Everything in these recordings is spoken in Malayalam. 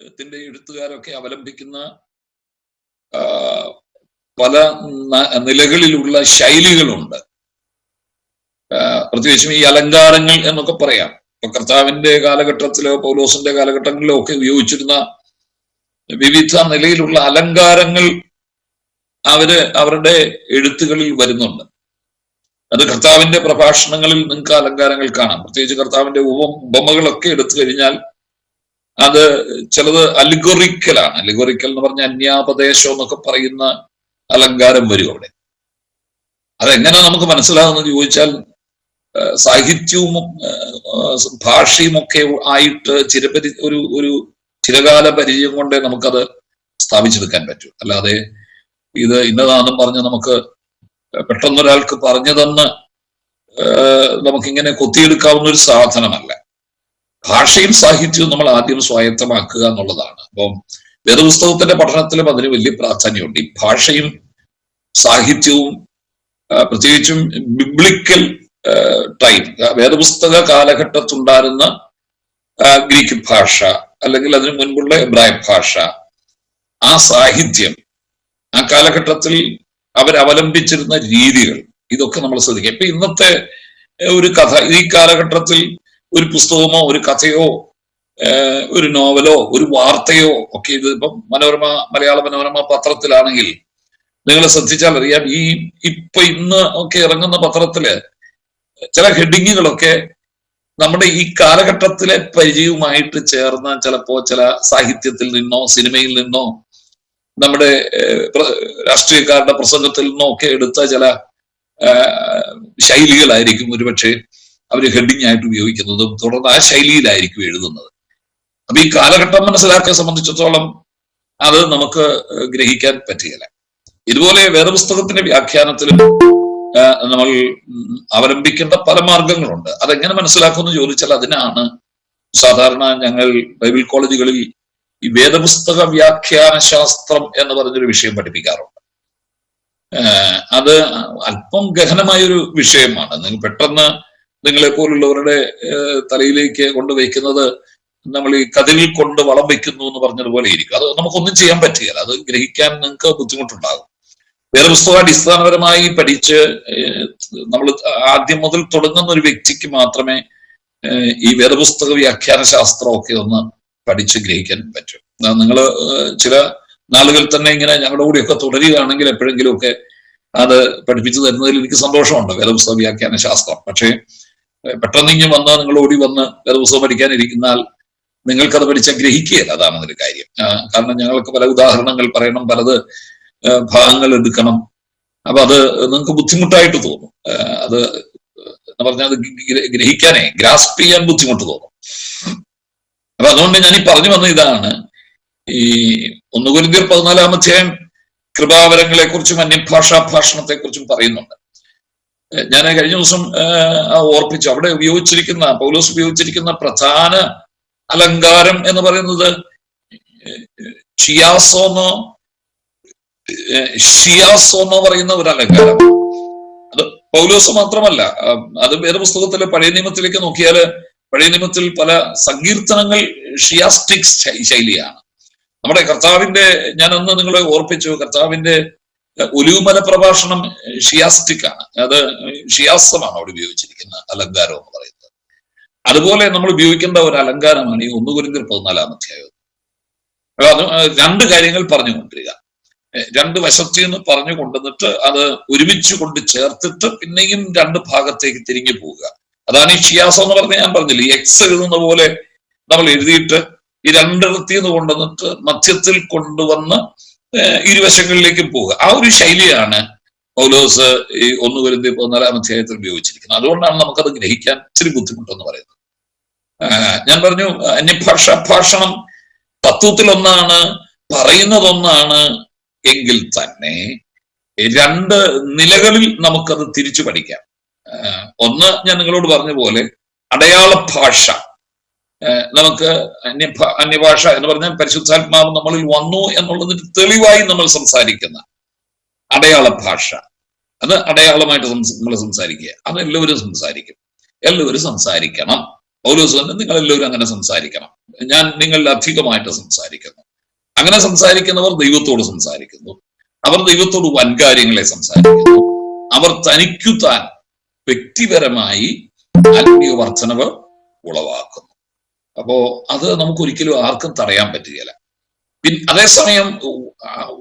എഴുത്തുകാരൊക്കെ അവലംബിക്കുന്ന പല നിലകളിലുള്ള ശൈലികളുണ്ട്. പ്രത്യേകിച്ചും ഈ അലങ്കാരങ്ങൾ എന്നൊക്കെ പറയാം. ഇപ്പൊ കർത്താവിന്റെ കാലഘട്ടത്തിലോ പൗലോസിന്റെ കാലഘട്ടങ്ങളിലോ ഒക്കെ ഉപയോഗിച്ചിരുന്ന വിവിധ നിലയിലുള്ള അലങ്കാരങ്ങൾ അവരുടെ എഴുത്തുകളിൽ വരുന്നുണ്ട്. അത് കർത്താവിന്റെ പ്രഭാഷണങ്ങളിൽ നിങ്ങൾക്ക് അലങ്കാരങ്ങൾ കാണാം. പ്രത്യേകിച്ച് കർത്താവിന്റെ ഉപമകളൊക്കെ എടുത്തു കഴിഞ്ഞാൽ അത് ചിലത് അലിഗോറിക്കലാണ്. അലിഗോറിക്കൽ എന്ന് പറഞ്ഞ അന്യാപദേശം എന്നൊക്കെ പറയുന്ന അലങ്കാരം വരും അവിടെ. അതെങ്ങനെ നമുക്ക് മനസ്സിലാകുന്നത് ചോദിച്ചാൽ സാഹിത്യവും ഭാഷയും ഒക്കെ ആയിട്ട് ഒരു ചിരകാല പരിചയം കൊണ്ടേ നമുക്കത് സ്ഥാപിച്ചെടുക്കാൻ പറ്റൂ. അല്ലാതെ ഇത് ഇന്നതാണെന്നും പറഞ്ഞ് നമുക്ക് പെട്ടെന്നൊരാൾക്ക് പറഞ്ഞു തന്ന് നമുക്കിങ്ങനെ കൊത്തിയെടുക്കാവുന്ന ഒരു സാധനമല്ല. ഭാഷയും സാഹിത്യവും നമ്മൾ ആദ്യം സ്വായത്തമാക്കുക എന്നുള്ളതാണ്. അപ്പം വേദപുസ്തകത്തിന്റെ പഠനത്തിലും അതിന് വലിയ പ്രാധാന്യമുണ്ട്. ഈ ഭാഷയും സാഹിത്യവും പ്രത്യേകിച്ചും ബിബ്ലിക്കൽ ടൈം, വേദപുസ്തക കാലഘട്ടത്തുണ്ടായിരുന്ന ഗ്രീക്ക് ഭാഷ അല്ലെങ്കിൽ അതിനു മുൻപുള്ള എബ്രായ ഭാഷ, ആ സാഹിത്യം, ആ കാലഘട്ടത്തിൽ അവരവലംബിച്ചിരുന്ന രീതികൾ, ഇതൊക്കെ നമ്മൾ ശ്രദ്ധിക്കുക. ഇപ്പൊ ഇന്നത്തെ ഒരു കഥ, ഈ കാലഘട്ടത്തിൽ ഒരു പുസ്തകമോ ഒരു കഥയോ ഒരു നോവലോ ഒരു വാർത്തയോ ഒക്കെ, ഇത് ഇപ്പം മലയാള മനോരമ പത്രത്തിലാണെങ്കിൽ നിങ്ങൾ ശ്രദ്ധിച്ചാൽ അറിയാം, ഇന്ന് ഒക്കെ ഇറങ്ങുന്ന പത്രത്തില് ചില ഹെഡിങ്ങുകളൊക്കെ നമ്മുടെ ഈ കാലഘട്ടത്തിലെ പരിചയവുമായിട്ട് ചേർന്ന ചിലപ്പോ ചില സാഹിത്യത്തിൽ നിന്നോ സിനിമയിൽ നിന്നോ നമ്മുടെ രാഷ്ട്രീയക്കാരുടെ പ്രസംഗത്തിൽ നിന്നോ ഒക്കെ എടുത്ത ചില ശൈലികളായിരിക്കും ഒരുപക്ഷെ അവര് ഹെഡിങ് ആയിട്ട് ഉപയോഗിക്കുന്നതും തുടർന്ന് ആ ശൈലിയിലായിരിക്കും എഴുതുന്നത്. അപ്പൊ ഈ കാലഘട്ടം മനസ്സിലാക്കിയെ സംബന്ധിച്ചിടത്തോളം അത് നമുക്ക് ഗ്രഹിക്കാൻ പറ്റുകയില്ല. ഇതുപോലെ വേദപുസ്തകത്തിന്റെ വ്യാഖ്യാനത്തിലും നമ്മൾ അവലംബിക്കേണ്ട പല മാർഗങ്ങളുണ്ട്. അതെങ്ങനെ മനസ്സിലാക്കുമെന്ന് ചോദിച്ചാൽ അതിനാണ് സാധാരണ ഞങ്ങൾ ബൈബിൾ കോളേജുകളിൽ ഈ വേദപുസ്തക വ്യാഖ്യാന ശാസ്ത്രം എന്ന് പറഞ്ഞൊരു വിഷയം പഠിപ്പിക്കാറുണ്ട്. അത് അല്പം ഗഹനമായൊരു വിഷയമാണ്. നിങ്ങൾ പെട്ടെന്ന് നിങ്ങളെ പോലുള്ളവരുടെ തലയിലേക്ക് കൊണ്ടുവയ്ക്കുന്നത് നമ്മൾ ഈ കതിരിൽ കൊണ്ട് വളം വയ്ക്കുന്നു എന്ന് പറഞ്ഞതുപോലെ ഇരിക്കും. അത് നമുക്കൊന്നും ചെയ്യാൻ പറ്റുകയില്ല. അത് ഗ്രഹിക്കാൻ നിങ്ങൾക്ക് ബുദ്ധിമുട്ടുണ്ടാകും. വേദപുസ്തകം അടിസ്ഥാനപരമായി പഠിച്ച് നമ്മൾ ആദ്യം മുതൽ തുടങ്ങുന്ന ഒരു വ്യക്തിക്ക് മാത്രമേ ഈ വേദപുസ്തക വ്യാഖ്യാന ശാസ്ത്രമൊക്കെ ഒന്ന് പഠിച്ച് ഗ്രഹിക്കാൻ പറ്റും. നിങ്ങൾ ചില നാളുകൾ തന്നെ ഇങ്ങനെ ഞങ്ങളുടെ കൂടെയൊക്കെ തുടരുകയാണെങ്കിൽ എപ്പോഴെങ്കിലും ഒക്കെ അത് പഠിപ്പിച്ചു തരുന്നതിൽ എനിക്ക് സന്തോഷമുണ്ട്, വേദപുസ്തക വ്യാഖ്യാന ശാസ്ത്രം. പക്ഷേ പെട്ടെന്ന് ഇങ്ങനെ വന്ന് നിങ്ങൾ ഓടി വന്ന് വേദപുസ്തകം പഠിക്കാനിരിക്കുന്നാൽ നിങ്ങൾക്കത് പഠിച്ചാൽ ഗ്രഹിക്കുകയില്ല. അതാണ് അതിന്റെ കാര്യം. കാരണം ഞങ്ങൾക്ക് പല ഉദാഹരണങ്ങൾ പറയണം, പലത് ഭാഗങ്ങൾ എടുക്കണം. അപ്പൊ അത് നിങ്ങൾക്ക് ബുദ്ധിമുട്ടായിട്ട് തോന്നും. അത് എന്ന് പറഞ്ഞാൽ അത് ഗ്രാസ്പ് ചെയ്യാൻ ബുദ്ധിമുട്ട് തോന്നും. അപ്പൊ അതുകൊണ്ട് ഞാൻ ഈ പറഞ്ഞു വന്ന ഇതാണ്, ഈ 1 കൊരിന്ത്യർ 14-ാം അധ്യായം കൃപാവരങ്ങളെ കുറിച്ചും അന്യഭാഷാ ഭാഷണത്തെ കുറിച്ചും പറയുന്നുണ്ട്. ഞാൻ കഴിഞ്ഞ ദിവസം ഓർപ്പിച്ചു, അവിടെ പൗലോസ് ഉപയോഗിച്ചിരിക്കുന്ന പ്രധാന അലങ്കാരം എന്ന് പറയുന്നത് ഷിയാസോന്നോ പറയുന്ന ഒരു അലങ്കാരം. അത് പൗലോസ് മാത്രമല്ല, അത് വേദപുസ്തകത്തിലെ പഴയ നിയമത്തിലേക്ക് നോക്കിയാൽ പഴയ നിയമത്തിൽ പല സങ്കീർത്തനങ്ങൾ ഷിയാസ്റ്റിക് ശൈലിയാണ്. നമ്മുടെ കർത്താവിന്റെ, ഞാനന്ന് നിങ്ങളെ ഓർപ്പിച്ചു, കർത്താവിന്റെ ഒലിവുമല പ്രഭാഷണം ഷിയാസ്റ്റിക് ആണ്. അത് ഷിയാസമാണ് അവിടെ ഉപയോഗിച്ചിരിക്കുന്ന അലങ്കാരം എന്ന് പറയുന്നത്. അതുപോലെ നമ്മൾ ഉപയോഗിക്കേണ്ട ഒരു അലങ്കാരമാണ് ഈ 1 കൊരിന്ത്യർ 14-ാം അധ്യായം. അത് 2 കാര്യങ്ങൾ പറഞ്ഞു കൊണ്ടിരിക്കുക, 2 വശത്തിൽ നിന്ന് പറഞ്ഞു കൊണ്ടുവന്നിട്ട് അത് ഒരുമിച്ച് കൊണ്ട് ചേർത്തിട്ട് പിന്നെയും 2 ഭാഗത്തേക്ക് തിരിഞ്ഞു പോവുക. അതാണ് ഈ ഷിയാസം എന്ന് പറഞ്ഞ് ഞാൻ പറഞ്ഞില്ല, ഈ എക്സ് എഴുതുന്ന പോലെ നമ്മൾ എഴുതിയിട്ട് ഈ 2 കൊണ്ടുവന്നിട്ട് മധ്യത്തിൽ കൊണ്ടുവന്ന് ഇരുവശങ്ങളിലേക്കും പോവുക. ആ ഒരു ശൈലിയാണ് പൗലോസ് ഈ 1 കൊരിന്ത്യർ 14-ാം അധ്യായത്തിൽ ഉപയോഗിച്ചിരിക്കുന്നത്. അതുകൊണ്ടാണ് നമുക്കത് ഗ്രഹിക്കാൻ ഇച്ചിരി ബുദ്ധിമുട്ടെന്ന് പറയുന്നത്. ഞാൻ പറഞ്ഞു, അന്യഭാഷാ ഭാഷണം തത്വത്തിലൊന്നാണ്, പറയുന്നതൊന്നാണ് എങ്കിൽ തന്നെ 2 നിലകളിൽ നമുക്കത് തിരിച്ചു പഠിക്കാം. ഒന്ന്, ഞാൻ നിങ്ങളോട് പറഞ്ഞ പോലെ അടയാള ഭാഷ. നമുക്ക് അന്യഭാഷ എന്ന് പറഞ്ഞാൽ പരിശുദ്ധാത്മാവ് നമ്മളിൽ വന്നു എന്നുള്ളതിന് തെളിവായി നമ്മൾ സംസാരിക്കുന്ന അടയാള ഭാഷ, അത് അടയാളമായിട്ട് നമ്മൾ സംസാരിക്കുക. അത് എല്ലാവരും സംസാരിക്കും, എല്ലാവരും സംസാരിക്കണം. പൗലോസ് തന്നെ നിങ്ങൾ എല്ലാവരും അങ്ങനെ സംസാരിക്കണം. ഞാൻ നിങ്ങളിൽ അധികമായിട്ട് സംസാരിക്കുന്നു. അങ്ങനെ സംസാരിക്കുന്നവർ ദൈവത്തോട് സംസാരിക്കുന്നു. അവർ ദൈവത്തോട് വൻകാര്യങ്ങളെ സംസാരിക്കുന്നു. അവർ തനിക്കു താൻ വ്യക്തിപരമായി ആത്മീയ വർധനവ് ഉളവാക്കുന്നു. അപ്പോ അത് നമുക്കൊരിക്കലും ആർക്കും തടയാൻ പറ്റുകയില്ല. പിന്നെ അതേസമയം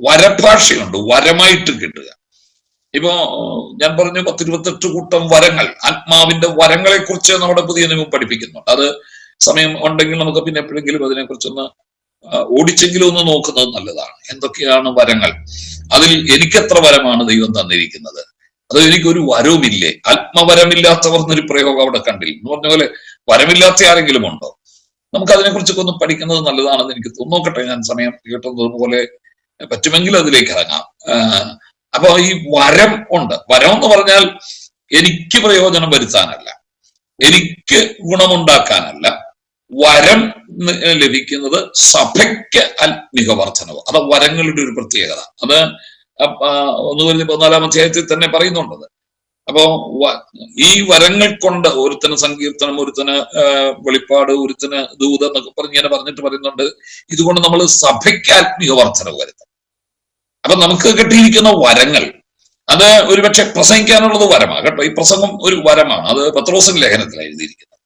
വരഭാഷയുണ്ട്, വരമായിട്ട് കിട്ടുക. ഇപ്പോ ഞാൻ പറഞ്ഞു 10-28 കൂട്ടം വരങ്ങൾ, ആത്മാവിന്റെ വരങ്ങളെ കുറിച്ച് നമ്മുടെ പുതിയ നിയമം പഠിപ്പിക്കുന്നുണ്ട്. അത് സമയം ഉണ്ടെങ്കിൽ നമുക്ക് പിന്നെ എപ്പോഴെങ്കിലും അതിനെക്കുറിച്ചൊന്ന് ഓടിച്ചെങ്കിലും ഒന്ന് നോക്കുന്നത് നല്ലതാണ്. എന്തൊക്കെയാണ് വരങ്ങൾ? അതിൽ എനിക്കെത്ര വരമാണ് ദൈവം തന്നിരിക്കുന്നത്? അത് എനിക്കൊരു വരവുമില്ലേ? ആത്മവരമില്ലാത്തവർ എന്നൊരു പ്രയോഗം അവിടെ കണ്ടില്ല എന്ന് പറഞ്ഞ പോലെ വരമില്ലാത്ത ആരെങ്കിലും ഉണ്ടോ? നമുക്ക് അതിനെക്കുറിച്ചൊക്കെ ഒന്ന് പഠിക്കുന്നത് നല്ലതാണെന്ന് എനിക്ക് തോന്നോക്കട്ടെ. ഞാൻ സമയം കിട്ടുന്നത് പോലെ പറ്റുമെങ്കിൽ അതിലേക്ക് ഇറങ്ങാം. അപ്പൊ ഈ വരം ഉണ്ട്. വരം എന്ന് പറഞ്ഞാൽ എനിക്ക് പ്രയോജനം വരുത്താനല്ല, എനിക്ക് ഗുണമുണ്ടാക്കാനല്ല. വരം ലഭിക്കുന്നത് സഭയ്ക്ക് ആത്മീക വർധനവ്. അത് വരങ്ങളുടെ ഒരു പ്രത്യേകത. അത് 1-14 അധ്യായത്തിൽ തന്നെ പറയുന്നുണ്ടത്. അപ്പോ ഈ വരങ്ങൾ കൊണ്ട് ഒരുത്തന് സങ്കീർത്തനം, ഒരുത്തന് വെളിപ്പാട്, ഒരുത്തന് ദൂത എന്നൊക്കെ ഇങ്ങനെ പറഞ്ഞിട്ട് പറയുന്നുണ്ട്. ഇതുകൊണ്ട് നമ്മൾ സഭയ്ക്ക് ആത്മീക വർധനവ് വരുത്തും. അപ്പൊ നമുക്ക് കിട്ടിയിരിക്കുന്ന വരങ്ങൾ അത് ഒരുപക്ഷെ പ്രസംഗിക്കാനുള്ളത് വരമാണ് കേട്ടോ. ഈ പ്രസംഗം ഒരു വരമാണ്. അത് പത്രോസിന്റെ ലേഖനത്തിലാണ് എഴുതിയിരിക്കുന്നത്.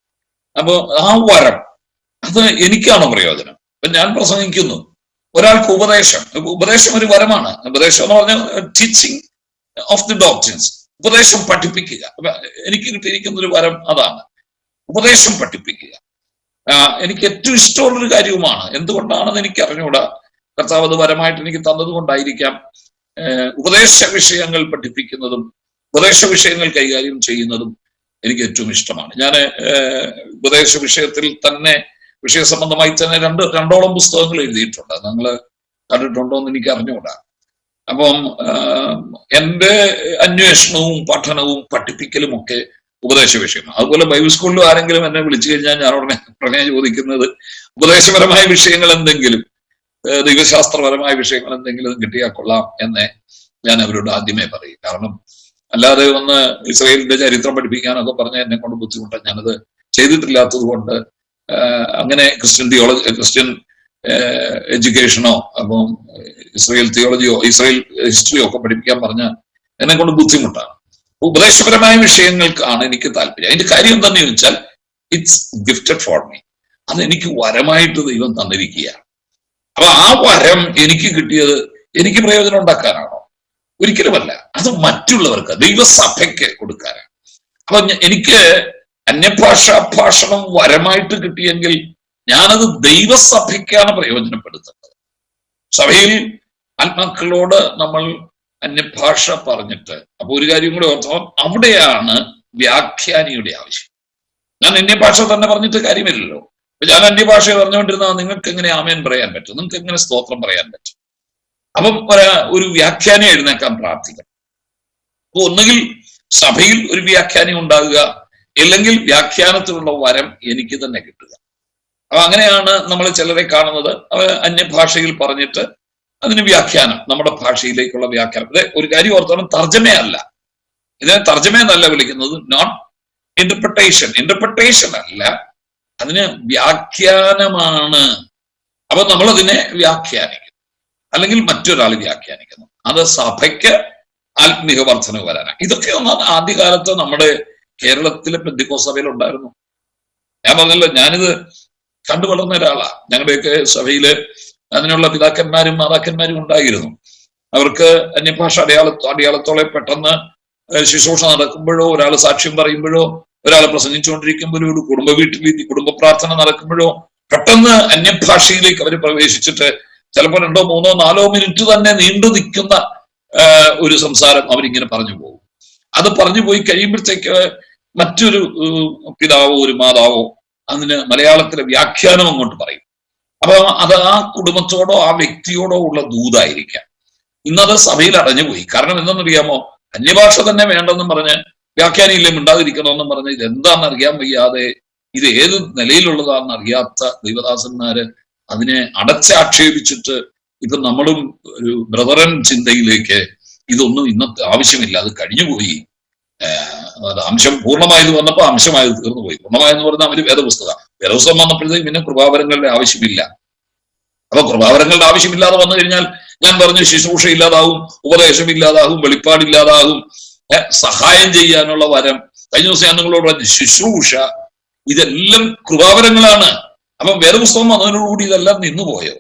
അപ്പൊ ആ വരം അത് എനിക്കാണോ പ്രയോജനം? അപ്പൊ ഞാൻ പ്രസംഗിക്കുന്നു, ഒരാൾക്ക് ഉപദേശം ഒരു വരമാണ്. ഉപദേശം എന്ന് പറഞ്ഞാൽ ടീച്ചിങ് ഓഫ് ദി ഡോക്ട്രിൻസ്, ഉപദേശം പഠിപ്പിക്കുക. എനിക്ക് കിട്ടിയിരിക്കുന്ന ഒരു വരം അതാണ്, ഉപദേശം പഠിപ്പിക്കുക. എനിക്ക് ഏറ്റവും ഇഷ്ടമുള്ളൊരു കാര്യവുമാണ്. എന്തുകൊണ്ടാണെന്ന് എനിക്ക് അറിഞ്ഞുകൂടാ. കർത്താവ് അത് വരമായിട്ട് എനിക്ക് തന്നത് കൊണ്ടായിരിക്കാം. ഉപദേശ വിഷയങ്ങൾ പഠിപ്പിക്കുന്നതും ഉപദേശ വിഷയങ്ങൾ കൈകാര്യം ചെയ്യുന്നതും എനിക്ക് ഏറ്റവും ഇഷ്ടമാണ്. ഞാൻ ഉപദേശ വിഷയത്തിൽ തന്നെ, വിഷയ സംബന്ധമായി തന്നെ രണ്ടോളം പുസ്തകങ്ങൾ എഴുതിയിട്ടുണ്ട്. നിങ്ങൾ കണ്ടിട്ടുണ്ടോ എന്ന് എനിക്ക് അറിഞ്ഞുകൂടാ. അപ്പം എൻ്റെ അന്വേഷണവും പഠനവും പഠിപ്പിക്കലും ഒക്കെ ഉപദേശ വിഷയമാണ്. അതുപോലെ ബൈബിൾ സ്കൂളിലും ആരെങ്കിലും എന്നെ വിളിച്ചു കഴിഞ്ഞാൽ ഞാൻ ഉടനെ ചോദിക്കുന്നത് ഉപദേശപരമായ വിഷയങ്ങൾ എന്തെങ്കിലും, ദൈവശാസ്ത്രപരമായ വിഷയങ്ങൾ എന്തെങ്കിലും കിട്ടിയാൽ കൊള്ളാം എന്ന് ഞാൻ അവരോട് ആദ്യമേ പറയും. കാരണം അല്ലാതെ ഒന്ന് ഇസ്രായേലിന്റെ ചരിത്രം പഠിപ്പിക്കാനൊക്കെ പറഞ്ഞ എന്നെ കൊണ്ട് ബുദ്ധിമുട്ടാണ്. ഞാനത് ചെയ്തിട്ടില്ലാത്തത് കൊണ്ട് അങ്ങനെ ക്രിസ്ത്യൻ എഡ്യൂക്കേഷനോ അപ്പം ഇസ്രായേൽ തിയോളജിയോ ഇസ്രായേൽ ഹിസ്റ്ററിയോ ഒക്കെ പഠിപ്പിക്കാൻ പറഞ്ഞാൽ എന്നെ കൊണ്ട് ബുദ്ധിമുട്ടാണ്. ഉപദേശപരമായ വിഷയങ്ങൾക്കാണ് എനിക്ക് താല്പര്യം. അതിന്റെ കാര്യം എന്താണെന്ന് ചോദിച്ചാൽ ഇറ്റ്സ് ഗിഫ്റ്റഡ് ഫോർ മീ. അത് എനിക്ക് വരമായിട്ട് ദൈവം തന്നിരിക്കുകയാണ്. അപ്പൊ ആ വരം എനിക്ക് കിട്ടിയത് എനിക്ക് പ്രയോജനം ഉണ്ടാക്കാനാണോ? ഒരിക്കലുമല്ല. അത് മറ്റുള്ളവർക്ക്, ദൈവസഭയ്ക്ക് കൊടുക്കാനാണ്. അപ്പൊ എനിക്ക് അന്യഭാഷാ ഭാഷണം വരമായിട്ട് കിട്ടിയെങ്കിൽ ഞാനത് ദൈവസഭയ്ക്കാണ് പ്രയോജനപ്പെടുത്തുന്നത്. സഭയിൽ ആത്മാക്കളോട് നമ്മൾ അന്യഭാഷ പറഞ്ഞിട്ട്, അപ്പൊ ഒരു കാര്യം കൂടെ ഓർത്തോ, അവിടെയാണ് വ്യാഖ്യാനിയുടെ ആവശ്യം. ഞാൻ അന്യഭാഷ തന്നെ പറഞ്ഞിട്ട് കാര്യമില്ലല്ലോ. ഞാൻ അന്യഭാഷ പറഞ്ഞുകൊണ്ടിരുന്ന നിങ്ങൾക്ക് എങ്ങനെ ആമേൻ പറയാൻ പറ്റും? നിങ്ങൾക്ക് എങ്ങനെ സ്തോത്രം പറയാൻ പറ്റും? അപ്പം ഒരു വ്യാഖ്യാനം എഴുന്നേക്കാൻ പ്രാർത്ഥിക്കണം. അപ്പൊ ഒന്നുകിൽ സഭയിൽ ഒരു വ്യാഖ്യാനം ഉണ്ടാകുക, അല്ലെങ്കിൽ വ്യാഖ്യാനത്തിലുള്ള വരം എനിക്ക് തന്നെ കിട്ടുക. അപ്പൊ അങ്ങനെയാണ് നമ്മൾ ചിലരെ കാണുന്നത്. അന്യഭാഷയിൽ പറഞ്ഞിട്ട് അതിന് വ്യാഖ്യാനം, നമ്മുടെ ഭാഷയിലേക്കുള്ള വ്യാഖ്യാനം. ഒരു കാര്യം ഓർത്തോളം, തർജ്ജമയല്ല. ഇതിനെ തർജ്ജമയെന്നല്ല വിളിക്കുന്നത്, നോട്ട് ഇന്റർപ്രിട്ടേഷൻ അല്ല, അതിന് വ്യാഖ്യാനമാണ്. അപ്പൊ നമ്മളതിനെ വ്യാഖ്യാനിക്കുന്നു, അല്ലെങ്കിൽ മറ്റൊരാൾ വ്യാഖ്യാനിക്കുന്നു. അത് സഭയ്ക്ക് ആത്മീക വർധന വരാനാണ്. ഇതൊക്കെ ഒന്നാണ് ആദ്യകാലത്ത് നമ്മുടെ കേരളത്തിലെ പെന്തിക്കോസ്ത് സഭയിൽ ഉണ്ടായിരുന്നു. ഞാൻ പറഞ്ഞല്ലോ, ഞാനിത് കണ്ടു വളർന്ന ഒരാളാണ്. ഞങ്ങളുടെയൊക്കെ സഭയില് അതിനുള്ള പിതാക്കന്മാരും മാതാക്കന്മാരും ഉണ്ടായിരുന്നു. അവർക്ക് അന്യഭാഷ അടയാളത്തോടെ പെട്ടെന്ന് ശുശ്രൂഷ നടക്കുമ്പോഴോ, ഒരാൾ സാക്ഷ്യം പറയുമ്പോഴോ, ഒരാൾ പ്രസംഗിച്ചുകൊണ്ടിരിക്കുമ്പോഴോ, ഒരു കുടുംബ പ്രാർത്ഥന നടക്കുമ്പോഴോ പെട്ടെന്ന് അന്യഭാഷയിലേക്ക് അവർ പ്രവേശിച്ചിട്ട് ചിലപ്പോൾ 2, 3, 4 മിനിറ്റ് തന്നെ നീണ്ടു നിൽക്കുന്ന ഒരു സംസാരം അവരിങ്ങനെ പറഞ്ഞു പോകും. അത് പറഞ്ഞു പോയി കഴിയുമ്പോഴത്തേക്ക് മറ്റൊരു പിതാവോ ഒരു മാതാവോ അതിന് മലയാളത്തിലെ വ്യാഖ്യാനം അങ്ങോട്ട് പറയും. അപ്പൊ അത് ആ കുടുംബത്തോടോ ആ വ്യക്തിയോടോ ഉള്ള ദൂതായിരിക്കാം. ഇന്നത് സഭയിൽ അടഞ്ഞുപോയി. കാരണം എന്തെന്നറിയാമോ? അന്യഭാഷ തന്നെ വേണ്ടെന്നും പറഞ്ഞ്, വ്യാഖ്യാനിയില്ലേ മിണ്ടാതിരിക്കണമെന്നും പറഞ്ഞ്, ഇതെന്താണെന്ന് അറിയാൻ വയ്യാതെ, ഇത് ഏത് നിലയിലുള്ളതാണെന്ന് അറിയാത്ത ദൈവദാസന്മാര് അതിനെ അടച്ചാക്ഷേപിച്ചിട്ട് ഇപ്പൊ നമ്മളും ഒരു ബ്രദറൻ ചിന്തയിലേക്ക് ഇതൊന്നും ഇന്നത്തെ ആവശ്യമില്ല, അത് കഴിഞ്ഞുപോയി, അത് അംശം പൂർണ്ണമായത് വന്നപ്പോ അംശമായത് തീർന്നു പോയി. പൂർണ്ണമായെന്ന് പറഞ്ഞാൽ അവര് വേദപുസ്തകം, വേദപുസ്തകം വന്നപ്പോഴത്തേക്ക് പിന്നെ കൃപാവരങ്ങളുടെ ആവശ്യമില്ല. അപ്പൊ കൃപാവരങ്ങളുടെ ആവശ്യമില്ലാതെ വന്നു കഴിഞ്ഞാൽ ഞാൻ പറഞ്ഞു ശുശ്രൂഷ ഇല്ലാതാവും, ഉപദേശം ഇല്ലാതാകും, വെളിപ്പാടില്ലാതാകും, സഹായം ചെയ്യാനുള്ള വരം. കഴിഞ്ഞ ദിവസം ഞാൻ നിങ്ങളോട് പറഞ്ഞു ശുശ്രൂഷ ഇതെല്ലാം കൃപാവരങ്ങളാണ്. അപ്പം വേദപുസ്തകം വന്നതിനോടുകൂടി ഇതെല്ലാം നിന്നുപോയോ?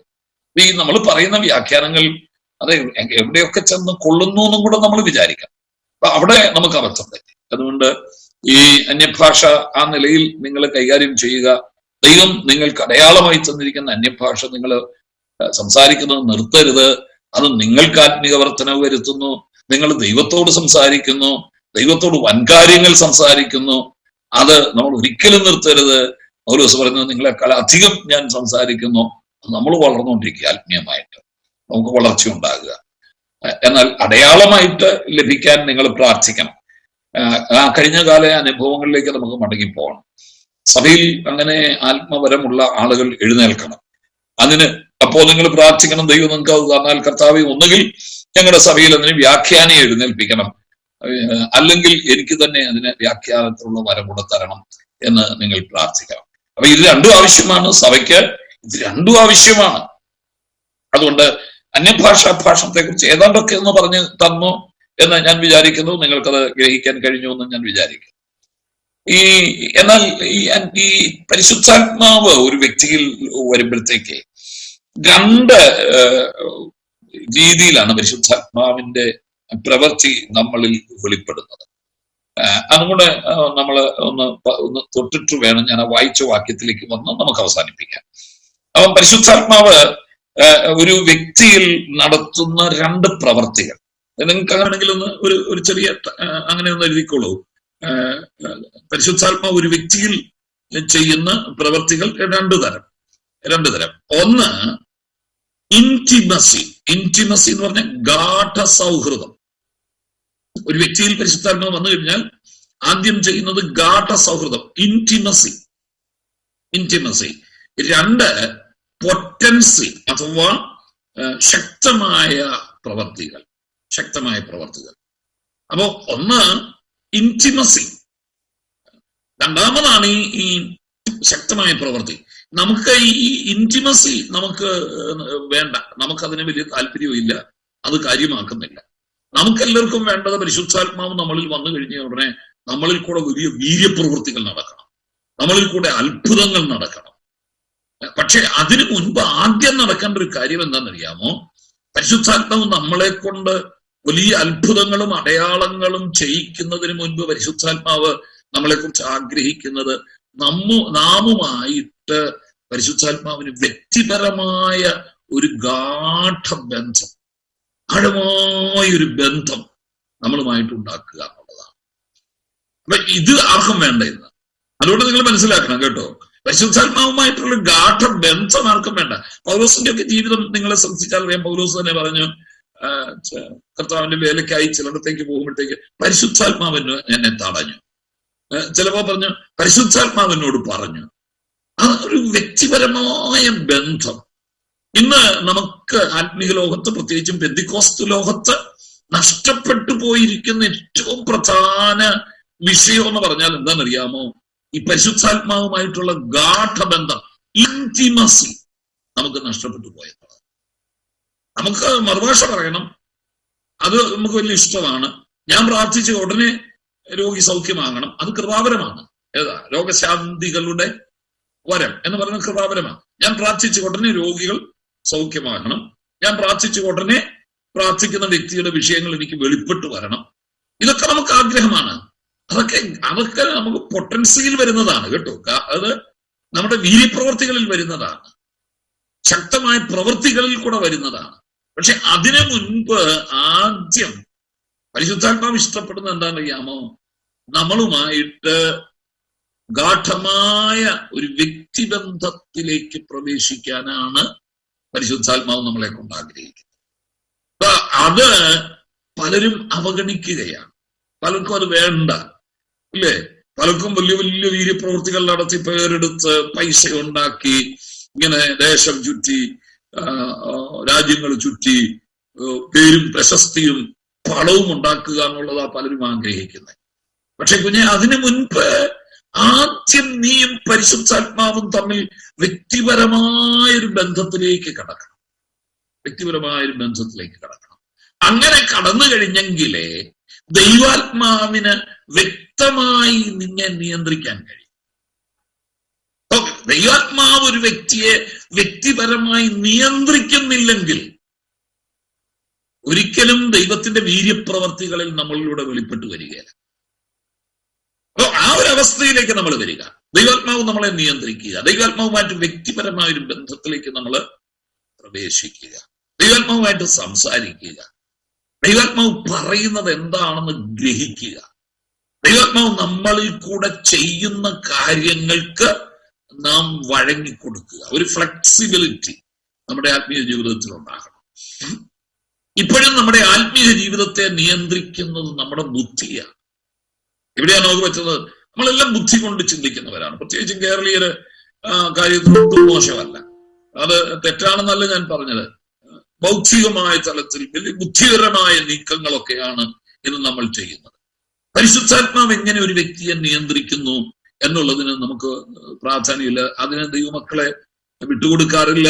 ഈ നമ്മൾ പറയുന്ന വ്യാഖ്യാനങ്ങൾ അത് എവിടെയൊക്കെ ചെന്ന് കൊള്ളുന്നു എന്നും കൂടെ നമ്മൾ വിചാരിക്കാം. അപ്പൊ അവിടെ നമുക്ക് അബദ്ധം പറ്റി. അതുകൊണ്ട് ഈ അന്യഭാഷ ആ നിലയിൽ നിങ്ങൾ കൈകാര്യം ചെയ്യുക. ദൈവം നിങ്ങൾക്ക് അടയാളമായി തന്നിരിക്കുന്ന അന്യഭാഷ നിങ്ങൾ സംസാരിക്കുന്നത് നിർത്തരുത്. അത് നിങ്ങൾക്ക് ആത്മീയ വർധനവ് വരുത്തുന്നു. നിങ്ങൾ ദൈവത്തോട് സംസാരിക്കുന്നു, ദൈവത്തോട് വൻകാര്യങ്ങൾ സംസാരിക്കുന്നു. അത് നമ്മൾ ഒരിക്കലും നിർത്തരുത്. പൗലോസ് പറയുന്നത് നിങ്ങളെക്കാൾ അധികം ഞാൻ സംസാരിക്കുന്നു. നമ്മൾ വളർന്നുകൊണ്ടിരിക്കുക ആത്മീയമായിട്ട്, നമുക്ക് വളർച്ച ഉണ്ടാകുക. എന്നാൽ അടയാളമായിട്ട് ലഭിക്കാൻ നിങ്ങൾ പ്രാർത്ഥിക്കണം. ആ കഴിഞ്ഞ കാല അനുഭവങ്ങളിലേക്ക് നമുക്ക് മടങ്ങിപ്പോകണം. സഭയിൽ അങ്ങനെ ആത്മവരമുള്ള ആളുകൾ എഴുന്നേൽക്കണം. അതിന് അപ്പോൾ നിങ്ങൾ പ്രാർത്ഥിക്കണം, ദൈവം നിങ്ങൾക്ക് അത് തന്നാൽ കർത്താവെ ഒന്നുകിൽ ഞങ്ങളുടെ സഭയിൽ അതിന് വ്യാഖ്യാനം എഴുന്നേൽപ്പിക്കണം, അല്ലെങ്കിൽ എനിക്ക് തന്നെ അതിന് വ്യാഖ്യാനത്തിലുള്ള വരം കൂടെ തരണം എന്ന് നിങ്ങൾ പ്രാർത്ഥിക്കണം. അപ്പൊ ഇത് രണ്ടും ആവശ്യമാണ് സഭയ്ക്ക്, ഇത് രണ്ടും ആവശ്യമാണ്. അതുകൊണ്ട് അന്യഭാഷാ ഭാഷണത്തെ കുറിച്ച് ഏതാണ്ടൊക്കെ എന്ന് പറഞ്ഞ് തന്നു എന്ന് ഞാൻ വിചാരിക്കുന്നു. നിങ്ങൾക്കത് ഗ്രഹിക്കാൻ കഴിഞ്ഞു എന്ന് ഞാൻ വിചാരിക്കുന്നു. എന്നാൽ ഈ പരിശുദ്ധാത്മാവ് ഒരു വ്യക്തിയിൽ വരുമ്പോഴത്തേക്ക് രണ്ട് രീതിയിലാണ് പരിശുദ്ധാത്മാവിന്റെ പ്രവൃത്തി നമ്മളിൽ വെളിപ്പെടുന്നത്. അതുകൊണ്ട് നമ്മൾ ഒന്ന് തൊട്ടിട്ട് വേണം ഞാൻ ആ വായിച്ച വാക്യത്തിലേക്ക് വന്ന് നമുക്ക് അവസാനിപ്പിക്കാം. അപ്പം പരിശുദ്ധാത്മാവ് ഒരു വ്യക്തിയിൽ നടത്തുന്ന രണ്ട് പ്രവർത്തികൾ. നിങ്ങൾക്ക് അങ്ങനെയാണെങ്കിൽ ഒന്ന് ഒരു ചെറിയ അങ്ങനെ ഒന്ന് എഴുതിക്കോളൂ. പരിശുദ്ധാത്മാവ് ഒരു വ്യക്തിയിൽ ചെയ്യുന്ന പ്രവർത്തികൾ രണ്ട് തരം. ഒന്ന് ഇന്റിമസി എന്ന് പറഞ്ഞ ഗാഠ സൗഹൃദം. ഒരു വ്യക്തിയിൽ പരിശുദ്ധാത്മാവ് വന്നു കഴിഞ്ഞാൽ ആദ്യം ചെയ്യുന്നത് ഗാഠ സൗഹൃദം, ഇന്റിമസി. രണ്ട് പൊട്ടൻസി അഥവാ ശക്തമായ പ്രവർത്തികൾ. അപ്പോ ഒന്ന് ഇന്റിമസി, രണ്ടാമതാണ് ഈ ശക്തമായ പ്രവൃത്തി. നമുക്ക് ഈ ഇന്റിമസി നമുക്ക് വേണ്ട, നമുക്കതിന് വലിയ താല്പര്യവും ഇല്ല, അത് കാര്യമാക്കുന്നില്ല. നമുക്കെല്ലാവർക്കും വേണ്ടത് പരിശുദ്ധാത്മാവ് നമ്മളിൽ വന്നു കഴിഞ്ഞ ഉടനെ നമ്മളിൽ കൂടെ വലിയ വീര്യപ്രവൃത്തികൾ നടക്കണം, നമ്മളിൽ കൂടെ അത്ഭുതങ്ങൾ നടക്കണം. പക്ഷെ അതിനു മുൻപ് ആദ്യം നടക്കേണ്ട ഒരു കാര്യം എന്താണെന്നറിയാമോ? പരിശുദ്ധാത്മാവ് നമ്മളെ കൊണ്ട് വലിയ അത്ഭുതങ്ങളും അടയാളങ്ങളും ചെയ്യിക്കുന്നതിന് മുൻപ് പരിശുദ്ധാത്മാവ് നമ്മളെ കുറിച്ച് ആഗ്രഹിക്കുന്നത് നാമുമായിട്ട് പരിശുദ്ധാത്മാവിന് വ്യക്തിപരമായ ഒരു ഗാഠബന്ധം, ആഴമായൊരു ബന്ധം നമ്മളുമായിട്ട് ഉണ്ടാക്കുക എന്നുള്ളതാണ്. അപ്പൊ ഇത് ആർക്കും വേണ്ട ഇന്ന്. അതുകൊണ്ട് നിങ്ങൾ മനസ്സിലാക്കണം കേട്ടോ, പരിശുദ്ധാത്മാവുമായിട്ടുള്ള ഗാഠബന്ധം ആർക്കും വേണ്ട. പൗലോസിന്റെ ഒക്കെ ജീവിതം നിങ്ങളെ ശ്രദ്ധിച്ചാൽ അറിയാം. പൗലോസ് തന്നെ പറഞ്ഞു, കർത്താവിന്റെ വേലയ്ക്കായി ചിലയിടത്തേക്ക് പോകുമ്പോഴത്തേക്ക് പരിശുദ്ധാത്മാവിന് എന്നെ തടഞ്ഞു. ചിലപ്പോ പറഞ്ഞു പരിശുദ്ധാത്മാവിനോട് പറഞ്ഞു. അതൊരു വ്യക്തിപരമായ ബന്ധം. ഇന്ന് നമുക്ക് ആത്മീയ ലോകത്ത്, പ്രത്യേകിച്ചും പെന്തിക്കോസ്ത് ലോകത്ത് നഷ്ടപ്പെട്ടു പോയിരിക്കുന്ന ഏറ്റവും പ്രധാന വിഷയം എന്ന് പറഞ്ഞാൽ എന്താണെന്നറിയാമോ? ഈ പരിശുദ്ധാത്മാവുമായിട്ടുള്ള ഗാഠബന്ധം, ഇന്റിമസി നമുക്ക് നഷ്ടപ്പെട്ടു പോയത്. നമുക്ക് മറുഭാഷ പറയണം, അത് നമുക്ക് വലിയ ഇഷ്ടമാണ്. ഞാൻ പ്രാർത്ഥിച്ച ഉടനെ രോഗി സൗഖ്യമാകണം, അത് കൃപാവരമാണ്. ഏതാ? രോഗശാന്തികളുടെ വരം എന്ന് പറയുന്നത് കൃപാവരമാണ്. ഞാൻ പ്രാർത്ഥിച്ച ഉടനെ രോഗികൾ സൗഖ്യമാകണം, ഞാൻ പ്രാർത്ഥിച്ച ഉടനെ പ്രാർത്ഥിക്കുന്ന വ്യക്തിയുടെ വിഷയങ്ങൾ എനിക്ക് വെളിപ്പെട്ടു വരണം, ഇതൊക്കെ നമുക്ക് ആഗ്രഹമാണ്. അതൊക്കെ നമുക്ക് പൊട്ടൻസിയിൽ വരുന്നതാണ് കേട്ടോ. അത് നമ്മുടെ വീര്യപ്രവർത്തികളിൽ വരുന്നതാണ്, ശക്തമായ പ്രവൃത്തികളിൽ കൂടെ വരുന്നതാണ്. പക്ഷെ അതിനു മുൻപ് ആദ്യം പരിശുദ്ധാത്മാവ് ഇഷ്ടപ്പെടുന്നത് എന്താണെന്നറിയാമോ? നമ്മളുമായിട്ട് ഗാഠമായ ഒരു വ്യക്തിബന്ധത്തിലേക്ക് പ്രവേശിക്കാനാണ് പരിശുദ്ധാത്മാവ് നമ്മളെ കൊണ്ട് ആഗ്രഹിക്കുന്നത്. അപ്പൊ അത് പലരും അവഗണിക്കുകയാണ്, പലർക്കും അത് വേണ്ട, ഇല്ലേ? പലർക്കും വലിയ വലിയ വീര്യപ്രവൃത്തികൾ നടത്തി പേരെടുത്ത് പൈസ ഉണ്ടാക്കി ഇങ്ങനെ ദേശം ചുറ്റി, രാജ്യങ്ങൾ ചുറ്റി പേരും പ്രശസ്തിയും പണവും ഉണ്ടാക്കുക എന്നുള്ളതാ പലരും ആഗ്രഹിക്കുന്നത്. പക്ഷെ കുഞ്ഞെ, അതിനു മുൻപ് ആദ്യം നീയും പരിശുദ്ധാത്മാവും തമ്മിൽ വ്യക്തിപരമായൊരു ബന്ധത്തിലേക്ക് കടക്കണം. വ്യക്തിപരമായൊരു ബന്ധത്തിലേക്ക് കടക്കണം. അങ്ങനെ കടന്നു കഴിഞ്ഞെങ്കിലേ ദൈവാത്മാവിന് വ്യക്തമായി നിന്നെ നിയന്ത്രിക്കാൻ കഴിയും. ദൈവാത്മാവ് ഒരു വ്യക്തിയെ വ്യക്തിപരമായി നിയന്ത്രിക്കുന്നില്ലെങ്കിൽ ഒരിക്കലും ദൈവത്തിന്റെ വീര്യപ്രവർത്തികളിൽ നമ്മളിലൂടെ വെളിപ്പെട്ടു വരികയില്ല. അപ്പൊ ആ ഒരു അവസ്ഥയിലേക്ക് നമ്മൾ വരിക. ദൈവാത്മാവ് നമ്മളെ നിയന്ത്രിക്കുക, ദൈവാത്മാവുമായിട്ട് വ്യക്തിപരമായ ഒരു ബന്ധത്തിലേക്ക് നമ്മൾ പ്രവേശിക്കുക, ദൈവാത്മാവുമായിട്ട് സംസാരിക്കുക, ദൈവാത്മാവ് പറയുന്നത് എന്താണെന്ന് ഗ്രഹിക്കുക, ദൈവാത്മാവ് നമ്മളിൽ കൂടെ ചെയ്യുന്ന കാര്യങ്ങൾക്ക് നാം വഴങ്ങിക്കൊടുക്കുക. ഒരു ഫ്ലെക്സിബിലിറ്റി നമ്മുടെ ആത്മീയ ജീവിതത്തിൽ ഉണ്ടാകണം. ഇപ്പോഴും നമ്മുടെ ആത്മീയ ജീവിതത്തെ നിയന്ത്രിക്കുന്നത് നമ്മുടെ ബുദ്ധിയാണ്. എവിടെയാണ് നമുക്ക് പറ്റുന്നത്? നമ്മളെല്ലാം ബുദ്ധി കൊണ്ട് ചിന്തിക്കുന്നവരാണ്. പ്രത്യേകിച്ചും കേരളീയര് കാര്യത്തിൽ ഒട്ടും മോശമല്ല. അത് തെറ്റാണെന്നല്ല ഞാൻ പറഞ്ഞത്. ബൗദ്ധികമായ തലത്തിൽ വലിയ ബുദ്ധിപരമായ നീക്കങ്ങളൊക്കെയാണ് ഇന്ന് നമ്മൾ ചെയ്യുന്നത്. പരിശുദ്ധാത്മാവ് എങ്ങനെ ഒരു വ്യക്തിയെ നിയന്ത്രിക്കുന്നു എന്നുള്ളതിന് നമുക്ക് പ്രാധാന്യമില്ല. അതിന് ദൈവമക്കളെ വിട്ടുകൊടുക്കാറില്ല,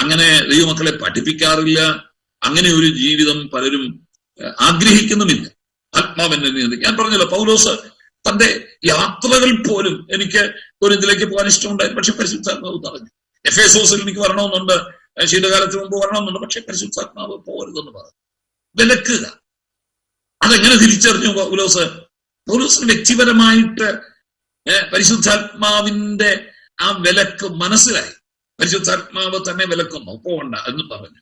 അങ്ങനെ ദൈവമക്കളെ പഠിപ്പിക്കാറില്ല. അങ്ങനെ ഒരു ജീവിതം പലരും ആഗ്രഹിക്കുന്നുമില്ല. ആത്മാവെന്നെ നിയന്ത്രിക്കും. ഞാൻ പറഞ്ഞല്ലോ, പൗലോസ് തന്റെ യാത്രകൾ പോലും എനിക്ക് കൊരിന്തിലേക്ക് പോകാൻ ഇഷ്ടമുണ്ടായിരുന്നു, പക്ഷെ പരിശുദ്ധാത്മാവ് പറഞ്ഞു. എഫേസോസിൽ എനിക്ക് വരണമെന്നുണ്ട്, ശീതകാലത്തിന് മുമ്പ് വരണമെന്നുണ്ട്, പക്ഷെ പരിശുദ്ധാത്മാവ് പോരുതെന്ന് പറഞ്ഞു. വിലക്കുക. അതെങ്ങനെ തിരിച്ചറിഞ്ഞു പൗലോസ്? പൗലോസിന് വ്യക്തിപരമായിട്ട് പരിശുദ്ധാത്മാവിന്റെ ആ വിലക്ക് മനസ്സിലായി. പരിശുദ്ധാത്മാവ് തന്നെ വിലക്കുന്നു, പോകണ്ട എന്ന് പറഞ്ഞു.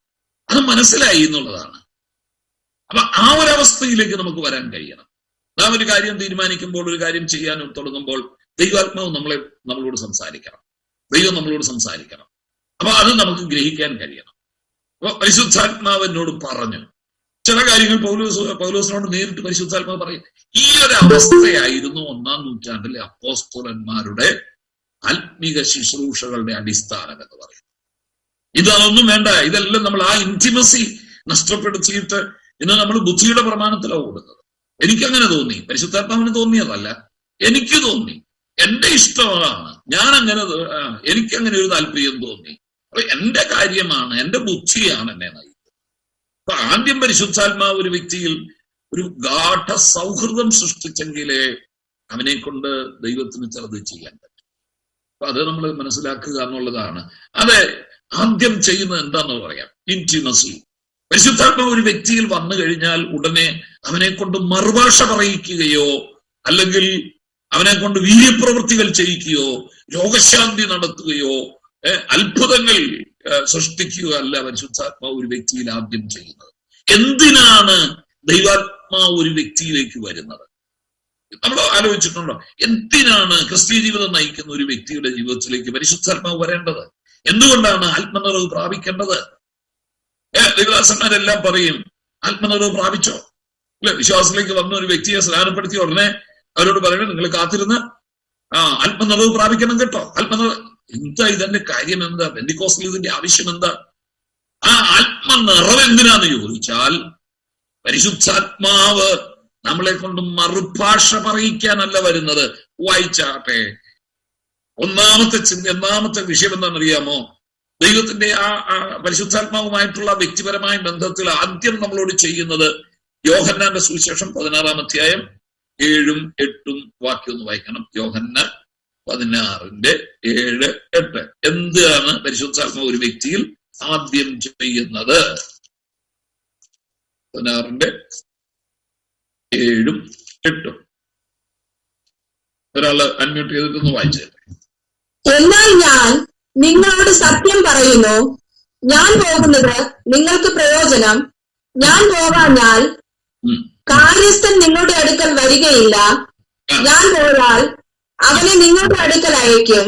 അത് മനസ്സിലായി എന്നുള്ളതാണ്. അപ്പൊ ആ ഒരു അവസ്ഥയിലേക്ക് നമുക്ക് വരാൻ കഴിയണം. നാം ഒരു കാര്യം തീരുമാനിക്കുമ്പോൾ, ഒരു കാര്യം ചെയ്യാൻ തുടങ്ങുമ്പോൾ ദൈവാത്മാവ് നമ്മളോട് സംസാരിക്കണം, ദൈവം നമ്മളോട് സംസാരിക്കണം. അപ്പൊ അത് നമുക്ക് ഗ്രഹിക്കാൻ കഴിയണം. അപ്പൊ പരിശുദ്ധാത്മാവ് എന്നോട് പറഞ്ഞു ചില കാര്യങ്ങൾ. പൗലോസിനോട് നേരിട്ട് പരിശുദ്ധാത്മാവ് പറയും. ഈ ഒരു അവസ്ഥയായിരുന്നു 1-ാം നൂറ്റാണ്ടിലെ അപ്പോസ്തലന്മാരുടെ ആത്മീക ശുശ്രൂഷകളുടെ അടിസ്ഥാനം എന്ന് പറയുന്നത്. ഇതൊന്നും വേണ്ട. ഇതെല്ലാം നമ്മൾ ആ ഇന്റിമസി നഷ്ടപ്പെടുത്തിയിട്ട് ഇന്ന് നമ്മൾ ബുദ്ധിയുടെ പ്രമാണത്തിലാണ് ഓടുന്നത്. എനിക്കങ്ങനെ തോന്നി, പരിശുദ്ധാത്മാവിന് തോന്നിയതല്ല, എനിക്ക് തോന്നി, എന്റെ ഇഷ്ടമാണ്, എനിക്കങ്ങനെ ഒരു താല്പര്യം തോന്നി. അപ്പൊ എന്റെ കാര്യമാണ്, എന്റെ ബുദ്ധിയാണ് എന്നെ നയിക്കുന്നത്. അപ്പൊ ആദ്യം പരിശുദ്ധാത്മാവ് ഒരു വ്യക്തിയിൽ ഒരു ഗാഠ സൗഹൃദം സൃഷ്ടിച്ചെങ്കിലേ അവനെ കൊണ്ട് ദൈവത്തിന് ചെറുത് ചെയ്യാൻ പറ്റും. അപ്പൊ അത് നമ്മൾ മനസ്സിലാക്കുക എന്നുള്ളതാണ്. അത് ആദ്യം ചെയ്യുന്നത് എന്താന്ന് പറയാം, ഇന്റിമസി. പരിശുദ്ധാത്മാവ് ഒരു വ്യക്തിയിൽ വന്നു കഴിഞ്ഞാൽ ഉടനെ അവനെ കൊണ്ട് മറുഭാഷ പറയിക്കുകയോ അല്ലെങ്കിൽ അവനെ കൊണ്ട് വീര്യപ്രവൃത്തികൾ ചെയ്യിക്കുകയോ രോഗശാന്തി നടത്തുകയോ അത്ഭുതങ്ങൾ സൃഷ്ടിക്കുകയോ അല്ല പരിശുദ്ധാത്മാവ് ഒരു വ്യക്തിയിൽ ആദ്യം ചെയ്യുന്നത്. എന്തിനാണ് ദൈവാത്മാവ് ഒരു വ്യക്തിയിലേക്ക് വരുന്നത്? നമ്മൾ ആലോചിച്ചിട്ടുണ്ടോ? എന്തിനാണ് ക്രിസ്തീയ ജീവിതം നയിക്കുന്ന ഒരു വ്യക്തിയുടെ ജീവിതത്തിലേക്ക് പരിശുദ്ധാത്മാവ് വരേണ്ടത്? എന്തുകൊണ്ടാണ് ആത്മനിറവ് പ്രാപിക്കേണ്ടത്? ദൈവദാസന്മാരെല്ലാം പറയും, ആത്മനിറവ് പ്രാപിച്ചോ? അല്ലെ, വിശ്വാസത്തിലേക്ക് വന്ന ഒരു വ്യക്തിയെ സ്നാനപ്പെടുത്തിയ ഉടനെ അവരോട് പറയണം, നിങ്ങൾ കാത്തിരുന്ന് ആത്മനിറവ് പ്രാപിക്കണം കേട്ടോ. ആത്മനിറവ് എന്താ? ഇതിന്റെ കാര്യം എന്താ? പെന്തിക്കോസ്തൽ ഇതിന്റെ ആവശ്യം എന്താ? ആ ആത്മനിറവ് എന്തിനാന്ന് ചോദിച്ചാൽ, പരിശുദ്ധാത്മാവ് നമ്മളെ കൊണ്ട് മറുഭാഷ പറയിക്കാനല്ല വരുന്നത്. വായിച്ചാട്ടെ. ഒന്നാമത്തെ വിഷയം എന്താണെന്നറിയാമോ? ദൈവത്തിന്റെ ആ പരിശുദ്ധാത്മാവുമായിട്ടുള്ള വ്യക്തിപരമായ ബന്ധത്തിൽ ആദ്യം നമ്മളോട് ചെയ്യുന്നത്, യോഹന്നാന്റെ സുവിശേഷം 16-ാം അധ്യായം 7-ഉം 8-ഉം വാക്യം ഒന്ന് വായിക്കണം. യോഹന്നാൻ 16-7-8. എന്താണ് പരിശുദ്ധാത്മാവ് ഒരു വ്യക്തിയിൽ ആദ്യം ചെയ്യുന്നത്? 16-7-ഉം 8-ഉം. ഒരാള് അൺമ്യൂട്ട് ചെയ്തിട്ടൊന്ന് വായിച്ചേ. എന്നാൽ ഞാൻ നിങ്ങളോട് സത്യം പറയുന്നു, ഞാൻ പോകുന്നത് നിങ്ങൾക്ക് പ്രയോജനം. ഞാൻ പോകാഞ്ഞാൽ കാര്യസ്ഥൻ നിങ്ങളുടെ അടുക്കൽ വരികയില്ല. ഞാൻ പോയാൽ അവനെ നിങ്ങളുടെ അടുക്കൽ അയക്കും.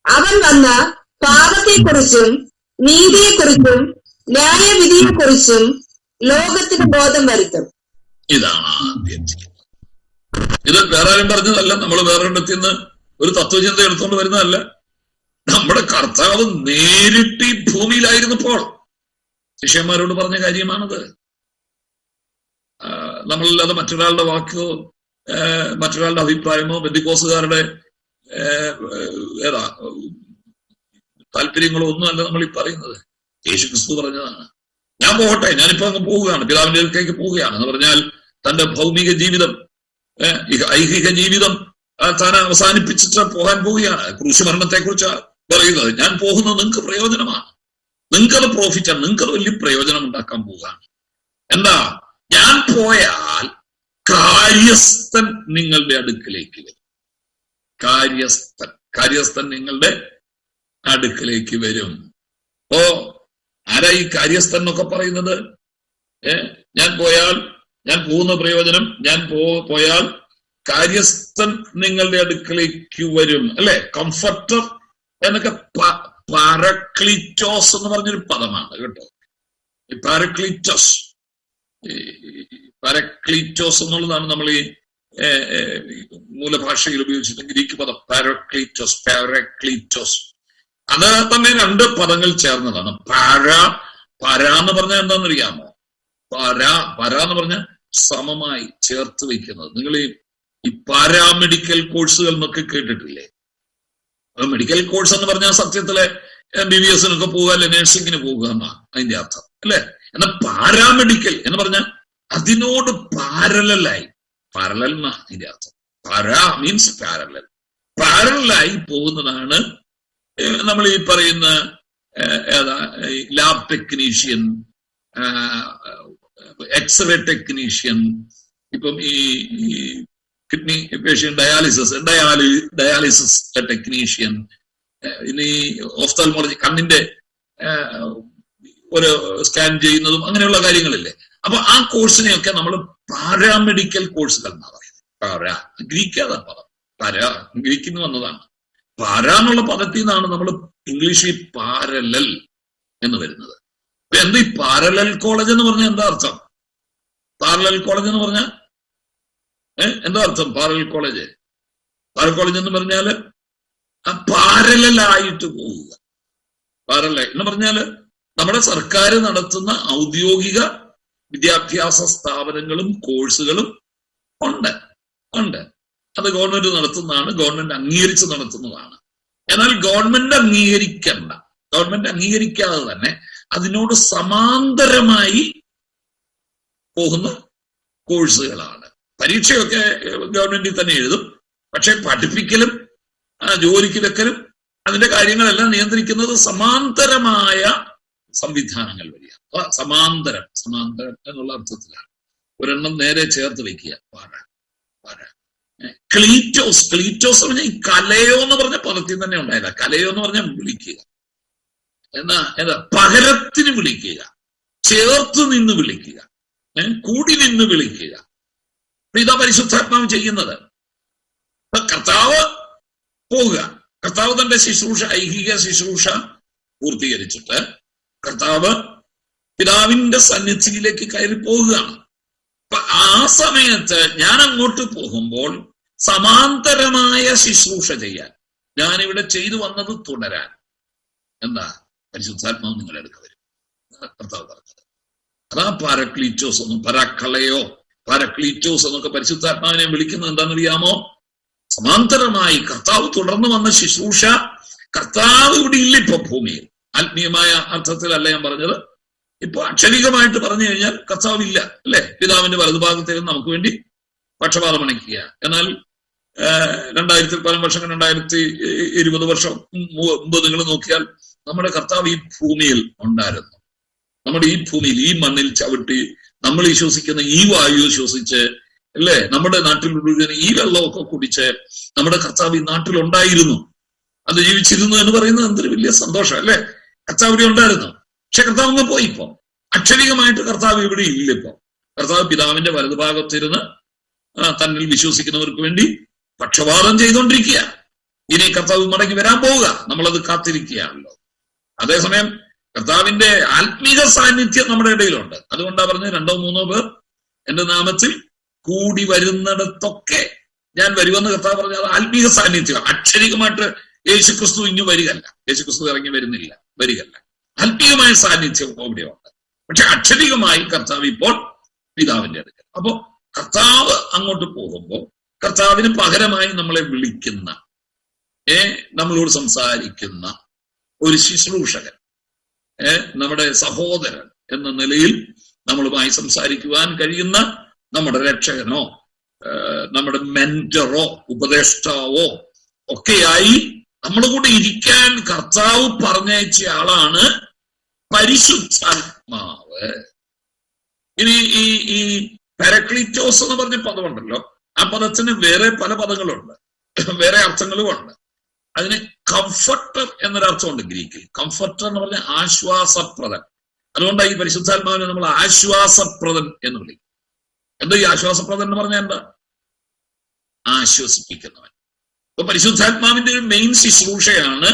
അവൻ വന്ന് പാപത്തെക്കുറിച്ചും നീതിയെക്കുറിച്ചും ന്യായവിധിയെക്കുറിച്ചും ലോകത്തിന് ബോധം വരുത്തും. ഇതാണ് ആദ്യം ചെയ്യുന്നത്. ഇത് വേറെ ആരും പറഞ്ഞതല്ല, നമ്മൾ വേറെ ഇടത്തിൽ നിന്ന് ഒരു തത്വചിന്ത എടുത്തുകൊണ്ട് വരുന്നതല്ല. നമ്മുടെ കർത്താവ് നേരിട്ട് ഈ ഭൂമിയിലായിരുന്നപ്പോൾ ശിഷ്യന്മാരോട് പറഞ്ഞ കാര്യമാണത്. നമ്മളല്ലാതെ മറ്റൊരാളുടെ വാക്കോ മറ്റൊരാളുടെ അഭിപ്രായമോ ബന്ധുക്കോസുകാരുടെ താല്പര്യങ്ങളോ ഒന്നുമല്ല നമ്മൾ ഈ പറയുന്നത്. യേശു ക്രിസ്തു പറഞ്ഞതാണ്. ഞാൻ പോകട്ടെ, ഞാനിപ്പോ അങ്ങ് പോവുകയാണ്, പിതാവിന്റെ അടുത്തേക്ക് പോവുകയാണ് എന്ന് പറഞ്ഞാൽ തന്റെ ഭൗമിക ജീവിതം, ഐഹിക ജീവിതം താൻ അവസാനിപ്പിച്ചിട്ട് പോകാൻ പോവുകയാണ്. ക്രൂശ് മരണത്തെ കുറിച്ചാണ് പറയുന്നത്. ഞാൻ പോകുന്നത് നിങ്ങൾക്ക് പ്രയോജനമാണ്, നിങ്ങൾക്കത് പ്രോഫിറ്റാണ്, നിങ്ങൾക്കത് വലിയ പ്രയോജനം ഉണ്ടാക്കാൻ പോവുകയാണ്. എന്താ? ഞാൻ പോയാൽ കാര്യസ്ഥൻ നിങ്ങളുടെ അടുക്കിലേക്ക് വരും. കാര്യസ്ഥൻ നിങ്ങളുടെ അടുക്കിലേക്ക് വരും. ഓ, ആരാ ഈ കാര്യസ്ഥൻ എന്നൊക്കെ പറയുന്നത്? ഞാൻ പോകുന്ന പ്രയോജനം, ഞാൻ പോയാൽ കാര്യസ്ഥൻ നിങ്ങളുടെ അടുക്കിലേക്ക് വരും, അല്ലെ? കംഫർട്ടർ എന്നൊക്കെ പാരക്ലീറ്റോസ് എന്ന് പറഞ്ഞൊരു പദമാണ് കേട്ടോ. ഈ പാരക്ലീറ്റോസ് എന്നുള്ളതാണ് നമ്മൾ ഈ മൂലഭാഷയിൽ ഉപയോഗിച്ചിട്ട് ഗ്രീക്ക് പദം പാരക്ലീറ്റോസ്. അത് തന്നെ രണ്ട് പദങ്ങൾ ചേർന്നതാണ്. പാര എന്ന് പറഞ്ഞാൽ എന്താണെന്നറിയാമോ? പാര എന്ന് പറഞ്ഞാൽ സമമായി ചേർത്ത് വെക്കുന്നത്. നിങ്ങൾ ഈ പാരാമെഡിക്കൽ കോഴ്സുകൾ എന്നൊക്കെ കേട്ടിട്ടില്ലേ? മെഡിക്കൽ കോഴ്സ് എന്ന് പറഞ്ഞാൽ സത്യത്തിലെ MBBS-നൊക്കെ പോകുക, അല്ലെ നഴ്സിംഗിന് പോകുക എന്നാ അതിന്റെ അർത്ഥം, അല്ലെ? എന്നാൽ പാരാമെഡിക്കൽ എന്ന് പറഞ്ഞാൽ അതിനോട് പാരലായി, പാരലൽ എന്നാ അതിന്റെ അർത്ഥം. പാരാ മീൻസ് പാരലായി പോകുന്നതാണ് നമ്മൾ ഈ പറയുന്ന ലാബ് ടെക്നീഷ്യൻ, എക്സ്റേ ഇപ്പം ഈ കിഡ്നി പേഷ്യൻ ഡയാലിസിസ് ടെക്നീഷ്യൻ, ഇനി ഓഫ്താൽമോളജി കണ്ണിന്റെ ഒരു സ്കാൻ ചെയ്യുന്നതും അങ്ങനെയുള്ള കാര്യങ്ങളില്ലേ. അപ്പൊ ആ കോഴ്സിനെയൊക്കെ നമ്മൾ പാരാമെഡിക്കൽ കോഴ്സുകൾ എന്നാ പറയുന്നത്. ഗ്രീക്കാതാ പദം, ഗ്രീക്കിൽ നിന്ന് വന്നതാണ്. പാരാ എന്നുള്ള പദത്തിൽ നിന്നാണ് നമ്മൾ ഇംഗ്ലീഷിൽ പാരലൽ എന്ന് വരുന്നത്. അപ്പൊ എന്ത് ഈ പാരലൽ കോളേജ് എന്ന് പറഞ്ഞാൽ എന്താ അർത്ഥം? പാരലൽ കോളേജ് എന്ന് പറഞ്ഞാൽ എന്താ അർത്ഥം? പാരലൽ കോളേജ് എന്ന് പറഞ്ഞാല് പാരലായിട്ട് പോവുക. പാരലൽ എന്ന് പറഞ്ഞാല് നമ്മുടെ സർക്കാർ നടത്തുന്ന ഔദ്യോഗിക വിദ്യാഭ്യാസ സ്ഥാപനങ്ങളും കോഴ്സുകളും ഉണ്ട്. അത് ഗവൺമെന്റ് നടത്തുന്നതാണ്, ഗവൺമെന്റ് അംഗീകരിച്ച് നടത്തുന്നതാണ്. എന്നാൽ ഗവൺമെന്റ് അംഗീകരിക്കാതെ തന്നെ അതിനോട് സമാന്തരമായി പോകുന്ന കോഴ്സുകളാണ്. പരീക്ഷയൊക്കെ ഗവൺമെന്റിൽ തന്നെ എഴുതും, പക്ഷെ പഠിപ്പിക്കലും ജോലിക്ക് വെക്കലും അതിന്റെ കാര്യങ്ങളെല്ലാം നിയന്ത്രിക്കുന്നത് സമാന്തരമായ സംവിധാനങ്ങൾ വഴിയാണ്. സമാന്തരം എന്നുള്ള അർത്ഥത്തിലാണ്. ഒരെണ്ണം നേരെ ചേർത്ത് വെക്കുക. ക്ലീറ്റോസ് പറഞ്ഞാൽ ഈ കലയോ എന്ന് പറഞ്ഞ പദത്തിൽ തന്നെ ഉണ്ടായതാ. കലയോ എന്ന് പറഞ്ഞാൽ വിളിക്കുക, എന്താ പകരത്തിന് വിളിക്കുക, ചേർത്ത് നിന്ന് വിളിക്കുക, കൂടി നിന്ന് വിളിക്കുക. ഇതാ പരിശുദ്ധാത്മാവ് ചെയ്യുന്നത്. കർത്താവ് പോവുക, കർത്താവ് തന്റെ ശുശ്രൂഷ, ഐഹിക ശുശ്രൂഷ പൂർത്തീകരിച്ചിട്ട് കർത്താവ് പിതാവിന്റെ സന്നിധിയിലേക്ക് കയറി പോവുകയാണ്. അപ്പൊ ആ സമയത്ത് ഞാൻ അങ്ങോട്ട് പോകുമ്പോൾ സമാന്തരമായ ശുശ്രൂഷ ചെയ്യാൻ, ഞാനിവിടെ ചെയ്തു വന്നത് തുടരാൻ എന്താ പരിശുദ്ധാത്മാവ് നിങ്ങളുടെ അടുക്ക വരും. കർത്താവ് പറഞ്ഞത് അതാ പാരക്ലീറ്റോസ് ഒന്നും പാരക്ലീറ്റോസ് എന്നൊക്കെ പരിശുദ്ധാത്മാവിനെ വിളിക്കുന്നത് എന്താണെന്നറിയാമോ? സമാന്തരമായി കർത്താവ് തുടർന്ന് വന്ന ശുശ്രൂഷ. കർത്താവ് ഇവിടെ ഇല്ല ഇപ്പൊ ഭൂമിയിൽ. ആത്മീയമായ അർത്ഥത്തിലല്ല ഞാൻ പറഞ്ഞത്. ഇപ്പൊ അക്ഷരികമായിട്ട് പറഞ്ഞു കഴിഞ്ഞാൽ കർത്താവ് ഇല്ല, അല്ലെ? പിതാവിന്റെ വലതുഭാഗത്തേക്ക് നമുക്ക് വേണ്ടി പക്ഷപാതം അണയ്ക്കുക. എന്നാൽ 2000 വർഷം 2020 വർഷം മുമ്പ് നിങ്ങൾ നോക്കിയാൽ നമ്മുടെ കർത്താവ് ഈ ഭൂമിയിൽ ഉണ്ടായിരുന്നു. നമ്മുടെ ഈ ഭൂമിയിൽ, ഈ മണ്ണിൽ ചവിട്ടി നമ്മൾ ഈ ശ്വസിക്കുന്ന ഈ വായു ശ്വസിച്ച്, അല്ലേ, നമ്മുടെ നാട്ടിലുള്ള ഈ വെള്ളമൊക്കെ കുടിച്ച് നമ്മുടെ കർത്താവ് ഈ നാട്ടിലുണ്ടായിരുന്നു. അത് ജീവിച്ചിരുന്നു എന്ന് പറയുന്നത് എന്തൊരു വലിയ സന്തോഷം, അല്ലെ? കർത്താവ് ഇവിടെ ഉണ്ടായിരുന്നു. പക്ഷെ കർത്താവ് അങ്ങ് പോയി. ഇപ്പൊ അക്ഷരികമായിട്ട് കർത്താവ് ഇവിടെ ഇല്ല. ഇപ്പൊ കർത്താവ് പിതാവിന്റെ വലതുഭാഗത്തിരുന്ന് തന്നിൽ വിശ്വസിക്കുന്നവർക്ക് വേണ്ടി പക്ഷപാതം ചെയ്തുകൊണ്ടിരിക്കുക. ഇനി കർത്താവ് മടങ്ങി വരാൻ പോവുക, നമ്മളത് കാത്തിരിക്കുകയാണല്ലോ. അതേസമയം കർത്താവിന്റെ ആത്മീക സാന്നിധ്യം നമ്മുടെ ഇടയിലുണ്ട്. അതുകൊണ്ടാ പറഞ്ഞത് 2-3 പേർ എന്റെ നാമത്തിൽ കൂടി വരുന്നിടത്തൊക്കെ ഞാൻ വരുമെന്ന് കർത്താവ് പറഞ്ഞത്. ആത്മീക സാന്നിധ്യം. അക്ഷരികമായിട്ട് യേശുക്രിസ്തു ഇങ്ങു വരികയല്ല, യേശുക്രിസ്തു ഇറങ്ങി വരികയല്ല. ആത്മീയമായ സാന്നിധ്യം അവിടെയുണ്ട്. പക്ഷെ അക്ഷരികമായി കർത്താവ് ഇപ്പോൾ പിതാവിന്റെ അടുക്കൽ. അപ്പോ കർത്താവ് അങ്ങോട്ട് പോകുമ്പോൾ കർത്താവിന് പകരമായി നമ്മളെ വിളിക്കുന്ന, നമ്മളോട് സംസാരിക്കുന്ന ഒരു ശുശ്രൂഷകൻ, നമ്മുടെ സഹോദരൻ എന്ന നിലയിൽ നമ്മളുമായി സംസാരിക്കുവാൻ കഴിയുന്ന നമ്മുടെ രക്ഷകനോ നമ്മുടെ മെന്ററോ ഉപദേഷ്ടാവോ ഒക്കെയായി നമ്മുടെ കൂടെ ഇരിക്കാൻ കർത്താവ് പറഞ്ഞയച്ച ആളാണ് പരിശുദ്ധാത്മാവ്. ഇനി ഈ പാരക്ലീറ്റോസ് എന്ന് പറഞ്ഞ പദമുണ്ടല്ലോ, ആ പദത്തിന് വേറെ പല പദങ്ങളുണ്ട്, വേറെ അർത്ഥങ്ങളുമുണ്ട്. അതിന് കംഫർട്ടർ എന്നൊരർത്ഥമുണ്ട് ഗ്രീക്കിൽ. കംഫർട്ടർ എന്ന് പറഞ്ഞാൽ ആശ്വാസപ്രദൻ. അതുകൊണ്ടാണ് ഈ പരിശുദ്ധാത്മാവിനെ നമ്മൾ ആശ്വാസപ്രദൻ എന്ന് വിളിക്കും. എന്താ ഈ ആശ്വാസപ്രദൻ എന്ന് പറഞ്ഞാൽ എന്താ? ആശ്വസിപ്പിക്കുന്നവൻ. അപ്പൊ പരിശുദ്ധാത്മാവിന്റെ ഒരു മെയിൻ ശുശ്രൂഷയാണ്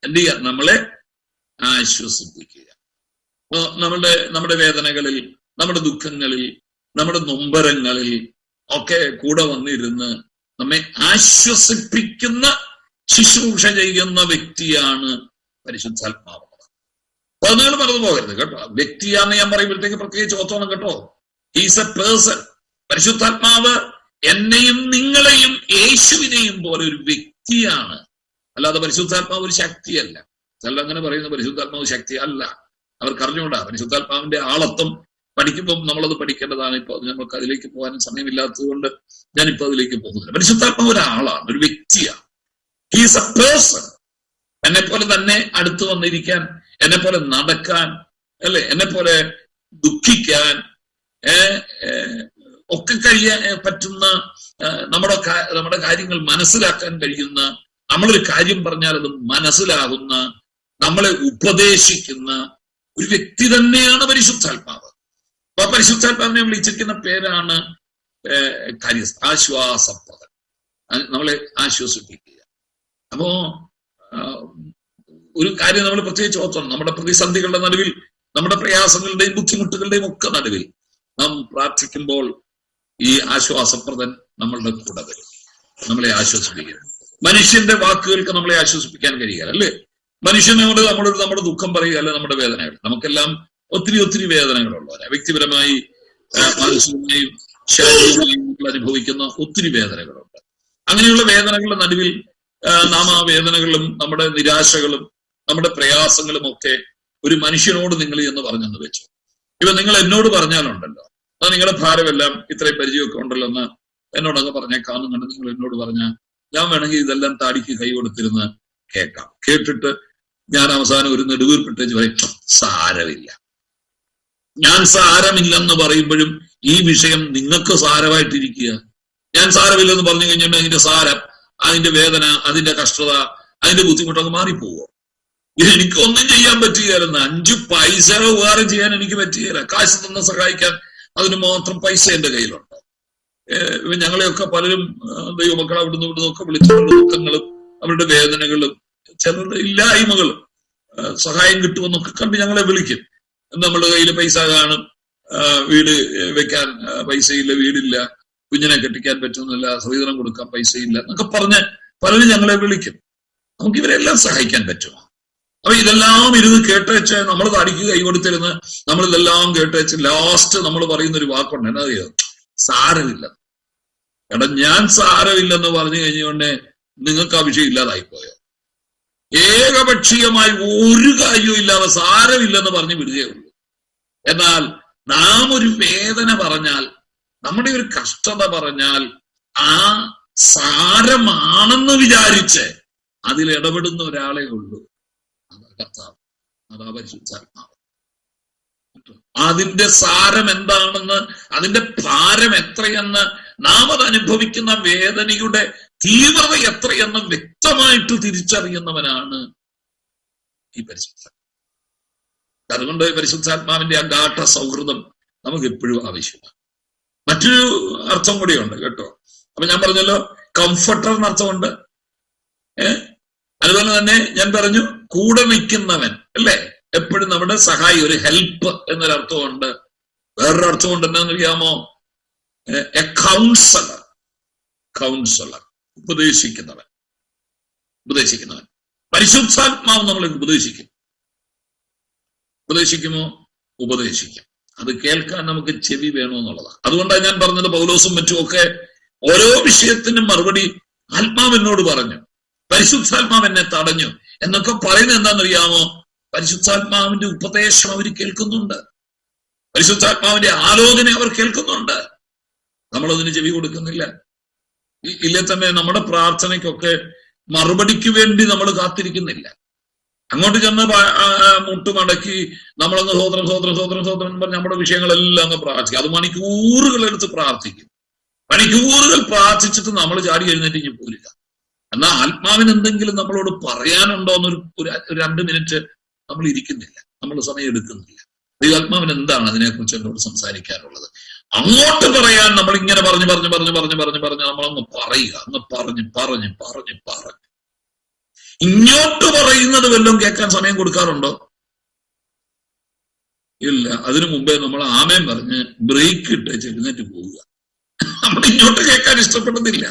എന്ത് ചെയ്യുക? നമ്മളെ ആശ്വസിപ്പിക്കുക. നമ്മുടെ വേദനകളിൽ, നമ്മുടെ ദുഃഖങ്ങളിൽ, നമ്മുടെ നൊമ്പരങ്ങളിൽ ഒക്കെ കൂടെ വന്നിരുന്ന് നമ്മെ ആശ്വസിപ്പിക്കുന്ന ശുശ്രൂഷ ചെയ്യുന്ന വ്യക്തിയാണ് പരിശുദ്ധാത്മാവ്. അപ്പൊ അത് നിങ്ങൾ മറന്നു പോകരുത് കേട്ടോ. വ്യക്തിയാന്ന് ഞാൻ പറയുമ്പോഴത്തേക്ക് പ്രത്യേകിച്ച് ഓർത്തോണം കേട്ടോ. He's A person. പരിശുദ്ധാത്മാവ് എന്നെയും നിങ്ങളെയും യേശുവിനെയും പോലെ ഒരു വ്യക്തിയാണ്. അല്ലാതെ പരിശുദ്ധാത്മാവ് ഒരു ശക്തിയല്ല. ചിലർ അങ്ങനെ പറയുന്ന പരിശുദ്ധാത്മാവ് ശക്തി അല്ല. അവർക്ക് അറിഞ്ഞുകൊണ്ടാ. പരിശുദ്ധാത്മാവിന്റെ ആളത്വം പഠിക്കുമ്പോൾ നമ്മളത് പഠിക്കേണ്ടതാണ്. ഇപ്പൊ നമുക്ക് അതിലേക്ക് പോകാനും സമയമില്ലാത്തത് കൊണ്ട് ഞാനിപ്പോ അതിലേക്ക് പോകുന്നില്ല. പരിശുദ്ധാത്മാവ് ഒരാളാണ്, ഒരു വ്യക്തിയാണ്. He's A person. എന്നെ പോലെ തന്നെ അടുത്ത് വന്നിരിക്കാൻ, എന്നെ പോലെ നടക്കാൻ, അല്ലെ, എന്നെ പോലെ ദുഃഖിക്കാൻ ഒക്കെ കഴിയാൻ പറ്റുന്ന, നമ്മുടെ കാര്യങ്ങൾ മനസ്സിലാക്കാൻ കഴിയുന്ന, നമ്മളൊരു കാര്യം പറഞ്ഞാൽ അത് മനസ്സിലാകുന്ന, നമ്മളെ ഉപദേശിക്കുന്ന ഒരു വ്യക്തി തന്നെയാണ് പരിശുദ്ധാത്മാവ്. അപ്പൊ പരിശുദ്ധാത്മാവിനെ വിളിച്ചിരിക്കുന്ന പേരാണ് ആശ്വാസപ്രദൻ. നമ്മളെ ആശ്വസിപ്പിക്കുക. അപ്പോ ഒരു കാര്യം നമ്മൾ പ്രത്യേകിച്ച് ഓർക്കണം. നമ്മുടെ പ്രതിസന്ധികളുടെ നടുവിൽ, നമ്മുടെ പ്രയാസങ്ങളുടെയും ബുദ്ധിമുട്ടുകളുടെയും ഒക്കെ നടുവിൽ നാം പ്രാർത്ഥിക്കുമ്പോൾ ഈ ആശ്വാസപ്രദൻ നമ്മളുടെ കൂടെ വരും, നമ്മളെ ആശ്വസിപ്പിക്കുക. മനുഷ്യന്റെ വാക്കുകൾക്ക് നമ്മളെ ആശ്വസിപ്പിക്കാൻ കഴിയുക അല്ലേ? മനുഷ്യനോട് നമ്മുടെ ദുഃഖം പറയുക അല്ലെ, നമ്മുടെ വേദനകൾ. നമുക്കെല്ലാം ഒത്തിരി വേദനകളുള്ളവരാ. വ്യക്തിപരമായി, മാനസികമായും ശാരീരികമായും അനുഭവിക്കുന്ന ഒത്തിരി വേദനകളുണ്ട്. അങ്ങനെയുള്ള വേദനകളുടെ നടുവിൽ നാം ആ വേദനകളും നമ്മുടെ നിരാശകളും നമ്മുടെ പ്രയാസങ്ങളും ഒക്കെ ഒരു മനുഷ്യനോട് നിങ്ങൾ എന്ന് പറഞ്ഞെന്ന് വെച്ചു. ഇപ്പൊ നിങ്ങൾ എന്നോട് പറഞ്ഞാലുണ്ടല്ലോ, അത് നിങ്ങളുടെ ഭാരമെല്ലാം ഇത്രയും പരിചയമൊക്കെ ഉണ്ടല്ലോ എന്ന് എന്നോടങ്ങ് പറഞ്ഞേക്കാന്ന് കണ്ട് നിങ്ങൾ എന്നോട് പറഞ്ഞാൽ ഞാൻ വേണമെങ്കിൽ ഇതെല്ലാം താടിക്ക് കൈ കൊടുത്തിരുന്ന് കേൾക്കാം. കേട്ടിട്ട് ഞാൻ അവസാനം ഒരു നെടുവീർപ്പിട്ടേച്ച് പറയും സാരമില്ല. ഞാൻ സാരമില്ലെന്ന് പറയുമ്പോഴും ഈ വിഷയം നിങ്ങൾക്ക് സാരമായിട്ടിരിക്കുക. ഞാൻ സാരമില്ലെന്ന് പറഞ്ഞു കഴിഞ്ഞാൽ അതിന്റെ സാരം, അതിന്റെ വേദന, അതിന്റെ കഷ്ടത, അതിന്റെ ബുദ്ധിമുട്ടൊക്കെ മാറിപ്പോവോ? എനിക്കൊന്നും ചെയ്യാൻ പറ്റുകയില്ലെന്ന്. 5 പൈസ ഉപകാരം ചെയ്യാൻ എനിക്ക് പറ്റുകയില്ല. കാശ് തന്ന് സഹായിക്കാൻ അതിന് മാത്രം പൈസ എന്റെ കയ്യിലുണ്ട്. ഞങ്ങളെയൊക്കെ പലരും ദൈവമക്കൾ അവിടുന്ന് ഒക്കെ വിളിച്ചുകൊണ്ട് ദുഃഖങ്ങളും അവരുടെ വേദനകളും ചിലരുടെ ഇല്ലായ്മകളും സഹായം കിട്ടുമെന്നൊക്കെ കണ്ട് ഞങ്ങളെ വിളിക്കും. നമ്മുടെ കയ്യിൽ പൈസ കാണും, വീട് വെക്കാൻ പൈസയില്ല, വീടില്ല, കുഞ്ഞിനെ കെട്ടിക്കാൻ പറ്റുന്നില്ല, സ്ത്രീധനം കൊടുക്കാൻ പൈസയില്ല എന്നൊക്കെ പറഞ്ഞ് പലരും ഞങ്ങളെ വിളിക്കും. നമുക്ക് ഇവരെല്ലാം സഹായിക്കാൻ പറ്റുമോ? അപ്പൊ ഇതെല്ലാം ഇരുന്ന് കേട്ടേച്ച് നമ്മൾ തടിക്ക് കൈ കൊടുത്തിരുന്ന് നമ്മളിതെല്ലാം കേട്ടേച്ച് ലാസ്റ്റ് നമ്മൾ പറയുന്ന ഒരു വാക്കുണ്ട്, എന്നാ അറിയോ? സാരമില്ല. എടാ, ഞാൻ സാരമില്ലെന്ന് പറഞ്ഞു കഴിഞ്ഞുകൊണ്ട് നിങ്ങൾക്ക് ആ വിഷയം ഇല്ലാതായിപ്പോയോ? ഏകപക്ഷീയമായി ഒരു കാര്യവും ഇല്ലാതെ സാരമില്ലെന്ന് പറഞ്ഞ് വിടുകയുള്ളൂ. എന്നാൽ നാം ഒരു വേദന പറഞ്ഞാൽ, നമ്മുടെ ഒരു കഷ്ടത പറഞ്ഞാൽ ആ സാരമാണെന്ന് വിചാരിച്ച് അതിൽ ഇടപെടുന്ന ഒരാളെ ഉള്ളൂ. അതാ കർത്താവ്, അതാ പരിശുദ്ധാത്മാവ്. അതിന്റെ സാരം എന്താണെന്ന്, അതിന്റെ ഭാരം എത്രയെന്ന്, നാം അത് അനുഭവിക്കുന്ന വേദനയുടെ തീവ്രത എത്രയെന്ന് വ്യക്തമായിട്ട് തിരിച്ചറിയുന്നവനാണ് ഈ പരിശുദ്ധാത്മാവ്. അതുകൊണ്ട് പരിശുദ്ധാത്മാവിന്റെ അഗാഢ സൗഹൃദം നമുക്ക് എപ്പോഴും ആവശ്യമാണ്. മറ്റൊരു അർത്ഥം കൂടിയുണ്ട് കേട്ടോ. അപ്പൊ ഞാൻ പറഞ്ഞല്ലോ, കംഫർട്ടർ എന്നർത്ഥമുണ്ട്. അതുപോലെ തന്നെ ഞാൻ പറഞ്ഞു കൂടെ നിൽക്കുന്നവൻ, അല്ലേ? എപ്പോഴും നമ്മുടെ സഹായി, ഒരു ഹെൽപ്പ് എന്നൊരർത്ഥമുണ്ട്. വേറൊരു അർത്ഥമുണ്ട്, എന്താണെന്നറിയാമോ? A counsellor. കൗൺസലർ, ഉപദേശിക്കുന്നവൻ. പരിശുദ്ധാത്മാവ് നമ്മളെ ഉപദേശിക്കും. ഉപദേശിക്കുമോ? ഉപദേശിക്കും. അത് കേൾക്കാൻ നമുക്ക് ചെവി വേണമെന്നുള്ളതാണ്. അതുകൊണ്ടാണ് ഞാൻ പറഞ്ഞത്, പൗലോസും മറ്റുമൊക്കെ ഓരോ വിഷയത്തിനും മറുപടി ആത്മാവ് എന്നോട് പറഞ്ഞു, പരിശുദ്ധാത്മാവ് എന്നെ തടഞ്ഞു എന്നൊക്കെ പറയുന്നത് എന്താണെന്നറിയാമോ? പരിശുദ്ധാത്മാവിന്റെ ഉപദേശം അവർ കേൾക്കുന്നുണ്ട്, പരിശുദ്ധാത്മാവിന്റെ ആലോചന അവർ കേൾക്കുന്നുണ്ട്. നമ്മളതിന് ചെവി കൊടുക്കുന്നില്ല. ഇല്ലേ തന്നെ നമ്മുടെ പ്രാർത്ഥനയ്ക്കൊക്കെ മറുപടിക്ക് വേണ്ടി നമ്മൾ കാത്തിരിക്കുന്നില്ല. അങ്ങോട്ട് ചെന്ന് മുട്ടുമടക്കി നമ്മളങ്ങ് സ്വോത്രം സ്വോത്രം സ്വോത്രം സ്വോത്രം എന്ന് പറഞ്ഞ് നമ്മുടെ വിഷയങ്ങളെല്ലാം അങ്ങ് പ്രാർത്ഥിക്കും. അത് മണിക്കൂറുകൾ എടുത്ത് പ്രാർത്ഥിക്കും. മണിക്കൂറുകൾ പ്രാർത്ഥിച്ചിട്ട് നമ്മൾ ചാടി എഴുന്നേറ്റ് പോരില്ല. എന്നാൽ ആത്മാവിന് എന്തെങ്കിലും നമ്മളോട് പറയാനുണ്ടോ എന്നൊരു 2 മിനിറ്റ് നമ്മൾ ഇരിക്കുന്നില്ല, നമ്മൾ സമയം എടുക്കുന്നില്ല. ദൈവാത്മാവിന് എന്താണ് അതിനെക്കുറിച്ച് എന്നോട് സംസാരിക്കാനുള്ളത്? അങ്ങോട്ട് പറയാൻ നമ്മൾ ഇങ്ങനെ പറഞ്ഞ് നമ്മളങ്ങ് പറയുക, അങ്ങ് പറഞ്ഞ് ഇങ്ങോട്ട് പറയുന്നത് വല്ലതും കേൾക്കാൻ സമയം കൊടുക്കാറുണ്ടോ? ഇല്ല. അതിനു മുമ്പേ നമ്മൾ ആമേൻ പറഞ്ഞ് ബ്രേക്ക് ഇട്ട് എഴുന്നേറ്റ് പോവുക. നമ്മൾ ഇങ്ങോട്ട് കേൾക്കാൻ ഇഷ്ടപ്പെടുന്നില്ല.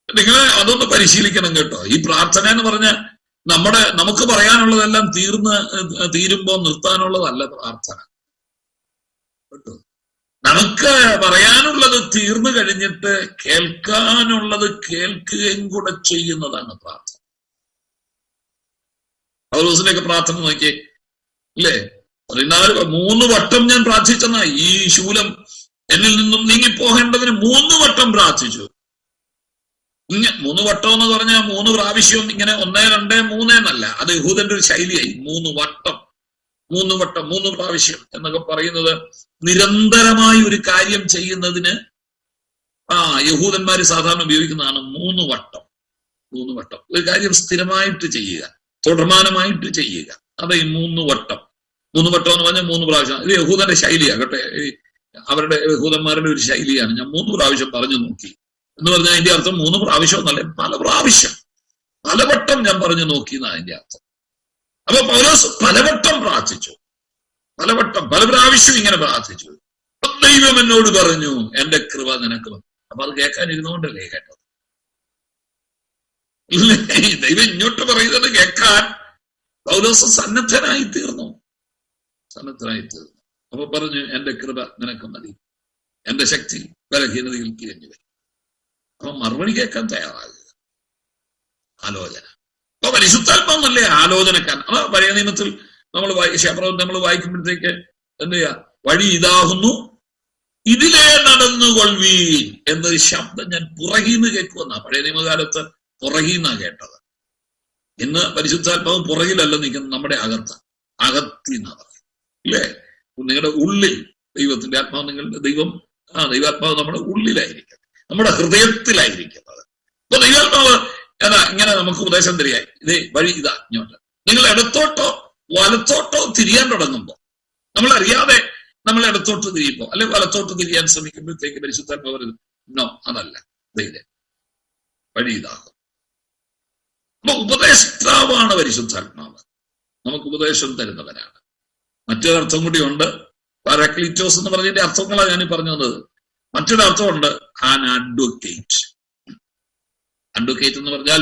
നിങ്ങൾ അതൊന്ന് പരിശീലിക്കണം കേട്ടോ. ഈ പ്രാർത്ഥന എന്ന് പറഞ്ഞ നമുക്ക് പറയാനുള്ളതെല്ലാം തീരുമ്പോ നിർത്താനുള്ളതല്ല പ്രാർത്ഥന കേട്ടോ. നമുക്ക് പറയാനുള്ളത് തീർന്നു കഴിഞ്ഞിട്ട് കേൾക്കാനുള്ളത് കേൾക്കുകയും കൂടെ ചെയ്യുന്നതാണ് പ്രാർത്ഥന. പൗലോസിന്റെയൊക്കെ പ്രാർത്ഥന നോക്കിയേ, ഇല്ലേ? 3 വട്ടം ഞാൻ പ്രാർത്ഥിച്ചെന്നാ. ഈ ശൂലം എന്നിൽ നിന്നും നീങ്ങിപ്പോകേണ്ടതിന് 3 വട്ടം പ്രാർത്ഥിച്ചു. 3 വട്ടം എന്ന് പറഞ്ഞാൽ 3 പ്രാവശ്യവും ഇങ്ങനെ 1, 2, 3 എന്നല്ല. അത് യഹൂദന്റെ ഒരു ശൈലിയായി. 3 വട്ടം 3 പ്രാവശ്യം എന്നൊക്കെ പറയുന്നത് നിരന്തരമായി ഒരു കാര്യം ചെയ്യുന്നതിന് യഹൂദന്മാര് സാധാരണ ഉപയോഗിക്കുന്നതാണ് 3 വട്ടം. ഒരു കാര്യം സ്ഥിരമായിട്ട് ചെയ്യുക, തുടർമാനമായിട്ട് ചെയ്യുക. അതെ, 3 വട്ടം. 3 വട്ടം എന്ന് പറഞ്ഞാൽ 3 പ്രാവശ്യം. ഇത് യഹൂദന്റെ ശൈലിയാണ് കേട്ടെ. അവരുടെ യഹൂദന്മാരുടെ ഒരു ശൈലിയാണ്. ഞാൻ 3 പ്രാവശ്യം പറഞ്ഞു നോക്കി എന്ന് പറഞ്ഞാൽ അതിന്റെ അർത്ഥം 3 പ്രാവശ്യം എന്നല്ല, പല പ്രാവശ്യം, പലവട്ടം ഞാൻ പറഞ്ഞു നോക്കി എന്നാണ് അതിന്റെ അർത്ഥം. അപ്പൊ പൗലോസ് പലവട്ടം പ്രാർത്ഥിച്ചു, പല പ്രാവശ്യം ഇങ്ങനെ പ്രാർത്ഥിച്ചു. ദൈവം എന്നോട് പറഞ്ഞു, എന്റെ കൃപ നിനക്ക്. അപ്പൊ അത് കേൾക്കാൻ ഇരുന്നുകൊണ്ടല്ലേ കേട്ടത്? ഇല്ലേ? ദൈവം ഇങ്ങോട്ട് പറയുന്നത് കേൾക്കാൻ പൗലോസ് സന്നദ്ധനായി തീർന്നു. അപ്പൊ പറഞ്ഞു, എന്റെ കൃപ നിനക്ക് മതി, എന്റെ ശക്തി ബലഹീനതയിൽ തിരിഞ്ഞു വരും. അപ്പൊ മറുപടി കേൾക്കാൻ തയ്യാറാകുക. ആലോചന. അപ്പൊ പരിശുദ്ധാത്മാവല്ലേ ആലോചനക്കാൻ. അപ്പൊ പഴയ നിയമത്തിൽ നമ്മൾ വായിക്കുമ്പോഴത്തേക്ക് എന്ത് ചെയ്യാ? വഴി ഇതാകുന്നു, ഇതിലേ നടന്നുകൊള്ളുവീൻ എന്നൊരു ശബ്ദം ഞാൻ പുറകീന്ന് കേൾക്കുമെന്നാ. പഴയ നിയമകാലത്ത് പുറകീന്നാ കേട്ടത്. ഇന്ന് പരിശുദ്ധാത്മാവ് പുറകിലല്ല നിൽക്കുന്നത്, നമ്മുടെ അകത്തിന്നാ പറയുന്നത്, ഇല്ലേ? നിങ്ങളുടെ ഉള്ളിൽ ദൈവത്തിന്റെ ആത്മാവ്, നിങ്ങളുടെ ദൈവാത്മാവ് നമ്മുടെ ഉള്ളിലായിരിക്കും, നമ്മുടെ ഹൃദയത്തിലായിരിക്കുന്നത്. അപ്പൊ ദൈവാത്മാവ് ഇങ്ങനെ നമുക്ക് ഉപദേശം തരിക, ഇതേ വഴി ഇതാ, ഇങ്ങോട്ട്. നിങ്ങൾ ഇടത്തോട്ടോ വലത്തോട്ടോ തിരിയാൻ തുടങ്ങുമ്പോ, നമ്മൾ അറിയാതെ നമ്മൾ ഇടത്തോട്ട് തിരിയുമ്പോ അല്ലെ വലത്തോട്ട് തിരിയാൻ ശ്രമിക്കുമ്പോഴത്തേക്ക് പരിശുദ്ധാത്മാവ് പറയുന്നത് നോ, അതല്ല, ഇതേ വഴി ഇതാകും. അപ്പൊ ഉപദേഷ്ടാവാണ് പരിശുദ്ധാത്മാവ്, നമുക്ക് ഉപദേശം തരുന്നവരാണ്. മറ്റൊരർത്ഥം കൂടിയുണ്ട്. പാരാക്ലീറ്റോസ് എന്ന് പറഞ്ഞതിന്റെ അർത്ഥങ്ങളാണ് ഞാൻ പറഞ്ഞു തന്നത്. മറ്റൊരർത്ഥമുണ്ട്, ആൻ അഡ്വക്കേറ്റ്. അഡ്വക്കേറ്റ് എന്ന് പറഞ്ഞാൽ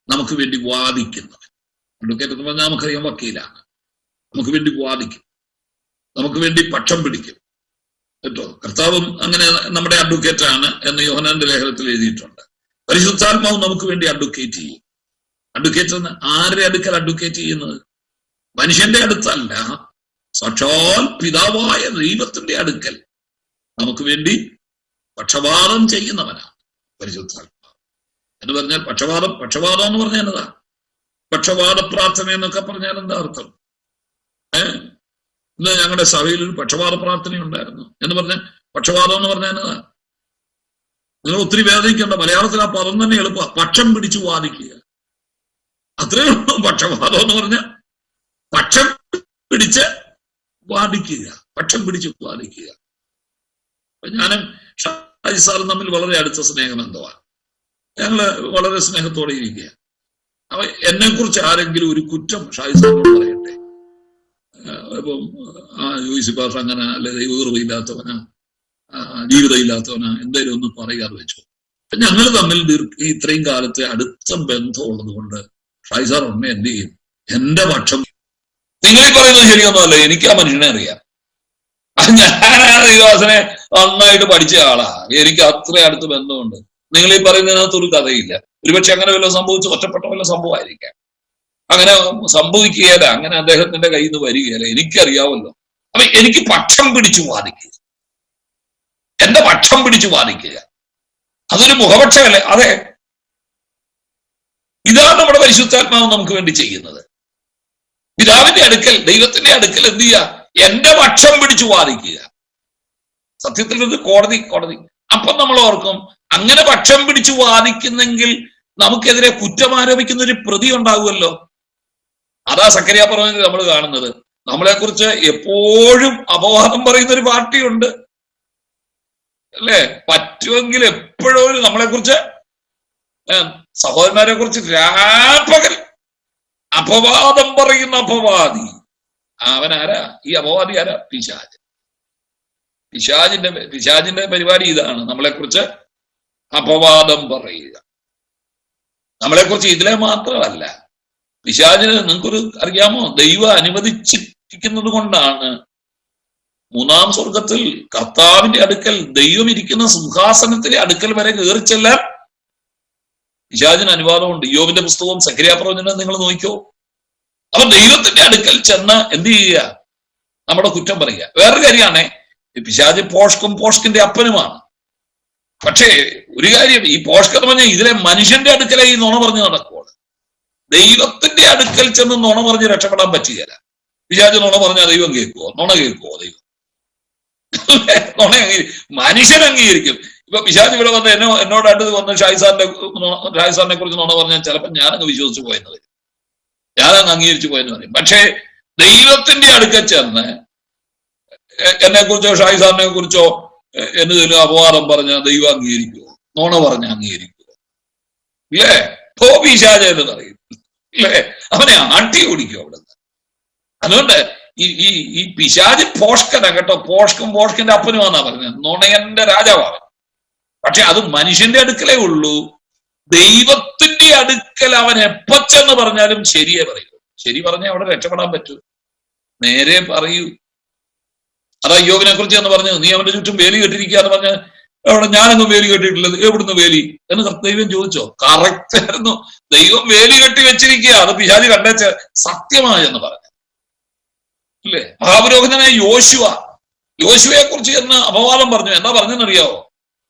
നമുക്ക് വേണ്ടി വാദിക്കുന്നവൻ. അഡ്വക്കേറ്റ് എന്ന് പറഞ്ഞാൽ നമുക്കറിയാം വക്കീലാണ്, നമുക്ക് വേണ്ടി വാദിക്കും, നമുക്ക് വേണ്ടി പക്ഷം പിടിക്കും കേട്ടോ. കർത്താവും അങ്ങനെ നമ്മുടെ അഡ്വക്കേറ്റ് ആണ് എന്ന് യോഹന്നാന്റെ ലേഖനത്തിൽ എഴുതിയിട്ടുണ്ട്. പരിശുദ്ധാത്മാവും നമുക്ക് വേണ്ടി അഡ്വക്കേറ്റ് ചെയ്യും. അഡ്വക്കേറ്റ് എന്ന് ആരുടെ അടുക്കൽ അഡ്വക്കേറ്റ് ചെയ്യുന്നത്? മനുഷ്യന്റെ അടുത്തല്ല, സാക്ഷാൽ പിതാവായ ദൈവത്തിന്റെ അടുക്കൽ നമുക്ക് വേണ്ടി പക്ഷപാതം ചെയ്യുന്നവനാണ് പരിശുദ്ധാത്മാവ്. എന്ന് പറഞ്ഞാൽ പക്ഷപാതം എന്ന് പറഞ്ഞാൽ എന്നതാ? പക്ഷപാത പ്രാർത്ഥന എന്നൊക്കെ പറഞ്ഞാൽ എന്താ അർത്ഥം? ഇന്ന് ഞങ്ങളുടെ സഭയിൽ ഒരു പക്ഷപാത പ്രാർത്ഥന ഉണ്ടായിരുന്നു എന്ന് പറഞ്ഞാൽ പക്ഷപാതം എന്ന് പറഞ്ഞാൽ എന്നതാ? നിങ്ങൾ ഒത്തിരി വേദനിക്കേണ്ട, മലയാളത്തിൽ ആ പദം തന്നെ എളുപ്പ, പക്ഷം പിടിച്ചു വാദിക്കുക. അത്രയേ ഉള്ളൂ. പക്ഷപാതം എന്ന് പറഞ്ഞാൽ പക്ഷം പിടിച്ച് വാദിക്കുക, പക്ഷം പിടിച്ച് വാദിക്കുക. ഞാനും ഷാജി സാറും തമ്മിൽ വളരെ അടുത്ത സ്നേഹബന്ധമാണ്. ഞങ്ങള് വളരെ സ്നേഹത്തോടെ ഇരിക്കുക. അപ്പൊ എന്നെ കുറിച്ച് ആരെങ്കിലും ഒരു കുറ്റം ഷാജി സാറിനോട് പറയട്ടെ, ഇപ്പം യൂസി പാഷ അങ്ങനെ അല്ലെ ദൈവകൃപയില്ലാത്തവനാ, ജീവിതം ഇല്ലാത്തവനാ, എന്തായാലും ഒന്ന് പറയാതെ വെച്ചു. ഞങ്ങൾ തമ്മിൽ ഇത്രയും കാലത്തെ അടുത്ത ബന്ധമുള്ളത് കൊണ്ട് ഷാജി സാർ ഉടനെ എന്ത് ചെയ്യും? എന്റെ പക്ഷം. നിങ്ങൾ പറയുന്നത് ശരിയൊന്നുമല്ല, എനിക്ക് ആ മനുഷ്യനെ അറിയാം. ഞാൻ ദൈവദാസനെ നന്നായിട്ട് പഠിച്ച ആളാ, എനിക്ക് അത്ര അടുത്ത് ബന്ധമുണ്ട്. നിങ്ങൾ ഈ പറയുന്നതിനകത്തൊരു കഥയില്ല. ഒരുപക്ഷെ അങ്ങനെ വല്ലതും സംഭവിച്ച് ഒറ്റപ്പെട്ട വല്ല സംഭവമായിരിക്കാം. അങ്ങനെ സംഭവിക്കുകയല്ല, അങ്ങനെ അദ്ദേഹത്തിന്റെ കയ്യിൽ നിന്ന് വരികയല്ല. എനിക്കറിയാമല്ലോ. അപ്പൊ എനിക്ക് പക്ഷം പിടിച്ചു വാദിക്കുക, എന്റെ പക്ഷം പിടിച്ചു വാദിക്കുക, അതൊരു മുഖപക്ഷമല്ലേ? അതെ, ഇതാണ് നമ്മുടെ പരിശുദ്ധാത്മാവ് നമുക്ക് വേണ്ടി ചെയ്യുന്നത്. പിതാവിന്റെ അടുക്കൽ, ദൈവത്തിന്റെ അടുക്കൽ എന്ത് ചെയ്യുക? എന്റെ പക്ഷം പിടിച്ചു വാദിക്കുക. സത്യത്തിൽ ഇത് കോടതി. അപ്പൊ നമ്മൾ ഓർക്കും, അങ്ങനെ പക്ഷം പിടിച്ചു വാദിക്കുന്നെങ്കിൽ നമുക്കെതിരെ കുറ്റം ആരോപിക്കുന്ന ഒരു പ്രതി ഉണ്ടാകുമല്ലോ. അതാ സക്കറിയ പറഞ്ഞത് നമ്മൾ കാണുന്നത്. നമ്മളെക്കുറിച്ച് എപ്പോഴും അപവാദം പറയുന്ന ഒരു പാർട്ടിയുണ്ട്, അല്ലേ? പറ്റുമെങ്കിൽ എപ്പോഴും നമ്മളെക്കുറിച്ച്, സഹോദരന്മാരെ കുറിച്ച് രാപ്പകൽ അപവാദം പറയുന്ന അപവാദി. അവനാരാ? ഈ അപവാദി ആരാ? പിശാചിന്റെ പരിപാടി ഇതാണ്, നമ്മളെക്കുറിച്ച് അപവാദം പറയുക. നമ്മളെക്കുറിച്ച് ഇതിലെ മാത്രമല്ല, പിശാചിന് നിങ്ങൾക്കൊരു അറിയാമോ, ദൈവം അനുവദിച്ചിരിക്കുന്നത് കൊണ്ടാണ് മൂന്നാം സ്വർഗത്തിൽ കർത്താവിന്റെ അടുക്കൽ, ദൈവം ഇരിക്കുന്ന സിംഹാസനത്തിലെ അടുക്കൽ വരെ കയറി ചെല്ലാൻ പിശാചിന് അനുവാദമുണ്ട്. യോബിന്റെ പുസ്തകവും സക്കറിയ പ്രവചനം നിങ്ങൾ നോക്കിക്കോ. അപ്പൊ ദൈവത്തിന്റെ അടുക്കൽ ചെന്ന് എന്ത് ചെയ്യുക? നമ്മുടെ കുറ്റം പറയുക. വേറൊരു കാര്യമാണ്, പിശാച് പോഷ്കിന്റെ അപ്പനുമാണ്. പക്ഷേ ഒരു കാര്യം, ഈ പോഷ്ക് എന്ന് പറഞ്ഞാൽ ഇതിലെ മനുഷ്യന്റെ അടുക്കലെ ഈ നുണ പറഞ്ഞ് നടക്കുവാണ്. ദൈവത്തിന്റെ അടുക്കൽ ചെന്ന് നുണ പറഞ്ഞ് രക്ഷപ്പെടാൻ പറ്റുകയില്ല. പിശാച് നുണ പറഞ്ഞാൽ ദൈവം കേൾക്കുവോ? നുണ കേൾക്കുവോ? ദൈവം നുണ മനുഷ്യൻ അംഗീകരിക്കും. ഇപ്പൊ പിശാച് ഇവിടെ വന്ന് എന്നോട് അടുത്ത് വന്ന് ഷായിസാറിനെ കുറിച്ച് നുണ പറഞ്ഞാൽ ചിലപ്പോൾ ഞാനങ്ങ് വിശ്വസിച്ച് പോയെന്ന് വരും, ഞാനങ്ങ് അംഗീകരിച്ചു പോയെന്ന് പറയും. പക്ഷേ ദൈവത്തിന്റെ അടുക്കൽ ചെന്ന് എന്നെ കുറിച്ചോ ഷായിസാറിനെ കുറിച്ചോ എന്നതിലും അപവാദം പറഞ്ഞ ദൈവം അംഗീകരിക്കുവോ? നുണ പറഞ്ഞ അംഗീകരിക്കുവോ? ഇല്ലേ? പിശാച് എന്ന് പറയും, ഇല്ലേ? അവനെ ആട്ടി ഓടിക്കും അവിടുന്ന്. അതുകൊണ്ട് ഈ പിശാച് പോഷ്കന കേട്ടോ, പോഷ്കിന്റെ അപ്പനുമാന്നാ പറഞ്ഞത്, നുണയന്റെ രാജാവാണ്. പക്ഷെ അത് മനുഷ്യന്റെ അടുക്കലേ ഉള്ളൂ. ദൈവത്തിന്റെ അടുക്കൽ അവൻ എപ്പച്ചെന്ന് പറഞ്ഞാലും ശരിയെ പറയൂ. ശരി പറഞ്ഞാൽ അവിടെ രക്ഷപ്പെടാൻ പറ്റൂ. നേരെ പറയൂ. അതാ യോബിനെ കുറിച്ച് എന്ന് പറഞ്ഞു, നീ അവന്റെ ചുറ്റും വേലി കെട്ടിരിക്കുക എന്ന് പറഞ്ഞ, അവിടെ ഞാനൊന്നും വേലി കെട്ടിയിട്ടില്ല, എവിടുന്ന് വേലി എന്ന് ദൈവം ചോദിച്ചോ? കറക്റ്റ് ആയിരുന്നു, ദൈവം വേലി കെട്ടി വെച്ചിരിക്കുക. അത് പിശാച് കണ്ടേച്ച സത്യമായെന്ന് പറഞ്ഞു, ഇല്ലേ? മഹാപുരോഹിതനായ യോശുവയെ കുറിച്ച് എന്ന് അപവാദം പറഞ്ഞു. എന്താ പറഞ്ഞെന്നറിയാവോ?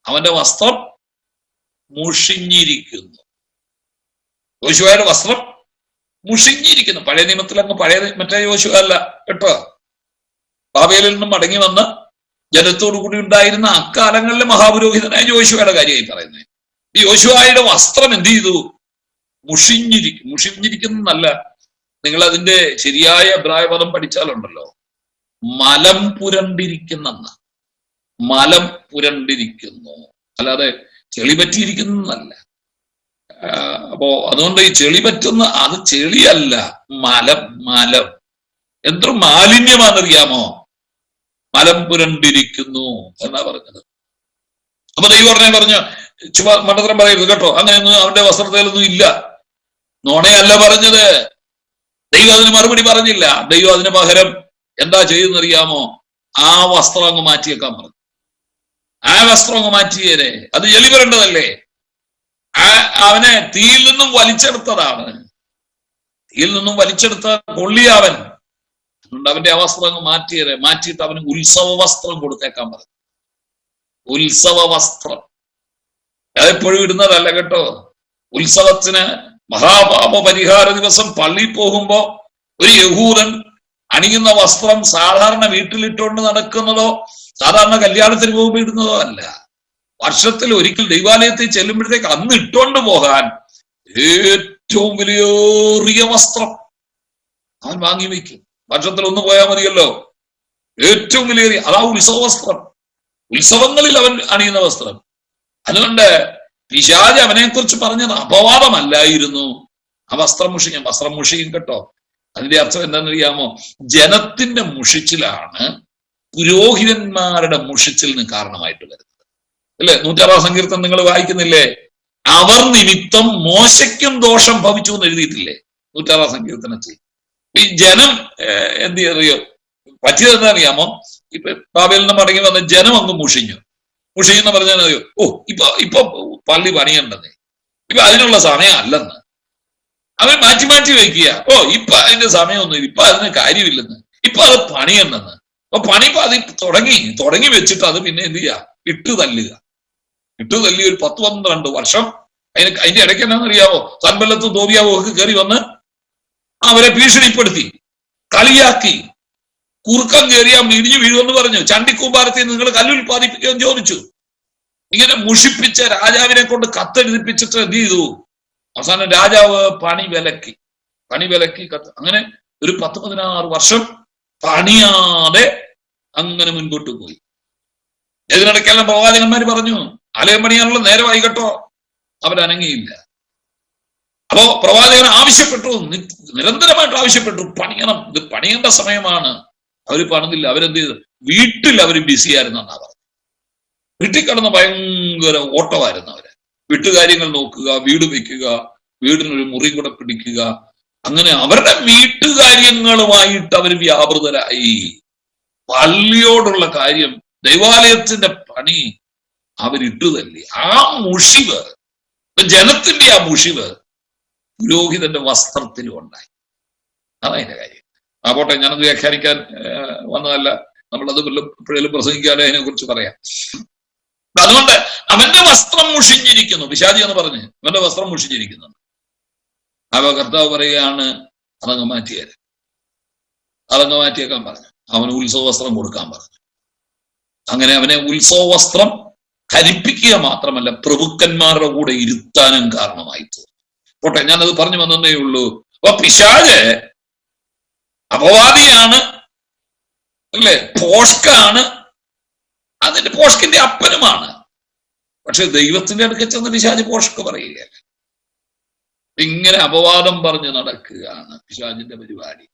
അവന്റെ വസ്ത്രം മുഷിഞ്ഞിരിക്കുന്നു. യോശുവയുടെ വസ്ത്രം മുഷിഞ്ഞിരിക്കുന്നു. പഴയ നിയമത്തിൽ അങ്ങ് പഴയ മറ്റേ യോശുവ അല്ല കേട്ടോ. ബാബേലിൽ നിന്നും മടങ്ങി വന്ന് ജനത്തോടു കൂടി ഉണ്ടായിരുന്ന അക്കാലങ്ങളിലെ മഹാപുരോഹിതനായ യോശുവയുടെ കാര്യമായി പറയുന്നത്. ഈ യോശുവയുടെ വസ്ത്രം എന്ത് ചെയ്തു? മുഷിഞ്ഞിരിക്കുന്നല്ല. നിങ്ങൾ അതിന്റെ ശരിയായ എബ്രായ പദം പഠിച്ചാലുണ്ടല്ലോ, മലം പുരണ്ടിരിക്കുന്ന, മലം പുരണ്ടിരിക്കുന്നു, അല്ലാതെ ചെളി പറ്റിയിരിക്കുന്നല്ല. അപ്പോ അതുകൊണ്ട് ഈ ചെളി പറ്റുന്ന അത് ചെളിയല്ല, മലം എന്തൊരു മാലിന്യമാണെന്നറിയാമോ? മലം പുരണ്ടിരിക്കുന്നു എന്നാ പറഞ്ഞത്. അപ്പൊ ദൈവം പറഞ്ഞു മണ്ടത്തരം പറയരുത് കേട്ടോ, അങ്ങനെയൊന്നും അവന്റെ വസ്ത്രത്തിലൊന്നും ഇല്ല. നോണയല്ല പറഞ്ഞത്. ദൈവം അതിന് മറുപടി പറഞ്ഞില്ല. ദൈവം അതിന് പകരം എന്താ ചെയ്യുന്നറിയാമോ? ആ വസ്ത്രം അങ്ങ് മാറ്റിയേക്കാൻ പറഞ്ഞു. ആ വസ്ത്രം അങ്ങ് മാറ്റിയേരെ. അത് ചെളി പുരണ്ടതല്ലേ? അവനെ തീയിൽ നിന്നും വലിച്ചെടുത്തതാണ്. തീയിൽ നിന്നും വലിച്ചെടുത്ത കൊള്ളിയാവൻ. അതുകൊണ്ട് അവന്റെ ആ വസ്ത്രം അങ്ങ് മാറ്റിയേരെ. മാറ്റിയിട്ട് അവന് ഉത്സവ വസ്ത്രം കൊടുത്തേക്കാൻ പറഞ്ഞു. ഉത്സവ വസ്ത്രം അതെപ്പോഴും ഇടുന്നതല്ല കേട്ടോ. ഉത്സവത്തിന് മഹാപാപ പരിഹാര ദിവസം പള്ളിയിൽ പോകുമ്പോ ഒരു യഹൂദൻ അണിയുന്ന വസ്ത്രം സാധാരണ വീട്ടിലിട്ടുകൊണ്ട് നടക്കുന്നതോ സാധാരണ കല്യാണത്തിന് പോകുമ്പോൾ ഇടുന്നതോ അല്ല. വർഷത്തിൽ ഒരിക്കൽ ദൈവാലയത്തിൽ ചെല്ലുമ്പോഴത്തേക്ക് അന്ന് ഇട്ടുകൊണ്ട് പോകാൻ ഏറ്റവും വിലയേറിയ വസ്ത്രം അവൻ വാങ്ങി വയ്ക്കും. വർഷത്തിൽ ഒന്ന് പോയാൽ മതിയല്ലോ. ഏറ്റവും വിലയേറിയ അതാ ഉത്സവ വസ്ത്രം. ഉത്സവങ്ങളിൽ അവൻ അണിയുന്ന വസ്ത്രം. അതുകൊണ്ട് പിശാച് അവനെ കുറിച്ച് പറഞ്ഞത് അപവാദമല്ലായിരുന്നു. ആ വസ്ത്രം മുഷിയും കേട്ടോ. അതിന്റെ അർത്ഥം എന്താണെന്നറിയാമോ? ജനത്തിന്റെ മുഷിച്ചിലാണ് പുരോഹിതന്മാരുടെ മുഷിച്ചിലിന് കാരണമായിട്ട് വരുന്നത്, അല്ലെ? 106 സങ്കീർത്തനം നിങ്ങൾ വായിക്കുന്നില്ലേ? അവർ നിമിത്തം മോശയ്ക്കും ദോഷം ഭവിച്ചു എന്ന് എഴുതിയിട്ടില്ലേ 106 സങ്കീർത്തനത്തിൽ? ഈ ജനം എന്ത് ചെയ്യോ പറ്റിയത് എന്താ അറിയാമോ? ഇപ്പൊ ബാബേലിൽ നിന്ന് മടങ്ങി വന്ന ജനം അങ്ങ് മുഷിഞ്ഞെന്ന് പറഞ്ഞാൽ അറിയോ, ഇപ്പൊ പള്ളി പണിയണ്ടെന്നേ, ഇപ്പൊ അതിനുള്ള സമയം അല്ലെന്ന് അവൻ മാറ്റി വയ്ക്കുക. ഇപ്പൊ അതിന്റെ സമയമൊന്നും, ഇപ്പൊ അതിന് കാര്യമില്ലെന്ന്, ഇപ്പൊ അത് പണിയണ്ടെന്ന്. അപ്പൊ പണി അത് തുടങ്ങി വെച്ചിട്ട് അത് പിന്നെ എന്ത് ചെയ്യാ, ഇട്ടു തല്ലി ഒരു 10-12 വർഷം. അതിന്റെ ഇടയ്ക്ക് എന്നാന്നറിയാവോ, സൻബല്ലത്തും തോബിയാവോ ഒക്കെ കയറി വന്ന് അവരെ ഭീഷണിപ്പെടുത്തി, കളിയാക്കി, കുറുക്കം കയറിയാ ഇടിഞ്ഞു വീഴുമെന്ന് പറഞ്ഞു, ചണ്ടിക്കൂമ്പാരത്തിൽ നിങ്ങൾ കല്ലുൽപാദിപ്പിക്കുമെന്ന് ചോദിച്ചു. ഇങ്ങനെ മുഷിപ്പിച്ച രാജാവിനെ കൊണ്ട് കത്തെഴുതിപ്പിച്ചിട്ട് എന്ത് ചെയ്തു, അവസാനം രാജാവ് പണി വിലക്കി അങ്ങനെ ഒരു 10-16 വർഷം പണിയാതെ അങ്ങനെ മുൻപോട്ട് പോയി. ഇതിനിടയ്ക്കെല്ലാം പ്രവാചകന്മാര് പറഞ്ഞു ആലയം പണിയാനുള്ള നേരമായി കേട്ടോ, അവരനങ്ങിയില്ല. അപ്പോ പ്രവാചകൻ ആവശ്യപ്പെട്ടു, നിരന്തരമായിട്ട് ആവശ്യപ്പെട്ടു, പണിയണം, ഇത് പണിയേണ്ട സമയമാണ്. അവര് പണിതില്ല. അവരെന്ത് ചെയ്തു, വീട്ടിൽ അവർ ബിസിയായിരുന്നെന്നാ പറഞ്ഞു. വീട്ടിൽ കിടന്ന് ഭയങ്കര ഓട്ടമായിരുന്നു അവര്. വീട്ടുകാര്യങ്ങൾ നോക്കുക, വീട് വെക്കുക, വീടിനൊരു മുറി കൂടെ പിടിക്കുക, അങ്ങനെ അവരുടെ വീട്ടുകാര്യങ്ങളുമായിട്ട് അവർ വ്യാപൃതരായി. പള്ളിയോടുള്ള കാര്യം, ദൈവാലയത്തിന്റെ പണി അവരിട്ടു തല്ലി. ആ മുഷിവ്, ജനത്തിന്റെ ആ മുഷിവ് പുരോഹിതന്റെ വസ്ത്രത്തിലും ഉണ്ടായി. അതതിന്റെ കാര്യം. പോട്ടെ, ഞാനത് വ്യാഖ്യാനിക്കാൻ വന്നതല്ല, നമ്മളത് എപ്പോഴും പ്രസംഗിക്കാതെ അതിനെ കുറിച്ച് പറയാം. അതുകൊണ്ട് അവന്റെ വസ്ത്രം മുഷിഞ്ഞിരിക്കുന്നു, പിശാചി എന്ന് പറഞ്ഞ് അവന്റെ വസ്ത്രം മുഷിഞ്ഞിരിക്കുന്നു. അവ കർത്താവ് പറയുകയാണ് അതങ്ങ് മാറ്റിയേക്കാൻ പറഞ്ഞു. അവന് ഉത്സവ വസ്ത്രം കൊടുക്കാൻ പറഞ്ഞു. അങ്ങനെ അവനെ ഉത്സവ വസ്ത്രം ധരിപ്പിക്കുക മാത്രമല്ല, പ്രഭുക്കന്മാരുടെ കൂടെ ഇരുത്താനും കാരണമായി തോന്നി. പോട്ടെ, ഞാനത് പറഞ്ഞു വന്നേ ഉള്ളൂ. അപ്പൊ പിശാച് അപവാദിയാണ്, അല്ലേ, പോഷ്കാണ്, അതിന്റെ പോഷ്കിന്റെ അപ്പനുമാണ്. പക്ഷെ ദൈവത്തിന്റെ അടുക്കൽ ചെന്ന് പിശാച് പോഷ്ക പറയുകയല്ല. ഇങ്ങനെ അപവാദം പറഞ്ഞ് നടക്കുകയാണ് പിശാചിന്റെ പരിപാടി.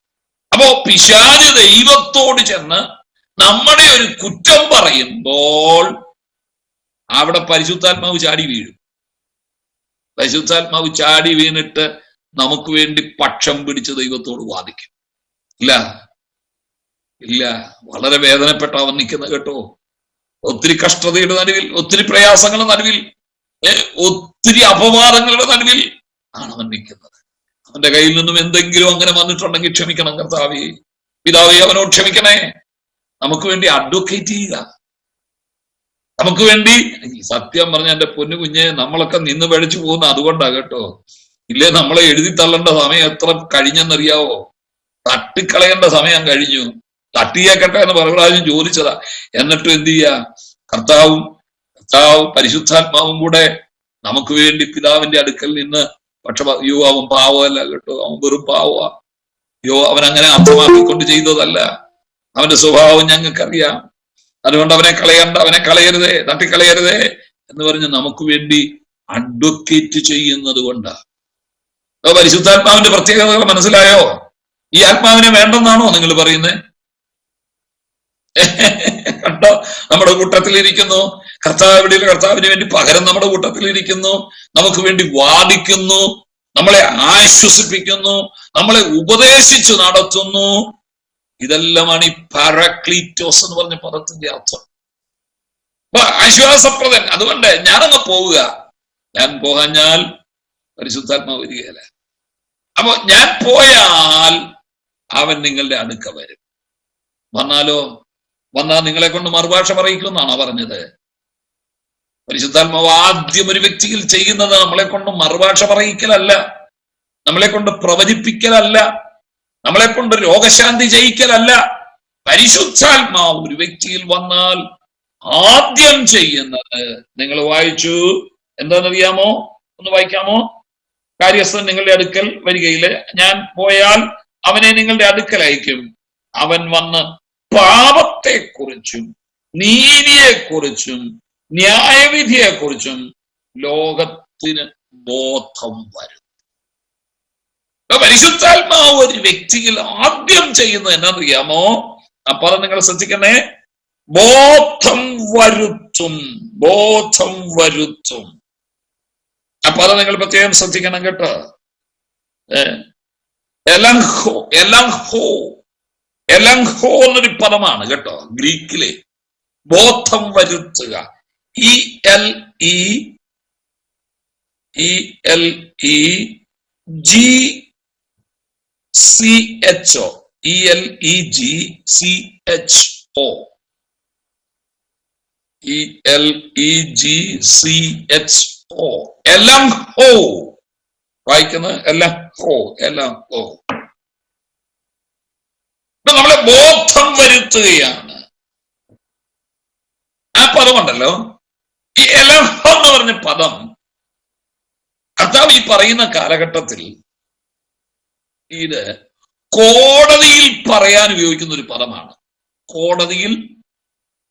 അപ്പോ പിശാച് ദൈവത്തോട് ചെന്ന് നമ്മുടെ ഒരു കുറ്റം പറയുമ്പോൾ അവിടെ പരിശുദ്ധാത്മാവ് ചാടി വീഴും. പരിശുദ്ധാത്മാവ് ചാടി വീണിട്ട് നമുക്ക് വേണ്ടി പക്ഷം പിടിച്ച് ദൈവത്തോട് വാദിക്കും. ഇല്ല, വളരെ വേദനപ്പെട്ട അവൻ നിൽക്കുന്നത് കേട്ടോ. ഒത്തിരി കഷ്ടതയുടെ നടുവിൽ, ഒത്തിരി പ്രയാസങ്ങളുടെ നടുവിൽ, ഒത്തിരി അപവാദങ്ങളുടെ നടുവിൽ ആണ് അവൻ നിൽക്കുന്നത്. അവന്റെ കയ്യിൽ നിന്നും എന്തെങ്കിലും അങ്ങനെ വന്നിട്ടുണ്ടെങ്കിൽ ക്ഷമിക്കണം കർത്താവേ, പിതാവേ, അവനോട് ക്ഷമിക്കണേ. നമുക്ക് വേണ്ടി അഡ്വക്കേറ്റ് ചെയ്യുക, നമുക്ക് വേണ്ടി. സത്യം പറഞ്ഞ എന്റെ പൊന്നു കുഞ്ഞെ, നമ്മളൊക്കെ നിന്ന് പഴിച്ചു പോകുന്ന അതുകൊണ്ടാ കേട്ടോ. ഇല്ലേ, നമ്മളെ എഴുതി തള്ളേണ്ട സമയം എത്ര കഴിഞ്ഞെന്നറിയാവോ? തട്ടിക്കളയേണ്ട സമയം കഴിഞ്ഞു. തട്ടിയേക്കട്ടെ എന്ന് പലപ്രാവശ്യം ചോദിച്ചതാ. എന്നിട്ടും എന്ത് ചെയ്യാ, കർത്താവ് പരിശുദ്ധാത്മാവും കൂടെ നമുക്ക് വേണ്ടി പിതാവിന്റെ അടുക്കൽ നിന്ന്. പക്ഷെ അവൻ പാവമല്ല കേട്ടോ, അവൻ വെറും പാവമാ. അവൻ അങ്ങനെ അർത്ഥമാക്കിക്കൊണ്ട് ചെയ്തതല്ല. അവന്റെ സ്വഭാവം ഞങ്ങൾക്കറിയാം. അതുകൊണ്ട് അവനെ കളയരുതേ, തട്ടിക്കളയരുതേ എന്ന് പറഞ്ഞ് നമുക്ക് വേണ്ടി അഡ്വക്കേറ്റ് ചെയ്യുന്നത് കൊണ്ടാണ്. പരിശുദ്ധാത്മാവിന്റെ പ്രത്യേകതകൾ മനസ്സിലായോ? ഈ ആത്മാവിനെ വേണ്ടെന്നാണോ നിങ്ങൾ പറയുന്നത്? കണ്ടോ, നമ്മുടെ കൂട്ടത്തിലിരിക്കുന്നു. കർത്താവിന് വേണ്ടി പകരം നമ്മുടെ കൂട്ടത്തിലിരിക്കുന്നു, നമുക്ക് വേണ്ടി വാദിക്കുന്നു, നമ്മളെ ആശ്വസിപ്പിക്കുന്നു, നമ്മളെ ഉപദേശിച്ചു നടത്തുന്നു. ഇതെല്ലാമാണ് ഈ പാരാക്ലീറ്റോസ് എന്ന് പറഞ്ഞ പദത്തിന്റെ അർത്ഥം. ആശ്വാസപ്രദൻ. അതുകൊണ്ട് ഞാനങ്ങ് പോവുക. ഞാൻ പോകാഞ്ഞാൽ പരിശുദ്ധാത്മാവ് വരികയല്ല. അപ്പൊ ഞാൻ പോയാൽ അവൻ നിങ്ങളുടെ അടുക്ക വരും. വന്നാൽ നിങ്ങളെ കൊണ്ട് മറുഭാഷ പറയിക്കുമെന്നാണോ പറഞ്ഞത്? പരിശുദ്ധാത്മാവ് ആദ്യം ഒരു വ്യക്തിയിൽ ചെയ്യുന്നത് നമ്മളെ കൊണ്ട് മറുഭാഷ പറയിക്കലല്ല, നമ്മളെ കൊണ്ട് പ്രവചിപ്പിക്കലല്ല, നമ്മളെ കൊണ്ട് രോഗശാന്തി ചെയ്യിക്കലല്ല. പരിശുദ്ധാത്മാവ് ഒരു വ്യക്തിയിൽ വന്നാൽ ആദ്യം ചെയ്യുന്നത്, നിങ്ങൾ വായിച്ചു, എന്താണെന്നറിയാമോ? ഒന്ന് വായിക്കാമോ? കാര്യസ്ഥൻ നിങ്ങളുടെ അടുക്കൽ വരികയില്, ഞാൻ പോയാൽ അവനെ നിങ്ങളുടെ അടുക്കൽ അയക്കും. അവൻ വന്ന് പാപത്തെക്കുറിച്ചും നീതിയെക്കുറിച്ചും ന്യായവിധിയെക്കുറിച്ചും ലോകത്തിന് ബോധം വരും. പരിശുദ്ധാത്മാവ് ഒരു വ്യക്തിയിൽ ആദ്യം ചെയ്യുന്നത് എന്നറിയാമോ? ആ പദം നിങ്ങൾ ശ്രദ്ധിക്കണേ. ബോധം വരുത്തും. ആ പദം നിങ്ങൾ പ്രത്യേകം ശ്രദ്ധിക്കണം കേട്ടോ. എലങ്ഹോ എന്നൊരു പദമാണ് കേട്ടോ, ഗ്രീക്കിലെ ബോധം വരുത്തുക. ELEGCHO ELEGCHO എലങ്ഹോ, വായിക്കുന്നത് എലങ്ഹോ. നമ്മളെ ബോധം വരുത്തുകയാണ്. ആ പദമുണ്ടല്ലോ, ഈ എലങ്ഹോ എന്ന് പറഞ്ഞ പദം കർത്താവ് ഈ പറയുന്ന കാലഘട്ടത്തിൽ ഇത് കോടതിയിൽ പറയാൻ ഉപയോഗിക്കുന്ന ഒരു പദമാണ്. കോടതിയിൽ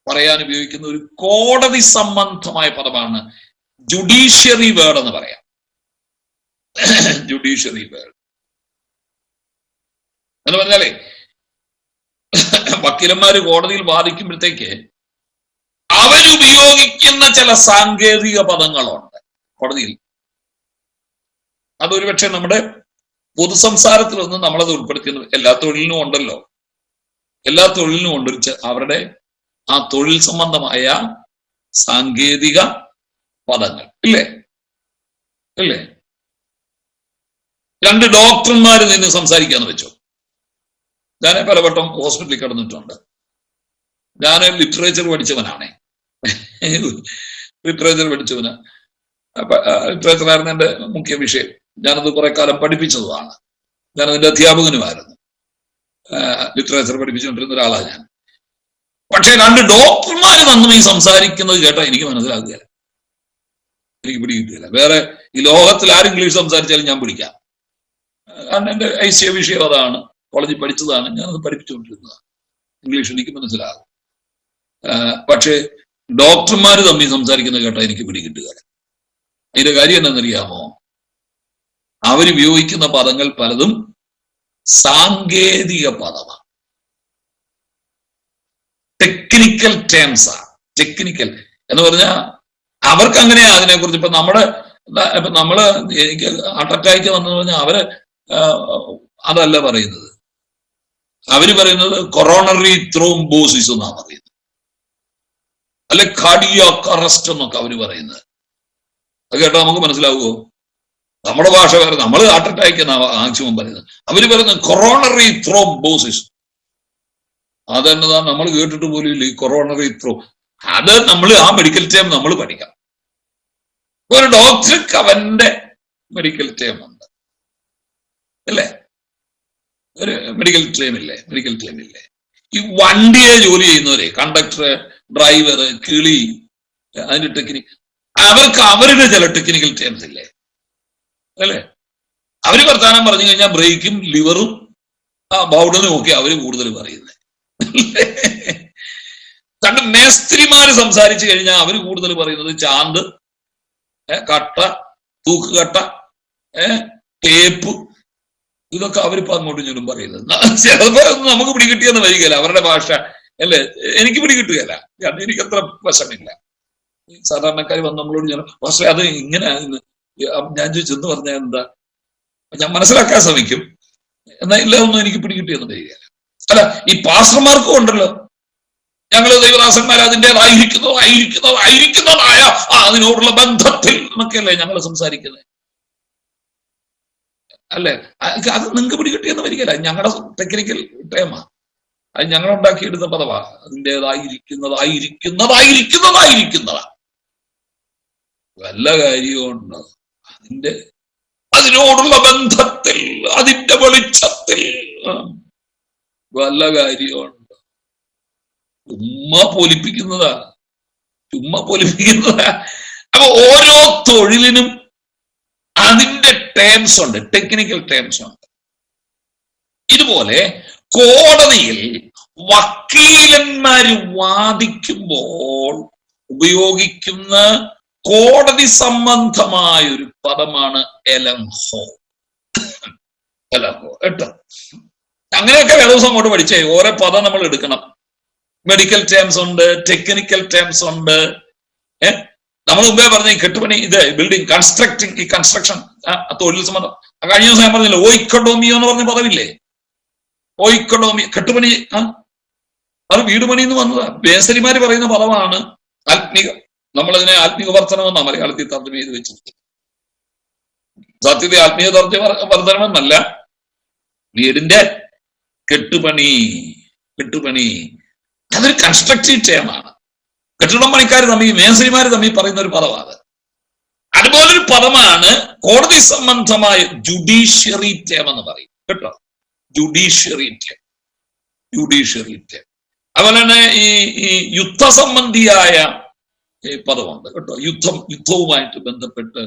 പറയാൻ ഉപയോഗിക്കുന്ന ഒരു കോടതി സംബന്ധമായ പദമാണ് ജുഡീഷ്യറി വേർഡ് എന്ന് പറയാം. ജുഡീഷ്യറി വേർഡ് എന്ന് പറഞ്ഞാലേ, വക്കീലന്മാര് കോടതിയിൽ വാദിക്കുമ്പോഴത്തേക്ക് അവരുപയോഗിക്കുന്ന ചില സാങ്കേതിക പദങ്ങളുണ്ട് കോടതിയിൽ. അതൊരുപക്ഷെ നമ്മുടെ പൊതുസംസാരത്തിലൊന്നും നമ്മളത് ഉൾപ്പെടുത്തുന്നത് എല്ലാ തൊഴിലിനും ഉണ്ടല്ലോ. എല്ലാ തൊഴിലിനും ഉണ്ട് അവരുടെ ആ തൊഴിൽ സംബന്ധമായ സാങ്കേതിക പദങ്ങൾ, ഇല്ലേ? രണ്ട് ഡോക്ടർമാര് നിന്ന് സംസാരിക്കാന്ന് വെച്ചോ. ഞാൻ പലവട്ടം ഹോസ്പിറ്റലിൽ കിടന്നിട്ടുണ്ട്. ഞാൻ ലിറ്ററേച്ചർ പഠിച്ചവനാണേ, ലിറ്ററേച്ചറായിരുന്നു എൻ്റെ മുഖ്യ വിഷയം. ഞാനത് കുറെ കാലം പഠിപ്പിച്ചതാണ്. ഞാനതിന്റെ അധ്യാപകനുമായിരുന്നു. ലിറ്ററേച്ചർ പഠിപ്പിച്ചുകൊണ്ടിരുന്ന ഒരാളാണ് ഞാൻ. പക്ഷെ രണ്ട് ഡോക്ടർമാര് വന്നും ഈ സംസാരിക്കുന്നത് കേട്ടാൽ എനിക്ക് മനസ്സിലാക്കുകയില്ല, എനിക്ക് പിടികിട്ടില്ല. വേറെ ഈ ലോകത്തിൽ ആരും ഇംഗ്ലീഷ് സംസാരിച്ചാലും ഞാൻ പിടിക്കാം. കാരണം എൻ്റെ ഐശ്യ വിഷയം അതാണ്, കോളേജിൽ പഠിച്ചതാണ്, ഞാനത് പഠിപ്പിച്ചുകൊണ്ടിരുന്നതാണ്. ഇംഗ്ലീഷ് എനിക്ക് മനസ്സിലാകും. പക്ഷെ ഡോക്ടർമാര് തമ്മിൽ സംസാരിക്കുന്നത് കേട്ടാൽ എനിക്ക് പിടികിട്ടുകയില്ല. അതിന്റെ കാര്യം എന്താണെന്നറിയാമോ? അവരുപയോഗിക്കുന്ന പദങ്ങൾ പലതും സാങ്കേതിക പദമാണ്, ടെക്നിക്കൽ ടേംസാ. ടെക്നിക്കൽ എന്ന് പറഞ്ഞാൽ അവർക്ക് അങ്ങനെയാ അതിനെക്കുറിച്ച്. ഇപ്പൊ നമ്മള് എനിക്ക് ഹാർട്ട് അറ്റാക്ക് വന്നെന്ന് പറഞ്ഞാൽ അവര് അതല്ല പറയുന്നത്. അവര് പറയുന്നത് കൊറോണറി ത്രോംബോസിസ് എന്നാണ് പറയുന്നത്, അല്ലെ കാർഡിയാക് അറസ്റ്റ് എന്നൊക്കെ അവര് പറയുന്നത്. അത് കേട്ടാ നമുക്ക് മനസ്സിലാവുമോ? നമ്മുടെ ഭാഷ വേറെ, നമ്മൾ ഹാർട്ട് അറ്റാക്ക് എന്നാണ് മാക്സിമം പറയുന്നത്. അവര് പറയുന്നത് കൊറോണറി ത്രോംബോസിസ്. അതെന്നതാ നമ്മൾ കേട്ടിട്ട് പോലും ഇല്ല ഈ കൊറോണറി ത്രോ. അത് നമ്മൾ ആ മെഡിക്കൽ ടേം നമ്മൾ പഠിക്കാം. ഒരു ഡോക്ടർക്ക് അവന്റെ മെഡിക്കൽ ടേം ഉണ്ട്, അല്ലേ? ഒരു മെഡിക്കൽ ടേം ഇല്ലേ? ഈ വണ്ടിയെ ജോലി ചെയ്യുന്നവരെ, കണ്ടക്ടർ, ഡ്രൈവർ, കിളി, അതിന്റെ ടെക്നിക്, അവർക്ക് അവരുടെ ചില ടെക്നിക്കൽ ടേംസ് ഇല്ലേ, അല്ലേ? അവര് വർത്താനം പറഞ്ഞു കഴിഞ്ഞാൽ ബ്രേക്കും ലിവറും ബൗഡനും ഒക്കെ അവര് കൂടുതൽ പറയുന്നത്. കണ്ട് മേസ്ത്രിമാര് സംസാരിച്ചു കഴിഞ്ഞാൽ അവര് കൂടുതൽ പറയുന്നത് ചാന്ത്, കട്ട, തൂക്കുകട്ട, ടേപ്പ്, ഇതൊക്കെ അവരിപ്പോ അങ്ങോട്ടും ഇങ്ങോട്ടും പറയുന്നത്. ചിലപ്പോ നമുക്ക് പിടികിട്ടിയെന്ന് വരികയില്ല അവരുടെ ഭാഷ, അല്ലേ? എനിക്ക് പിടികിട്ടുകയല്ല, കാരണം എനിക്കത്ര വശമില്ല. സാധാരണക്കാർ വന്ന് നമ്മളോട് ഞാൻ പക്ഷേ അത് ഇങ്ങനെ ഞാൻ ചോദിച്ചെന്ന് പറഞ്ഞാൽ എന്താ, ഞാൻ മനസ്സിലാക്കാൻ ശ്രമിക്കും, എന്നാൽ ഇല്ല ഒന്നും എനിക്ക് പിടികിട്ടിയെന്ന് വരികയില്ല. അല്ല, ഈ പാസ്റ്റർമാർക്കും ഉണ്ടല്ലോ, ഞങ്ങൾ ദൈവദാസന്മാർ അതിൻ്റെതായിരിക്കുന്നതായ അതിനോടുള്ള ബന്ധത്തിൽ എന്നൊക്കെയല്ലേ ഞങ്ങൾ സംസാരിക്കുന്നത്, അല്ലേ? അത് നിങ്ങൾക്ക് പിടികിട്ടിയെന്ന് വരികയില്ല, ഞങ്ങളുടെ ടെക്നിക്കൽ ടേമാ, അത് ഞങ്ങൾ ഉണ്ടാക്കിയെടുത്ത പദവാ. അതിൻ്റെതായിരിക്കുന്നതാ വല്ല കാര്യമുണ്ട്? അതിനോടുള്ള ബന്ധത്തിൽ, അതിന്റെ വെളിച്ചത്തിൽ വല്ല കാര്യമുണ്ട്? ചുമ്മാ പൊലിപ്പിക്കുന്നതാ. അപ്പൊ ഓരോ തൊഴിലിനും അതിന്റെ ടേംസ് ഉണ്ട്, ടെക്നിക്കൽ ടേംസ് ഉണ്ട്. ഇതുപോലെ കോടതിയിൽ വക്കീലന്മാര് വാദിക്കുമ്പോൾ ഉപയോഗിക്കുന്ന കോടതി സംബന്ധമായ ഒരു പദമാണ് എലങ്ഹോ. കേട്ടോ? അങ്ങനെയൊക്കെ ദിവസം അങ്ങോട്ട് പഠിച്ചേ. ഓരോ പദം നമ്മൾ എടുക്കണം. മെഡിക്കൽ ടേംസ് ഉണ്ട്, ടെക്നിക്കൽ ടേംസ് ഉണ്ട്. നമ്മൾ മുമ്പേ പറഞ്ഞ കെട്ടുപണി, ഇത് ബിൽഡിംഗ്, കൺസ്ട്രക്ടിങ്, ഈ കൺസ്ട്രക്ഷൻ തൊഴിൽ സംബന്ധം. കഴിഞ്ഞ ദിവസം ഞാൻ പറഞ്ഞില്ല, ഓയിക്കഡോമിയോ എന്ന് പറഞ്ഞ പദമില്ലേ? ഓയിക്കണോമി, കെട്ടുപണി. അത് വീടുപണി എന്ന് വന്നതാ. മേസരിമാര് പറയുന്ന പദമാണ് ആത്മീക. നമ്മളതിനെ ആത്മീക വർധനമെന്നാ മലയാളത്തിൽ തർജ്ജമ ചെയ്ത് വെച്ചിരിക്കുന്നത്. സത്യത്തിൽ ആത്മീയ വർധനമെന്നല്ല, വീടിന്റെ കെട്ടുപണി. അതൊരു കൺസ്ട്രക്റ്റീവ് ടേമാണ്. കെട്ടിടം പണിക്കാർ തമ്മിൽ, മേസരിമാര് തമ്മിൽ പറയുന്ന ഒരു പദമാണ്. അതുപോലൊരു പദമാണ് കോടതി സംബന്ധമായ ജുഡീഷ്യറി ടേം എന്ന് പറയും കേട്ടോ. Judiciary term. അതുപോലെ തന്നെ ഈ യുദ്ധസംബന്ധിയായ പദമുണ്ട് കേട്ടോ. യുദ്ധവുമായിട്ട് ബന്ധപ്പെട്ട്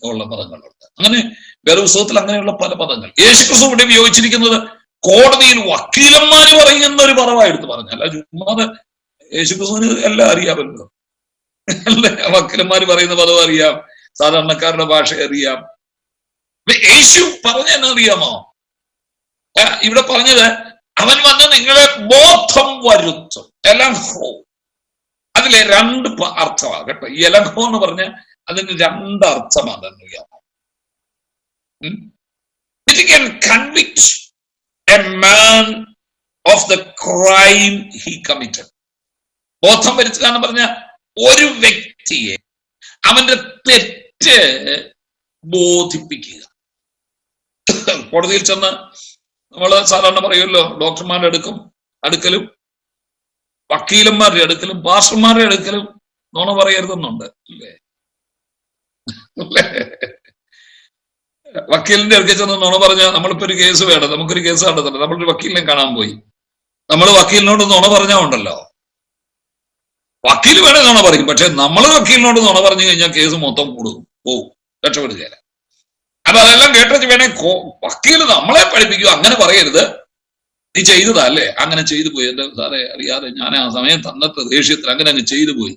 ഉള്ള പദങ്ങളുണ്ട്. അങ്ങനെ വേദപുസ്തകത്തിൽ അങ്ങനെയുള്ള പല പദങ്ങൾ. യേശുക്രിസ്തു ഇവിടെ ഉപയോഗിച്ചിരിക്കുന്നത് കോടതിയിൽ വക്കീലന്മാര് പറയുന്ന ഒരു പദമായിട്ട് പറഞ്ഞല്ല. ചുമ്മാതെ യേശുക്രിസ്തുവിന് എല്ലാം അറിയാമല്ലോ, അല്ലേ? വക്കീലന്മാര് പറയുന്ന പദം അറിയാം, സാധാരണക്കാരുടെ ഭാഷ അറിയാം. യേശു പറഞ്ഞെന്നറിയാമോ? ഇവിടെ പറഞ്ഞത് അവൻ വന്ന് നിങ്ങളെ ബോധം വരുത്തും. എലഹോ, അതിലെ രണ്ട് അർത്ഥമാണ് കേട്ടോ. ഈ എലഹോ എന്ന് പറഞ്ഞ അതിന് രണ്ട് അർത്ഥമാണ്. അറിയാമോ? It can convict a man of the crime he committed. ബോധം വരുത്തുക എന്ന് പറഞ്ഞ ഒരു വ്യക്തിയെ അവന്റെ തെറ്റ് ബോധിപ്പിക്കുക. കോടതിയിൽ ചെന്ന് നമ്മൾ സാധാരണ പറയുമല്ലോ, ഡോക്ടർമാരുടെ അടുക്കലും വക്കീലന്മാരുടെ അടുക്കലും പാസ്റ്റർമാരുടെ അടുക്കലും നുണ പറയരുതെന്നുണ്ട്, അല്ലേ? വക്കീലിന്റെ അടുക്കൽ ചെന്ന് നുണ പറഞ്ഞാൽ, നമ്മളിപ്പോ ഒരു കേസ് വേണം, നമുക്കൊരു കേസ് കണ്ടെത്തണം, നമ്മളൊരു വക്കീലിനെ കാണാൻ പോയി, നമ്മൾ വക്കീലിനോട് നുണ പറഞ്ഞാൽ ഉണ്ടല്ലോ, വക്കീൽ വേണേ നുണ പറയും. പക്ഷെ നമ്മൾ വക്കീലിനോട് നുണ പറഞ്ഞു കഴിഞ്ഞാൽ കേസ് മൊത്തം പോവും, രക്ഷപ്പെടുകയില്ല. അപ്പൊ അതെല്ലാം കേട്ടു വേണേ വക്കീൽ നമ്മളെ പഠിപ്പിക്കുക, അങ്ങനെ പറയരുത്, നീ ചെയ്തതാ അല്ലേ, അങ്ങനെ ചെയ്തു പോയി, എന്റെ സാറേ അറിയാതെ ഞാൻ ആ സമയം തന്നത്തെ ദേഷ്യത്തിൽ അങ്ങനെ ചെയ്തു പോയി.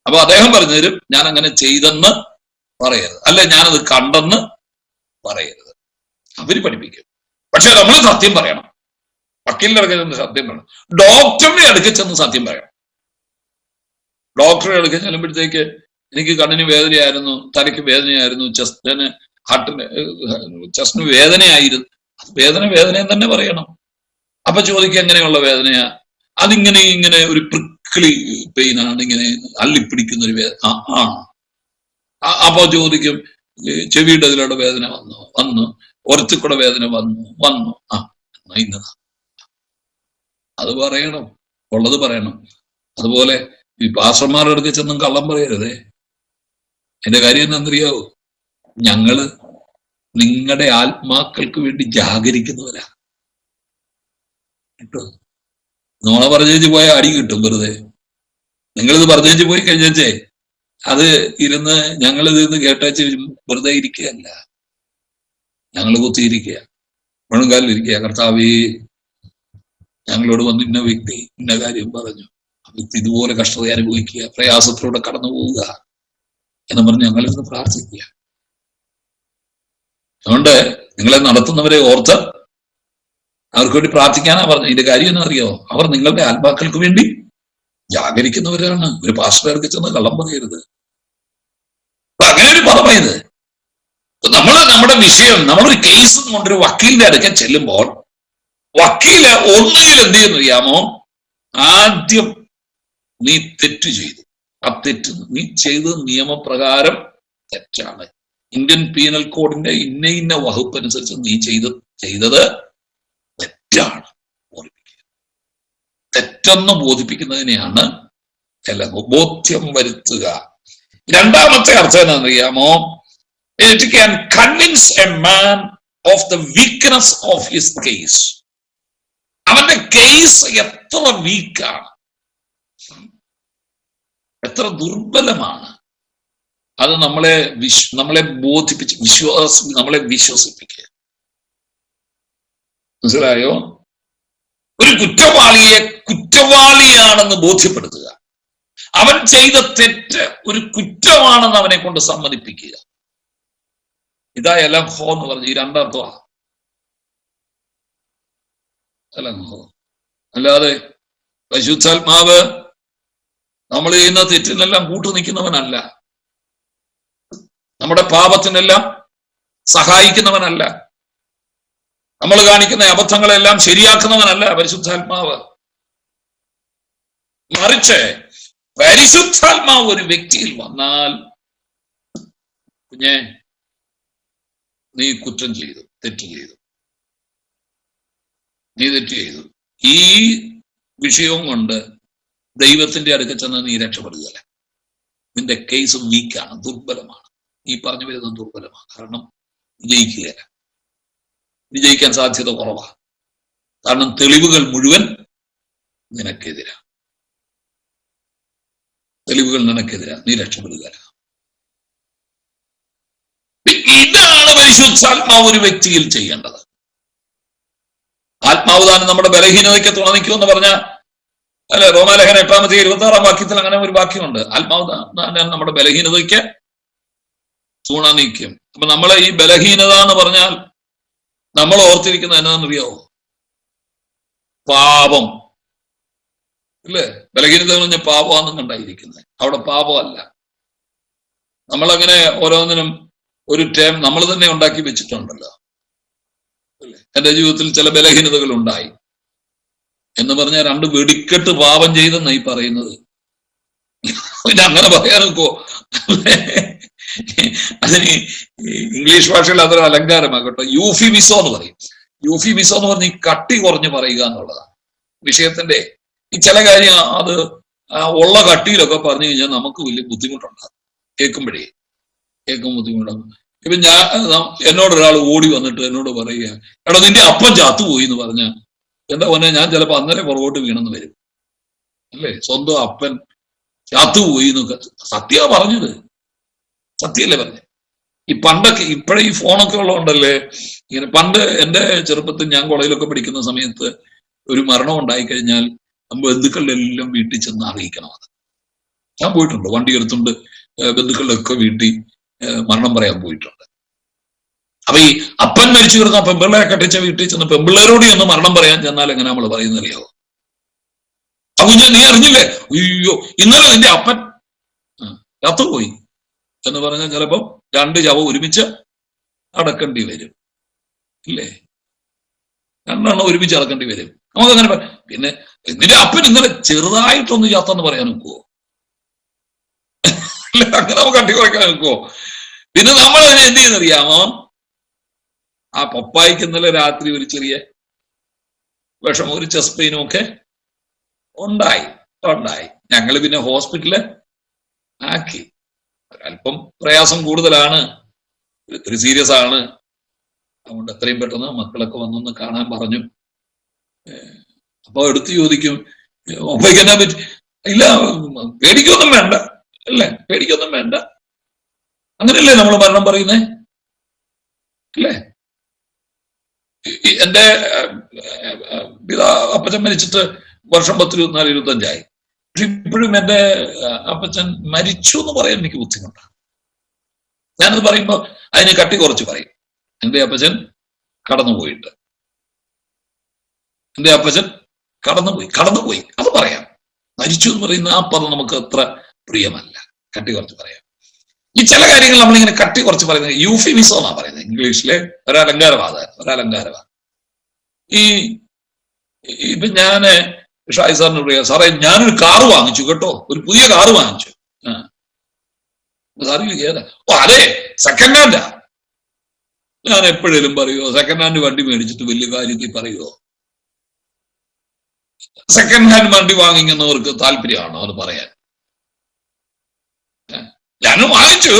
അപ്പൊ അദ്ദേഹം പറഞ്ഞു തരും, ഞാൻ അങ്ങനെ ചെയ്തെന്ന് പറയരുത്, അല്ലെ ഞാനത് കണ്ടെന്ന് പറയരുത്. അവര് പഠിപ്പിക്കും. പക്ഷെ നമ്മൾ സത്യം പറയണം. വക്കീലിന്റെ അടുക്കൽ ചെന്ന് സത്യം പറയണം. ഡോക്ടറിന്റെ അടുക്കൽ ചെന്ന് സത്യം പറയണം. ഡോക്ടറെ അടുക്കൽ ചെല്ലുമ്പോഴത്തേക്ക് എനിക്ക് കണ്ണിന് വേദനയായിരുന്നു, തലയ്ക്ക് വേദനയായിരുന്നു, ചെസ്റ്റിന് വേദനയായിരുന്നു. വേദനയും തന്നെ പറയണം. അപ്പൊ ചോദിക്കുക എങ്ങനെയുള്ള വേദനയാ? ഇങ്ങനെ ഒരു പ്രിക്കിളി പെയിനാണ്, ഇങ്ങനെ അള്ളിപ്പിടിക്കുന്ന ഒരു വേദന. അപ്പൊ ചോദിക്കും ചെവിയുടെ ഇതിലൂടെ വേദന വന്നു, ഒരത്തിക്കൂടെ വേദന വന്നു. ഇന്നതാ, അത് പറയണം, ഉള്ളത് പറയണം. അതുപോലെ ഈ പാസ്റ്റർമാരുടെ അടുത്ത് ചെന്നും കള്ളം പറയരുതേ. എന്റെ കാര്യം എന്നറിയാവോ? ഞങ്ങള് നിങ്ങളുടെ ആത്മാക്കൾക്ക് വേണ്ടി ജാഗരിക്കുന്നവരാ കേട്ടോ. നോണ പറഞ്ഞേച്ച് പോയാൽ അടി കിട്ടും വെറുതെ. നിങ്ങളിത് പറഞ്ഞേച്ച് പോയി കഴിഞ്ഞേ അത് ഇരുന്ന് ഞങ്ങളിത് കേട്ടേച്ച് വെറുതെ ഇരിക്കുകയല്ല, ഞങ്ങൾ കുത്തിയിരിക്കുക, മുഴങ്കാലിലിരിക്കുക. കർത്താവേ, ഞങ്ങളോട് വന്ന് ഇന്ന വ്യക്തി ഇന്ന കാര്യം പറഞ്ഞു, വ്യക്തി ഇതുപോലെ കഷ്ടത അനുഭവിക്കുക, പ്രയാസത്തിലൂടെ കടന്നു പോവുക എന്ന് പറഞ്ഞ് ഞങ്ങളിരുന്ന് പ്രാർത്ഥിക്കുക. അതുകൊണ്ട് നിങ്ങളെ നടത്തുന്നവരെ ഓർത്ത് അവർക്ക് വേണ്ടി പ്രാർത്ഥിക്കാനാ പറഞ്ഞു. ഇതിന്റെ കാര്യം എന്ന് അറിയോ? അവർ നിങ്ങളുടെ ആത്മാക്കൾക്ക് വേണ്ടി ജാഗരിക്കുന്നവരാണ്. ഒരു പാസ്റ്റർക്ക് ചെന്ന് കള്ളം പറയരുത്. അങ്ങനെ ഒരു പദമായത്. നമ്മുടെ വിഷയം, നമ്മളൊരു കേസ് കൊണ്ടൊരു വക്കീലിന്റെ അടുക്കൽ ചെല്ലുമ്പോൾ വക്കീല് ഒന്നുകിൽ എന്ത് ചെയ്യുന്നറിയാമോ? ആദ്യം നീ തെറ്റ് ചെയ്തു, ആ തെറ്റ് നീ ചെയ്തത് നിയമപ്രകാരം തെറ്റാണ്, ഇന്ത്യൻ പീനൽ കോഡിന്റെ ഇന്ന വകുപ്പ് അനുസരിച്ച് നീ ചെയ്തത് തെറ്റാണ് ബോധിപ്പിക്കുക. തെറ്റെന്ന് ബോധിപ്പിക്കുന്നതിനെയാണ് ബോധ്യം വരുത്തുക. രണ്ടാമത്തെ അർത്ഥം എന്താണെന്നറിയാമോ? It can convince a man of the weakness of his case. അവന്റെ കേസ് എത്ര വീക്കാണ്, എത്ര ദുർബലമാണ്, അത് നമ്മളെ ബോധിപ്പിച്ച് നമ്മളെ വിശ്വസിപ്പിക്കുക. മനസ്സിലായോ? ഒരു കുറ്റവാളിയെ കുറ്റവാളിയാണെന്ന് ബോധ്യപ്പെടുത്തുക. അവൻ ചെയ്ത തെറ്റ് ഒരു കുറ്റമാണെന്ന് അവനെ കൊണ്ട് സമ്മതിപ്പിക്കുക. ഇതാ എലഹോ എന്ന് പറഞ്ഞ ഈ രണ്ടർത്ഥമാണ്. എലഹോ അല്ലാതെ പരിശുദ്ധാത്മാവ് നമ്മൾ ചെയ്യുന്ന തെറ്റിനെല്ലാം കൂട്ടു നിൽക്കുന്നവനല്ല, നമ്മുടെ പാപത്തിനെല്ലാം സഹായിക്കുന്നവനല്ല. നമ്മൾ കാണിക്കുന്ന അബദ്ധങ്ങളെല്ലാം ശരിയാക്കുന്നവനല്ല പരിശുദ്ധാത്മാവ്. മറിച്ച് പരിശുദ്ധാത്മാവ് ഒരു വ്യക്തിയിൽ വന്നാൽ, കുഞ്ഞെ നീ കുറ്റം ചെയ്തു, തെറ്റ് ചെയ്തു, നീ തെറ്റ് ചെയ്തു, ഈ വിഷയവും കൊണ്ട് ദൈവത്തിന്റെ അടുക്ക ചെന്ന് നീ രക്ഷപ്പെടുകയല്ല. നിന്റെ കേസ് വീക്കാണ്, ദുർബലമാണ്, ഈ പറഞ്ഞു വരുന്നത് ദുർബലമാണ്. കാരണം വിജയിക്കുകയല്ല, വിജയിക്കാൻ സാധ്യത കുറവാണ്. കാരണം തെളിവുകൾ മുഴുവൻ നിനക്കെതിരാ, തെളിവുകൾ നിനക്കെതിരാ, നീ രക്ഷപ്പെടുകയല്ല. ഇതാണ് പരിശുദ്ധാത്മാവ് ഒരു വ്യക്തിയിൽ ചെയ്യേണ്ടത്. ആത്മാവ് താൻ നമ്മുടെ ബലഹീനതയ്ക്ക് തുണ നിൽക്കുമെന്ന് പറഞ്ഞ അല്ലെ, റോമാലേഖനം 8-26 വാക്യത്തിൽ അങ്ങനെ ഒരു വാക്യമുണ്ട്. ആത്മാവ് താൻ നമ്മുടെ ബലഹീനതയ്ക്ക് തുണ നിൽക്കും. അപ്പൊ നമ്മളെ ഈ ബലഹീനത എന്ന് പറഞ്ഞാൽ നമ്മൾ ഓർത്തിരിക്കുന്നത് എന്നാന്നറിയാവോ? പാപം. അല്ലേ? ബലഹീനത പറഞ്ഞ പാപമാണെന്നും കണ്ടായിരിക്കുന്നത്. അവിടെ പാപമല്ല. നമ്മളങ്ങനെ ഓരോന്നിനും ഒരു ടേം നമ്മൾ തന്നെ ഉണ്ടാക്കി വെച്ചിട്ടുണ്ടല്ലോ. അല്ലേ? എന്റെ ജീവിതത്തിൽ ചില ബലഹീനതകൾ ഉണ്ടായി എന്ന് പറഞ്ഞാൽ 2 വെടിക്കെട്ട് പാപം ചെയ്തെന്നായി പറയുന്നത്. പിന്നെ അങ്ങനെ പറയാൻ നോക്കോ? അതിന് ഇംഗ്ലീഷ് ഭാഷയിൽ അതൊരു അലങ്കാരമാകട്ടോ. യൂഫിമിസോ എന്ന് പറയും. യൂഫിമിസോ എന്ന് പറഞ്ഞ് ഈ കട്ടി കുറഞ്ഞ് പറയുക എന്നുള്ളതാണ് വിഷയത്തിന്റെ. ഈ ചില കാര്യം അത് ഉള്ള കട്ടിയിലൊക്കെ പറഞ്ഞു കഴിഞ്ഞാൽ നമുക്ക് വലിയ ബുദ്ധിമുട്ടുണ്ടാകും. കേൾക്കും ബുദ്ധിമുട്ടാകും. ഇപ്പൊ എന്നോടൊരാൾ ഓടി വന്നിട്ട് എന്നോട് പറയുക, എടാ നിന്റെ അപ്പം ചത്തുപോയി എന്ന് പറഞ്ഞ എന്താ പറഞ്ഞാൽ ഞാൻ ചിലപ്പോ അന്നേരം പുറകോട്ട് വീണെന്ന് വരും. അല്ലേ? സ്വന്തം അപ്പൻ ചത്തുപോയി എന്നൊക്കെ സത്യാ പറഞ്ഞത്, സത്യല്ലേ പറഞ്ഞത്. ഈ പണ്ടൊക്കെ ഇപ്പോഴേ ഈ ഫോണൊക്കെ ഉള്ളതുകൊണ്ടല്ലേ ഇങ്ങനെ. പണ്ട് എന്റെ ചെറുപ്പത്തിൽ ഞാൻ കോളേജിലൊക്കെ പഠിക്കുന്ന സമയത്ത് ഒരു മരണം ഉണ്ടായിക്കഴിഞ്ഞാൽ ബന്ധുക്കളുടെ എല്ലാം വീട്ടിൽ ചെന്ന് അറിയിക്കണം. അത് ഞാൻ പോയിട്ടുണ്ട്, വണ്ടി എടുത്തുകൊണ്ട് ബന്ധുക്കളുടെ ഒക്കെ വീട്ടിൽ മരണം പറയാൻ പോയിട്ടുണ്ട്. അപ്പൊ ഈ അപ്പൻ മരിച്ചു കിടന്ന പെമ്പിള്ളേരെ കെട്ടിച്ച വീട്ടിൽ ചെന്ന് പെമ്പിള്ളേരോട് ഒന്ന് മരണം പറയാൻ ചെന്നാൽ എങ്ങനെ നമ്മൾ പറയുന്നറിയാവോ? അപ്പൊ നീ അറിഞ്ഞില്ലേ, അയ്യോ ഇന്നലെ നിന്റെ അപ്പൻ ചത്തുപോയി എന്ന് പറഞ്ഞാൽ ചിലപ്പം 2 ശവം ഒരുമിച്ച് അടക്കേണ്ടി വരും. ഇല്ലേ? 2 എണ്ണം ഒരുമിച്ച് അടക്കേണ്ടി വരും. നമുക്കങ്ങനെ. പിന്നെ നിന്റെ അപ്പൻ ഇന്നലെ ചെറുതായിട്ടൊന്ന് ചത്തെന്ന് പറയാൻ നോക്കുവോ? അങ്ങനെ നമുക്ക് കട്ടി കുറയ്ക്കാൻ നോക്കുവോ? പിന്നെ നമ്മൾ അതിനെ എന്ത് ചെയ്യുന്നറിയാമോ? ആ പപ്പായിക്ക് ഇന്നലെ രാത്രി ഒരു ചെറിയ വിഷമം, ഒരു ചെസ്റ്റ് പെയിനും ഒക്കെ ഉണ്ടായി. ഞങ്ങൾ പിന്നെ ഹോസ്പിറ്റലില് ആക്കി. അല്പം പ്രയാസം കൂടുതലാണ്, ഇത്തിരി സീരിയസ് ആണ്. അതുകൊണ്ട് എത്രയും പെട്ടെന്ന് മക്കളൊക്കെ വന്നൊന്ന് കാണാൻ പറഞ്ഞു. അപ്പൊ എടുത്ത് ചോദിക്കും, പപ്പയ്ക്ക് എന്നാ പറ്റി? ഇല്ല, പേടിക്കൊന്നും വേണ്ട. അല്ലേ? പേടിക്കൊന്നും വേണ്ട. അങ്ങനെയല്ലേ നമ്മൾ മരണം പറയുന്നേ? അല്ലേ? എന്റെ അപ്പച്ചൻ മരിച്ചിട്ട് വർഷം 10-24-25 പക്ഷെ ഇപ്പോഴും എന്റെ അപ്പച്ചൻ മരിച്ചു എന്ന് പറയാൻ എനിക്ക് ബുദ്ധിമുട്ടാണ്. ഞാനത് പറയുമ്പോ അതിന് കട്ടി കുറച്ച് പറയും. എന്റെ അപ്പച്ചൻ കടന്നുപോയിട്ട്, എന്റെ അപ്പച്ചൻ കടന്നുപോയി അത് പറയാം. മരിച്ചു എന്ന് പറയുന്ന ആ പദം നമുക്ക് അത്ര പ്രിയമല്ല. കട്ടി കുറച്ച് പറയാം. ഈ ചില കാര്യങ്ങൾ നമ്മളിങ്ങനെ കട്ടി കുറച്ച് പറയുന്നത് യൂഫിമിസോ എന്നാ പറയുന്നത്. ഇംഗ്ലീഷിലെ ഒരലങ്കാരവാദം. ഇപ്പൊ ഞാന് ഷായി സാറിനോട് പറയാം, സാറേ ഞാനൊരു കാറ് വാങ്ങിച്ചു കേട്ടോ, ഒരു പുതിയ കാറ് വാങ്ങിച്ചു. സാറ് ചോദിക്കാ, ഓ അതെ സെക്കൻഡ് ഹാൻഡാ. ഞാൻ എപ്പോഴേലും പറയുമോ സെക്കൻഡ് ഹാൻഡ് വണ്ടി മേടിച്ചിട്ട് വലിയ കാര്യത്തിൽ പറയുമോ? സെക്കൻഡ് ഹാൻഡ് വണ്ടി വാങ്ങിക്കുന്നവർക്ക് താല്പര്യമാണോ അത് പറയാൻ? ഞാനും വാങ്ങിച്ചു,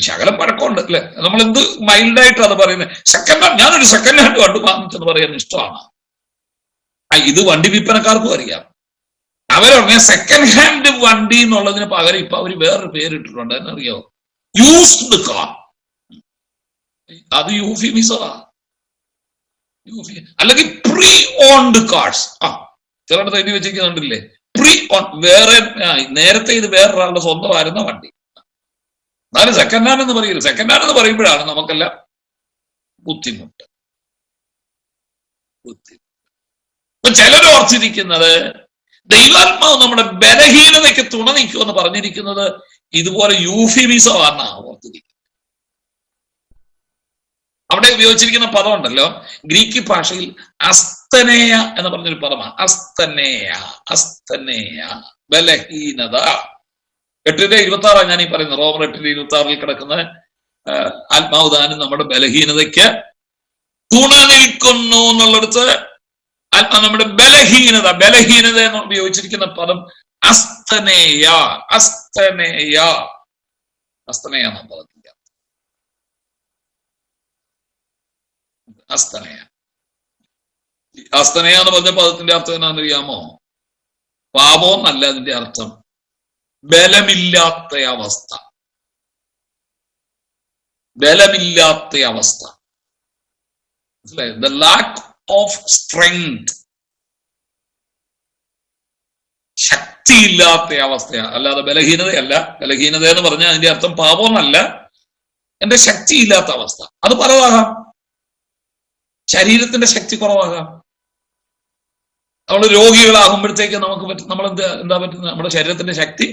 ശകലം പഴക്കമുണ്ട് അല്ലെ. നമ്മൾ എന്ത് മൈൽഡായിട്ട് അത് പറയുന്നത്. ഞാനൊരു സെക്കൻഡ് ഹാൻഡ് വണ്ടി വാങ്ങിച്ചെന്ന് പറയാൻ ഇഷ്ടമാണ്. ഇത് വണ്ടി വിൽപ്പനക്കാർക്കും അറിയാം. അവരുടനെ സെക്കൻഡ് ഹാൻഡ് വണ്ടി എന്നുള്ളതിന് പകരം ഇപ്പൊ അവര് വേറൊരു പേരിട്ടിട്ടുണ്ട്. എന്നറിയോ? Used car. അത് യൂഫിമിസമാ. അല്ലെങ്കിൽ പ്രീ ഓൺഡ് കാർസ്. ചിലടത്ത് എഴുതി വെച്ചിരിക്കുന്നുണ്ടല്ലേ, പ്രീ ഓൺ. വേറെ നേരത്തെ ഇത് വേറൊരാളുടെ സ്വന്തമായിരുന്ന വണ്ടി. എന്നാലും സെക്കൻഡ് ഹാൻഡ് എന്ന് പറയില്ല. സെക്കൻഡ് ഹാൻഡ് എന്ന് പറയുമ്പോഴാണ് നമുക്കെല്ലാം ബുദ്ധിമുട്ട്. അപ്പൊ ചിലർ ഓർത്തിരിക്കുന്നത് ദൈവാത്മാവ് നമ്മുടെ ബലഹീനതയ്ക്ക് തുണ നിൽക്കുമെന്ന് പറഞ്ഞിരിക്കുന്നത് ഇതുപോലെ യൂഫിമിസമാണെന്നാണ് ഓർത്തിരിക്കുന്നത്. അവിടെ ഉപയോഗിച്ചിരിക്കുന്ന പദം ഉണ്ടല്ലോ, ഗ്രീക്ക് ഭാഷയിൽ അസ്തനേയ എന്ന് പറഞ്ഞൊരു പദമാണ്. അസ്തനേയ ബലഹീനത. 8:26 ഞാൻ ഈ പറയുന്നത്. റോമർ 8:26 കിടക്കുന്ന ആത്മാവ് താനും നമ്മുടെ ബലഹീനതയ്ക്ക് തുണ നിൽക്കുന്നു എന്നുള്ളിടത്ത് നമ്മുടെ ബലഹീനത എന്ന് ഉപയോഗിച്ചിരിക്കുന്ന പദം അസ്തനേയ എന്ന പദത്തിന്റെ അസ്തനേയ എന്ന് പറഞ്ഞ പദത്തിന്റെ അർത്ഥം എന്നാന്ന് അറിയാമോ? പാപം എന്നല്ല അതിന്റെ അർത്ഥം, ബലമില്ലാത്ത അവസ്ഥ. മനസ്സിലായോ? ദ ലാക്ക് ഓഫ് സ്ട്രെങ്ത്, ശക്തിയില്ലാത്ത അവസ്ഥയാണ്, അല്ലാതെ ബലഹീനതയല്ല. ബലഹീനത എന്ന് പറഞ്ഞാൽ അതിന്റെ അർത്ഥം പാപം എന്നല്ല, എന്റെ ശക്തിയില്ലാത്ത അവസ്ഥ. അത് പലതാകാം. ശരീരത്തിന്റെ ശക്തി കുറവാകാം. നമ്മൾ രോഗികളാകുമ്പോഴത്തേക്ക് നമ്മൾ എന്താ പറ്റുന്നത്? നമ്മുടെ ശരീരത്തിന്റെ ശക്തി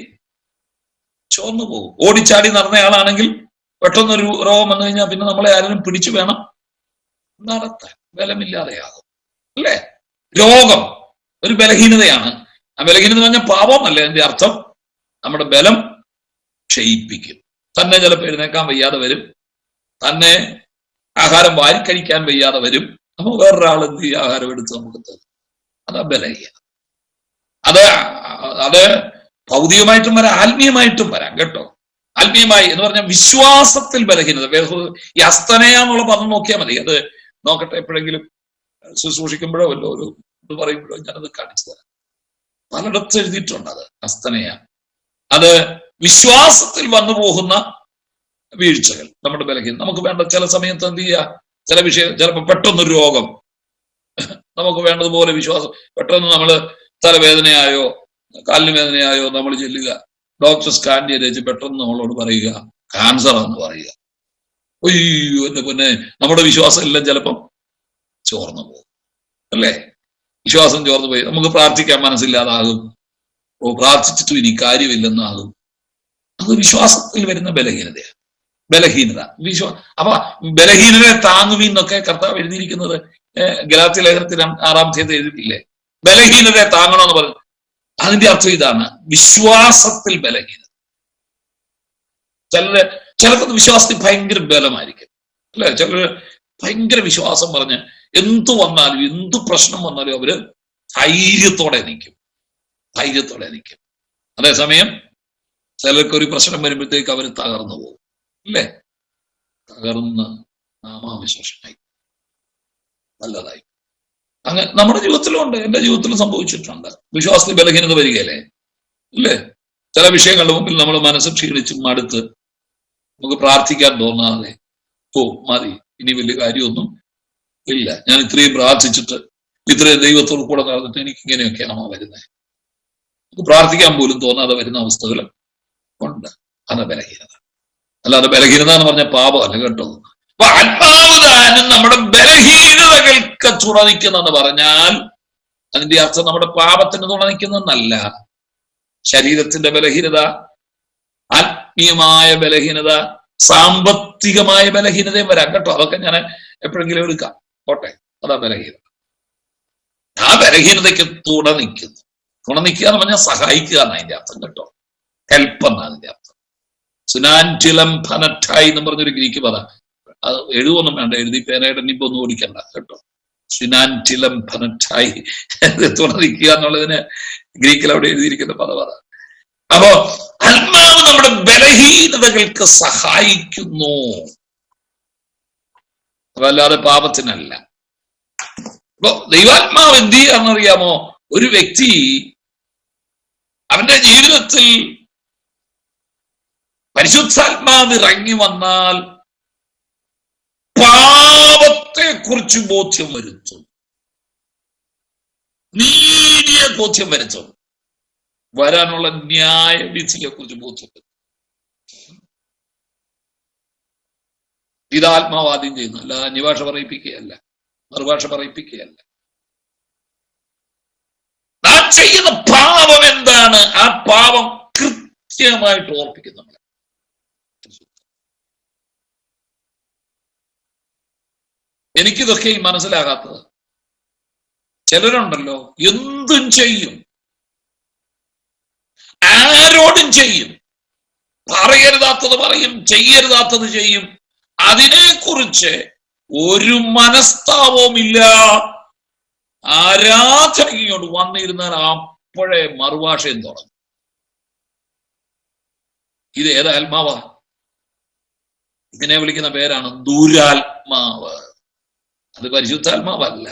ചോർന്നു പോകും. ഓടിച്ചാടി നടന്നയാളാണെങ്കിൽ പെട്ടെന്നൊരു രോഗം വന്നു കഴിഞ്ഞാൽ പിന്നെ നമ്മളെ ആരെങ്കിലും പിടിച്ചു വേണം നടത്താൻ. ബലമില്ലാതെയാകും, അല്ലേ? രോഗം ഒരു ബലഹീനതയാണ്. ആ ബലഹീനത പറഞ്ഞാൽ പാപം അല്ലേ അതിന്റെ അർത്ഥം. നമ്മുടെ ബലം ക്ഷയിപ്പിക്കും. തന്നെ ചിലപ്പോൾ എഴുന്നേക്കാൻ വയ്യാതെ വരും, തന്നെ ആഹാരം വാരിക്കഴിക്കാൻ വയ്യാതെ വരും. അപ്പൊ വേറൊരാൾ എന്ത് ചെയ്യും? ആഹാരം എടുത്ത് നമുക്ക് തരും. അതാ ബലഹീനത. അത് ഭൗതികമായിട്ടും വരാം, ആത്മീയമായിട്ടും വരാം കേട്ടോ. ആത്മീയമായി എന്ന് പറഞ്ഞാൽ വിശ്വാസത്തിൽ ബലഹീനത. ഈ അസ്തനയ എന്നുള്ള പദം നോക്കിയാൽ മതി. അത് നോക്കട്ടെ, എപ്പോഴെങ്കിലും ശുശ്രൂഷിക്കുമ്പോഴോ വല്ലോ ഒരു ഇത് പറയുമ്പോഴോ ഞാനത് കാണിച്ചു തരാം. പലയിടത്ത് എഴുതിയിട്ടുണ്ട് അത് അസ്തനയ. അത് വിശ്വാസത്തിൽ വന്നു പോകുന്ന വീഴ്ചകൾ, നമ്മുടെ ബലഹീനത. നമുക്ക് വേണ്ട ചില സമയത്ത് എന്ത് ചെയ്യുക? ചില വിഷയം, ചിലപ്പോൾ പെട്ടെന്നൊരു രോഗം, നമുക്ക് വേണ്ടതുപോലെ വിശ്വാസം, പെട്ടെന്ന് നമ്മൾ തലവേദനയായോ കാലിന് വേദനയായോ നമ്മൾ ചെല്ലുക, ഡോക്ടർ സ്കാൻ ചെയ്ത് പെട്ടെന്ന് നമ്മളോട് പറയുക ക്യാൻസർ എന്ന് പറയുക. ഒയ്യോ എന്റെ പൊന്നെ, നമ്മുടെ വിശ്വാസം എല്ലാം ചിലപ്പം ചോർന്നു പോകും, അല്ലേ? വിശ്വാസം ചോർന്നു പോയി നമുക്ക് പ്രാർത്ഥിക്കാൻ മനസ്സില്ലാതാകും. പ്രാർത്ഥിച്ചിട്ടും ഇനി കാര്യമില്ലെന്നാകും. അത് വിശ്വാസത്തിൽ വരുന്ന ബലഹീനതയാണ്. അപ്പൊ ബലഹീനതയെ താങ്ങുമെന്നൊക്കെ കർത്താവ് എഴുതിയിരിക്കുന്നത് ഗലാത്യ ലേഖനത്തിന് 6-ാം അധ്യായത്തിൽ എഴുതിയിട്ടില്ലേ? ബലഹീനതയെ താങ്ങണമെന്ന് പറഞ്ഞു. അതിന്റെ അർത്ഥം ഇതാണ്, വിശ്വാസത്തിൽ ബലഹീനത. ചിലർക്ക് വിശ്വാസത്തിൽ ഭയങ്കര ബലമായിരിക്കും, അല്ലെ? ചിലർ ഭയങ്കര വിശ്വാസം പറഞ്ഞ് എന്തു വന്നാലും, എന്തു പ്രശ്നം വന്നാലും അവര് ധൈര്യത്തോടെ നിൽക്കും. അതേസമയം ചിലർക്ക് ഒരു പ്രശ്നം വരുമ്പോഴത്തേക്ക് അവർ തകർന്നു പോകും, അല്ലേ? തകർന്ന് നാമാവിശേഷമായി നല്ലതായി. അങ്ങനെ നമ്മുടെ ജീവിതത്തിലുണ്ട്, എന്റെ ജീവിതത്തിലും സംഭവിച്ചിട്ടുണ്ട്. വിശ്വാസത്തിൽ ബലഹീനത വരികയല്ലേ, അല്ലേ? ചില വിഷയങ്ങളുടെ മുമ്പിൽ നമ്മൾ മനസ്സ് ക്ഷീണിച്ച് മടുത്ത് നമുക്ക് പ്രാർത്ഥിക്കാൻ തോന്നാതെ മതി, ഇനി വലിയ കാര്യമൊന്നും ഇല്ല, ഞാൻ ഇത്രയും പ്രാർത്ഥിച്ചിട്ട് ഇത്രയും ദൈവത്തോട് കൂടെ നടന്നിട്ട് എനിക്ക് ഇങ്ങനെയൊക്കെയാണോ വരുന്നത്, നമുക്ക് പ്രാർത്ഥിക്കാൻ പോലും തോന്നാതെ വരുന്ന അവസ്ഥകൾ ഉണ്ട്. അത് ബലഹീനത. അല്ലാതെ ബലഹീനത എന്ന് പറഞ്ഞ പാപമല്ല കേട്ടോ. അപ്പൊ ആത്മാവ് താനും നമ്മുടെ ബലഹീനതകൾക്ക് തുണനിൽക്കുന്നെന്ന് പറഞ്ഞാൽ അതിന്റെ അർത്ഥം നമ്മുടെ പാപത്തിന് തുണനിൽക്കുന്നല്ല. ശരീരത്തിന്റെ ബലഹീനത, ആത്മീയമായ ബലഹീനത, സാമ്പത്തികമായ ബലഹീനതയും വരാം കേട്ടോ. അതൊക്കെ ഞാൻ എപ്പോഴെങ്കിലും എടുക്കാം, പോട്ടെ. അതാ ബലഹീനത. ആ ബലഹീനതയ്ക്ക് തുണനിൽക്കുന്നു. തുണനിൽക്കുക എന്ന് പറഞ്ഞാൽ സഹായിക്കുക എന്നാണ് അതിന്റെ അർത്ഥം കേട്ടോ. ഹെൽപ്പ് എന്നാണ് അതിന്റെ അർത്ഥം. സുനാൻറ്റിലം ഫനറ്റായി എന്ന് പറഞ്ഞൊരു ഗ്രീക്ക് പദം. അത് എഴുതൊന്നും വേണ്ട, എഴുതി പേനയുടെ ഇനിയിപ്പോ ഒന്നും ഓടിക്കണ്ട കേട്ടോ. സുനാൻറ്റിലം ഫനറ്റായി, തുണനിൽക്കുക എന്നുള്ളതിന് ഗ്രീക്കിൽ അവിടെ എഴുതിയിരിക്കുന്ന പദം അതാണ്. അപ്പോ ആത്മാവ് നമ്മുടെ ബലഹീനതകൾക്ക് സഹായിക്കുന്നു, അതല്ലാതെ പാപത്തിനല്ല. അപ്പൊ ദൈവാത്മാവ് എന്ത് ചെയ്യാന്നറിയാമോ? ഒരു വ്യക്തി അവന്റെ ജീവിതത്തിൽ പരിശുദ്ധാത്മാവ് ഇറങ്ങി വന്നാൽ പാപത്തെ കുറിച്ച് ബോധ്യം വരുത്തും, നീതിയെ ബോധ്യം വരുത്തും, വരാനുള്ള ന്യായവിധിയെ കുറിച്ച് ബോധ്യം വരുത്തും. ഇതാത്മാവ് ആദ്യം ചെയ്യുന്നു, അല്ല അന്യഭാഷ പറയിപ്പിക്കുകയല്ല, മറുഭാഷ പറയിപ്പിക്കുകയല്ല. നാം ചെയ്യുന്ന പാപം എന്താണ്? ആ പാപം കൃത്യമായിട്ട് ഓർപ്പിക്കും നമ്മളെ. എനിക്കിതൊക്കെ ഈ മനസ്സിലാകാത്തത്. ചിലരുണ്ടല്ലോ എന്തും ചെയ്യും, ആരോടും ചെയ്യും, പറയരുതാത്തത് പറയും, ചെയ്യരുതാത്തത് ചെയ്യും. അതിനെക്കുറിച്ച് ഒരു മനസ്താപവുമില്ല. ആരാധനയോട് വന്നിരുന്നാൽ അപ്പോഴേ മറുഭാഷയും തുടങ്ങും. ഇത് ഏത് ആത്മാവാ? ഇതിനെ വിളിക്കുന്ന പേരാണ് ദുരാത്മാവ്. അത് പരിശുദ്ധാത്മാവല്ല.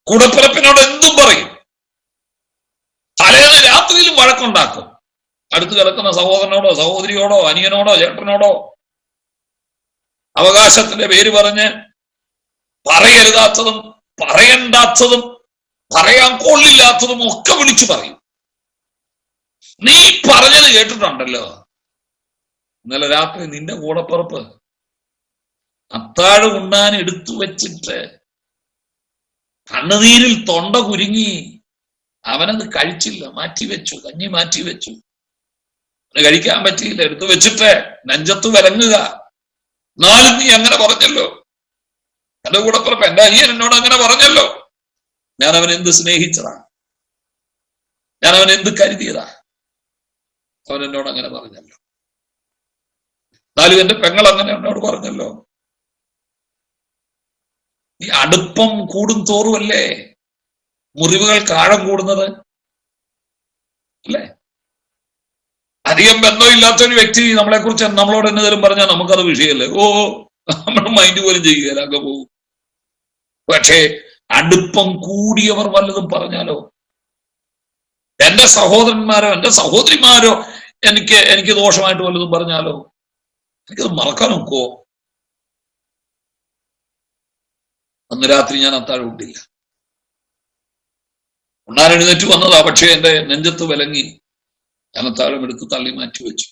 കൂടപ്പിറപ്പിനോട് എന്തും പറയും. തലേന്ന് രാത്രിയിലും വഴക്കുണ്ടാക്കും. അടുത്ത് കിടക്കുന്ന സഹോദരനോടോ സഹോദരിയോടോ അനിയനോടോ ചേട്ടനോടോ അവകാശത്തിന്റെ പേര് പറഞ്ഞ് പറയരുതാത്തതും പറയണ്ടാത്തതും പറയാൻ കൊള്ളില്ലാത്തതും ഒക്കെ വിളിച്ചു പറയും. നീ പറഞ്ഞത് കേട്ടിട്ടുണ്ടല്ലോ, ഇന്നലെ രാത്രി നിന്റെ കൂടപ്പിറപ്പ് അത്താഴം ഉണ്ണാൻ എടുത്തു വെച്ചിട്ട് കണ്ണുനീരിൽ തൊണ്ട കുരുങ്ങി അവനത് കഴിച്ചില്ല, മാറ്റിവെച്ചു, കഞ്ഞി മാറ്റിവെച്ചു. അവന് കഴിക്കാൻ പറ്റിയില്ല, എടുത്തു വെച്ചിട്ട് നെഞ്ചത്ത് വിലങ്ങുക. എന്നാലും നീ അങ്ങനെ പറഞ്ഞല്ലോ, എന്റെ കൂടപ്പിറപ്പ് എന്റെ അനിയൻ എന്നോട് അങ്ങനെ പറഞ്ഞല്ലോ. ഞാൻ അവൻ എന്ത് സ്നേഹിച്ചതാ, ഞാൻ അവൻ എന്ത് കരുതിയതാ, അവൻ എന്നോട് അങ്ങനെ പറഞ്ഞല്ലോ. എന്നാലും എന്റെ പെങ്ങൾ അങ്ങനെ എന്നോട് പറഞ്ഞല്ലോ. ഈ അടുപ്പം കൂടും തോറുമല്ലേ മുറിവുകൾക്ക് ആഴം കൂടുന്നത്, അല്ലേ? അധികം ബന്ധമില്ലാത്ത ഒരു വ്യക്തി നമ്മളെ കുറിച്ച് നമ്മളോട് എന്നതിലും പറഞ്ഞാൽ നമുക്കത് വിഷയമല്ലേ. നമ്മൾ മൈൻഡ് പോലും ചെയ്യുകയില്ല, അങ്ങ് പോകും. പക്ഷേ അടുപ്പം കൂടിയവർ വല്ലതും പറഞ്ഞാലോ, എന്റെ സഹോദരന്മാരോ എന്റെ സഹോദരിമാരോ എനിക്ക് ദോഷമായിട്ട് വല്ലതും പറഞ്ഞാലോ, എനിക്കത് മറക്കാൻ നോക്കുവോ? അന്ന് രാത്രി ഞാൻ അത്താഴം ഇട്ടില്ല. ഉണ്ണാൻ എഴുന്നേറ്റ് വന്നതാ, പക്ഷെ എന്റെ നെഞ്ചത്ത് വിലങ്ങി. ഞാൻ അത്താഴം എടുത്ത് തള്ളി മാറ്റി വെച്ചു.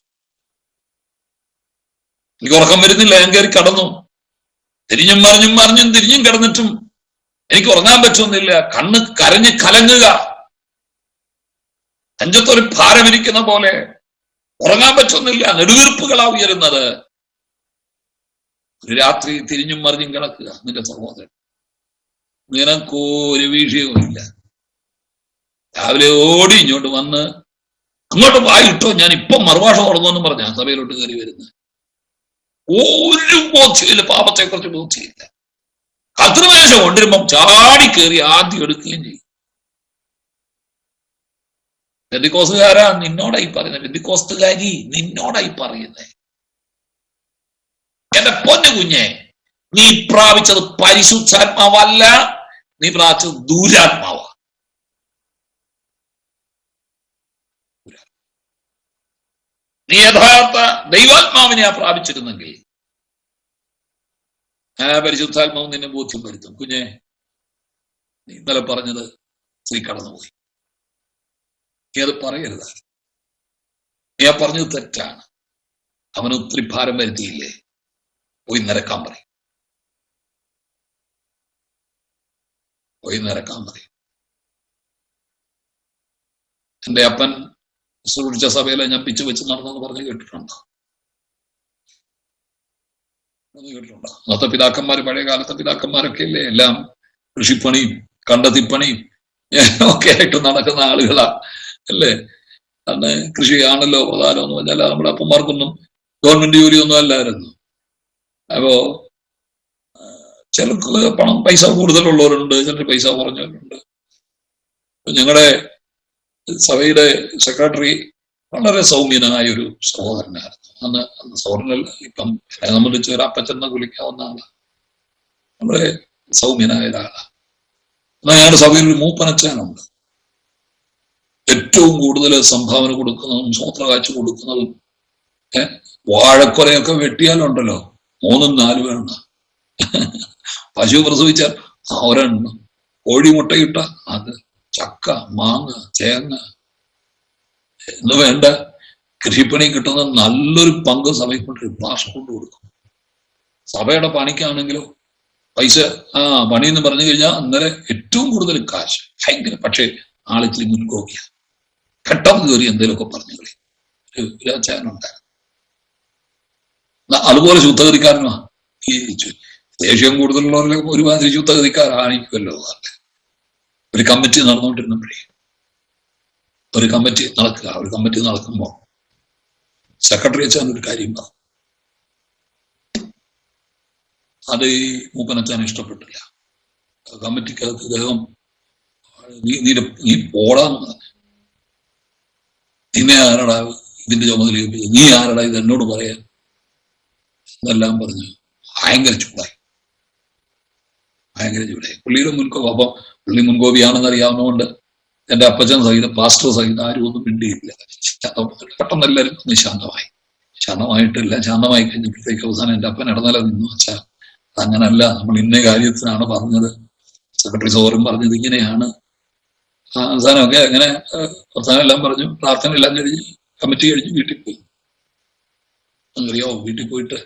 എനിക്ക് ഉറക്കം വരുന്നില്ല. ഞാൻ കയറി കടന്നു. തിരിഞ്ഞും മറിഞ്ഞും തിരിഞ്ഞും കിടന്നിട്ടും എനിക്ക് ഉറങ്ങാൻ പറ്റുന്നില്ല. കണ്ണ് കരഞ്ഞ് കലങ്ങുക, നെഞ്ചത്തൊരു ഭാരമിരിക്കുന്ന പോലെ. ഉറങ്ങാൻ പറ്റുന്നില്ല. നെടുവീർപ്പുകളാ ഉയരുന്നത്. ഒരു രാത്രി തിരിഞ്ഞും മറിഞ്ഞും കിടക്കുക. നിന്റെ സഹോദരൻ, നിനക്കൊരു വിഷയവുമില്ല. രാവിലെ ഓടി ഇങ്ങോട്ട് വന്ന് അങ്ങോട്ട് വായിട്ടോ, ഞാൻ ഇപ്പൊ മറുഭാഷ തുടങ്ങുമെന്നും പറഞ്ഞ സഭയിലോട്ട് കയറി വരുന്നത്. ഒരു ബോധ്യമില്ല, പാപത്തെക്കുറിച്ച് ബോധ്യമില്ല. കർത്തൃമേശം കൊണ്ടിരുമ്പം ചാടി കയറി ആദ്യം എടുക്കുകയും ചെയ്യും. പെന്തിക്കോസ്തുകാരാ നിന്നോടായി പറയുന്നത്, പെന്തിക്കോസ്തുകാരി നിന്നോടായി പറയുന്നേ. എന്റെ പൊന്നു കുഞ്ഞെ, നീ പ്രാപിച്ചത് പരിശുദ്ധാത്മാവല്ല, നീ പ്രാപിച്ചത് ദുരാത്മാവാ. നീ യഥാർത്ഥ ദൈവാത്മാവിനെയാ പ്രാപിച്ചിരുന്നെങ്കിൽ പരിശുദ്ധാത്മാവ് നിന്നെ ബോധ്യം വരുത്തും. കുഞ്ഞെ, നീ ഇന്നലെ പറഞ്ഞത് സ്ത്രീ കടന്നുപോയി, നീ അത് പറയരുത്, നീ ആ പറഞ്ഞത് തെറ്റാണ്, അവന് ഒത്തിരി ഭാരം വരുത്തിയില്ലേ, പോയി നിരക്കാൻ പറയും, പോയി നിരക്കാൻ പറയും. എന്റെ അപ്പൻ സുഹൃച്ച സഭയിലെ ഞാൻ പിച്ചു വെച്ച് നടന്നെന്ന് പറഞ്ഞ് കേട്ടിട്ടുണ്ടോ? കേട്ടിട്ടുണ്ടോ? അന്നത്തെ പിതാക്കന്മാര്, പഴയ കാലത്തെ പിതാക്കന്മാരൊക്കെ അല്ലേ എല്ലാം കൃഷിപ്പണിയും കണ്ടത്തിപ്പണിയും ഒക്കെ ആയിട്ട് നടക്കുന്ന ആളുകളാ, അല്ലേ? അന്ന് കൃഷിയാണല്ലോ പ്രധാനം എന്ന് പറഞ്ഞാൽ നമ്മുടെ അപ്പന്മാർക്കൊന്നും ഗവൺമെന്റ് ജോലിയൊന്നും അല്ലായിരുന്നു. അപ്പോ ചിലർക്ക് പൈസ കൂടുതലുള്ളവരുണ്ട്, ചിലർ പൈസ കുറഞ്ഞവരുണ്ട്. ഞങ്ങളുടെ സഭയുടെ സെക്രട്ടറി വളരെ സൗമ്യനായ ഒരു സഹോദരനായിരുന്നു. അന്ന് സഹോദരനല്ല, ഇപ്പം എന്നെ സംബന്ധിച്ച് ഒരു അപ്പച്ചെന്ന് വിളിക്കാവുന്ന ആളാണ്. വളരെ സൗമ്യനായ ഒരാളാണ്. എന്നാൽ ഞങ്ങളുടെ സഭയിൽ ഒരു മൂപ്പനച്ചാനുണ്ട്. ഏറ്റവും കൂടുതൽ സംഭാവന കൊടുക്കുന്നതും സ്വോത്ര കാഴ്ച കൊടുക്കുന്നതും വാഴക്കൊലയൊക്കെ വെട്ടിയാലുണ്ടല്ലോ 3-4 എണ്ണ, പശു പ്രസവിച്ചാൽ ഒരെണ്ണം, കോഴി മുട്ടയിട്ട അത്, ചക്ക, മാങ്ങ, ചേങ്ങ എന്ന് വേണ്ട കൃഷിപ്പണി കിട്ടുന്ന നല്ലൊരു പങ്ക് സഭയിൽ കൊണ്ട് ഭാഷ കൊണ്ട് കൊടുക്കും. സഭയുടെ പണിക്കാണെങ്കിലോ പൈസ പണിയെന്ന് പറഞ്ഞു കഴിഞ്ഞാൽ അന്നേരം ഏറ്റവും കൂടുതൽ കാശ് ഭയങ്കര. പക്ഷെ ആളിച്ചിരി മുൻകോക്കിയ പെട്ടെന്ന് കയറി എന്തെങ്കിലുമൊക്കെ പറഞ്ഞു കളി. ഒരു ചാനുണ്ടായിരുന്നു. അതുപോലെ ശുദ്ധകരിക്കാരനുമാ ഈ ദേഷ്യം കൂടുതലുള്ളവരെ ഒരുമാതിരി ചുത്തഗതിക്കാരാണിക്കുമല്ലോ. ഒരു കമ്മിറ്റി നടന്നുകൊണ്ടിരുന്നപ്പോഴേ ഒരു കമ്മിറ്റി നടക്കുമ്പോ സെക്രട്ടറി അച്ഛൻ ഒരു കാര്യം പറഞ്ഞു. അത് ഈ മൂപ്പനച്ഛൻ ഇഷ്ടപ്പെട്ടില്ല. കമ്മിറ്റിക്കകത്ത് അദ്ദേഹം നീ പോടാന്ന് പറഞ്ഞു. നിന്നെ ആരടാ ഇതിന്റെ ചുമതല, നീ ആരടാ ഇത് എന്നോട് പറയാൻ എന്നെല്ലാം പറഞ്ഞു. ഭയങ്കര ചൂടായി. പുള്ളിയുടെ അപ്പൊ പുള്ളി മുൻകോപിയാണെന്ന് അറിയാവുന്നതുകൊണ്ട് എന്റെ അപ്പച്ചൻ സഹിതം പാസ്റ്റർ സഹിതം ആരും ഒന്നും മിണ്ടിയില്ല. പെട്ടെന്ന് എല്ലാവരും ഒന്ന് ശാന്തമായിട്ടില്ല. ശാന്തമായി കഴിഞ്ഞപ്പോഴത്തേക്ക് അവസാനം എന്റെ അപ്പൻ ഇടനില നിന്നു. വെച്ചാ അങ്ങനല്ല, നമ്മൾ ഇന്ന കാര്യത്തിനാണ് പറഞ്ഞത്, സെക്രട്ടറി സോറും പറഞ്ഞത് ഇങ്ങനെയാണ്. അവസാനമൊക്കെ അങ്ങനെ അവസാനം എല്ലാം പറഞ്ഞു. പ്രാർത്ഥന എല്ലാം കഴിഞ്ഞ് കമ്മിറ്റി കഴിഞ്ഞ് വീട്ടിൽ പോയി. അറിയാവോ, വീട്ടിൽ പോയിട്ട്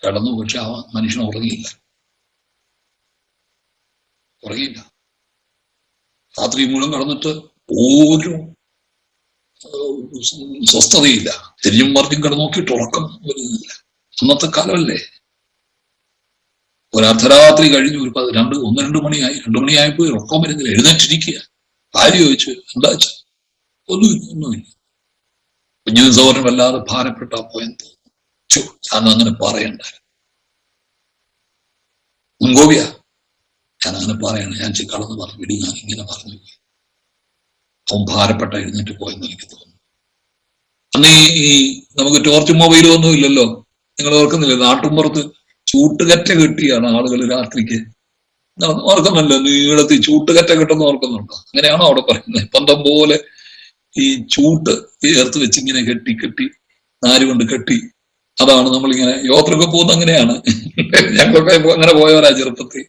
കിടന്നു. പക്ഷെ ആ മനുഷ്യൻ ഉറങ്ങിയില്ല. രാത്രി മൂലം കടന്നിട്ട് ഒരു സ്വസ്ഥതയില്ല. തിരിഞ്ഞും മറിഞ്ഞും കിടന്നു നോക്കിയിട്ട് ഉറക്കം വരുന്നില്ല. അന്നത്തെ കാലമല്ലേ. ഒരു അർദ്ധരാത്രി കഴിഞ്ഞു, ഒരു 1-2 മണിയായി. 2 മണിയായപ്പോ ഉറക്കം വരുന്നില്ല. എഴുന്നേറ്റിരിക്കുക. ആര് ചോദിച്ചു, എന്താ വെച്ച? ഒന്നുമില്ല. കുഞ്ഞു സഹോദരൻ വല്ലാതെ ഭാരപ്പെട്ടാ പോയെന്ന് തോന്നുന്നു. ഞാൻ അങ്ങനെ പറയണ്ട, മുൻകോപിയാ, ഞാൻ അങ്ങനെ പറയണം. ഞാൻ കടന്ന് പറഞ്ഞു വിടി, ഞാൻ ഇങ്ങനെ പറഞ്ഞു പോയി. അവൻ ഭാരപ്പെട്ട എഴുന്നേറ്റ് പോയെന്ന് എനിക്ക് തോന്നുന്നു. അന്ന് ഈ നമുക്ക് ടോർച്ച് മൊബൈലും ഒന്നും ഇല്ലല്ലോ. നിങ്ങൾ ഓർക്കുന്നില്ല, നാട്ടുമ്പുറത്ത് ചൂട്ടുകറ്റ കെട്ടിയാണ് ആളുകൾ രാത്രിക്ക് ഓർക്കുന്നുണ്ടോ? നീളത്തിൽ ചൂട്ടുകറ്റ കെട്ടെന്ന് ഓർക്കുന്നുണ്ടോ? അങ്ങനെയാണോ അവിടെ പറയുന്നത്? പന്തം പോലെ ഈ ചൂട്ട് ചേർത്ത് വെച്ച് ഇങ്ങനെ കെട്ടി നാര് കൊണ്ട് കെട്ടി, അതാണ് നമ്മളിങ്ങനെ യാത്രയൊക്കെ പോകുന്നത്. അങ്ങനെയാണ് ഞങ്ങളൊക്കെ അങ്ങനെ പോയവരാ ചെറുപ്പത്തിൽ.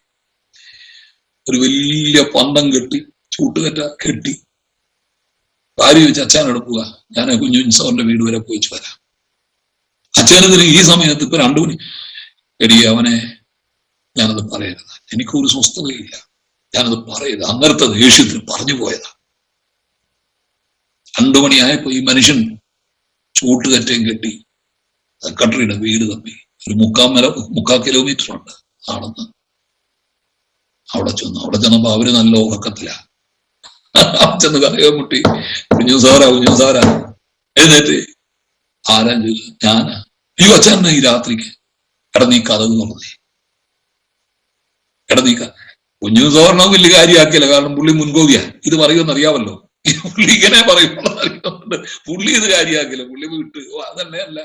ഒരു വലിയ പന്തം കെട്ടി ചൂട്ടുകറ്റ കെട്ടി ഭാര്യ വെച്ച് അച്ഛൻ എടുക്കുക. ഞാൻ കുഞ്ഞുസവന്റെ വീട് വരെ പോയിച്ചു വരാം. അച്ഛനതിന് ഈ സമയത്ത് ഇപ്പൊ 2 മണി എടി അവനെ ഞാനത് പറയരുത്, എനിക്കൊരു സ്വസ്ഥതയില്ല, ഞാനത് പറയരുത്. അന്നേരത്തെ ദേഷ്യത്തിൽ പറഞ്ഞു പോയതാ. 2 മണിയായപ്പോ ഈ മനുഷ്യൻ ചൂട്ടുകറ്റയും കെട്ടി സെക്രട്ടറിയുടെ വീട് തപ്പി. ഒരു 3/4 കിലോമീറ്റർ ഉണ്ട് ആണെന്ന്. അവിടെ ചെന്നപ്പോ അവര് നല്ല ഉറക്കത്തിലാ. ചെന്ന് കഥയോ മുട്ടി, കുഞ്ഞു സാറാ എഴുന്നേറ്റ്. ആരാ ചോദിച്ചു? ഞാനാ. ഈ അച്ഛൻ ഈ രാത്രിക്ക് കിടന്നീ കഥക് തുറന്നേ. കുഞ്ഞു സാറിനോ വലിയ കാര്യമാക്കിയല്ല, കാരണം പുള്ളി മുൻകോപിയാ. ഇത് പറയുമെന്ന് അറിയാമല്ലോ, പുള്ളി ഇങ്ങനെ പറയുമെന്ന് അറിയുന്നുണ്ട്. പുള്ളി ഇത് കാര്യമാക്കില്ല. പുള്ളി വിട്ട് അതന്നെ അല്ല.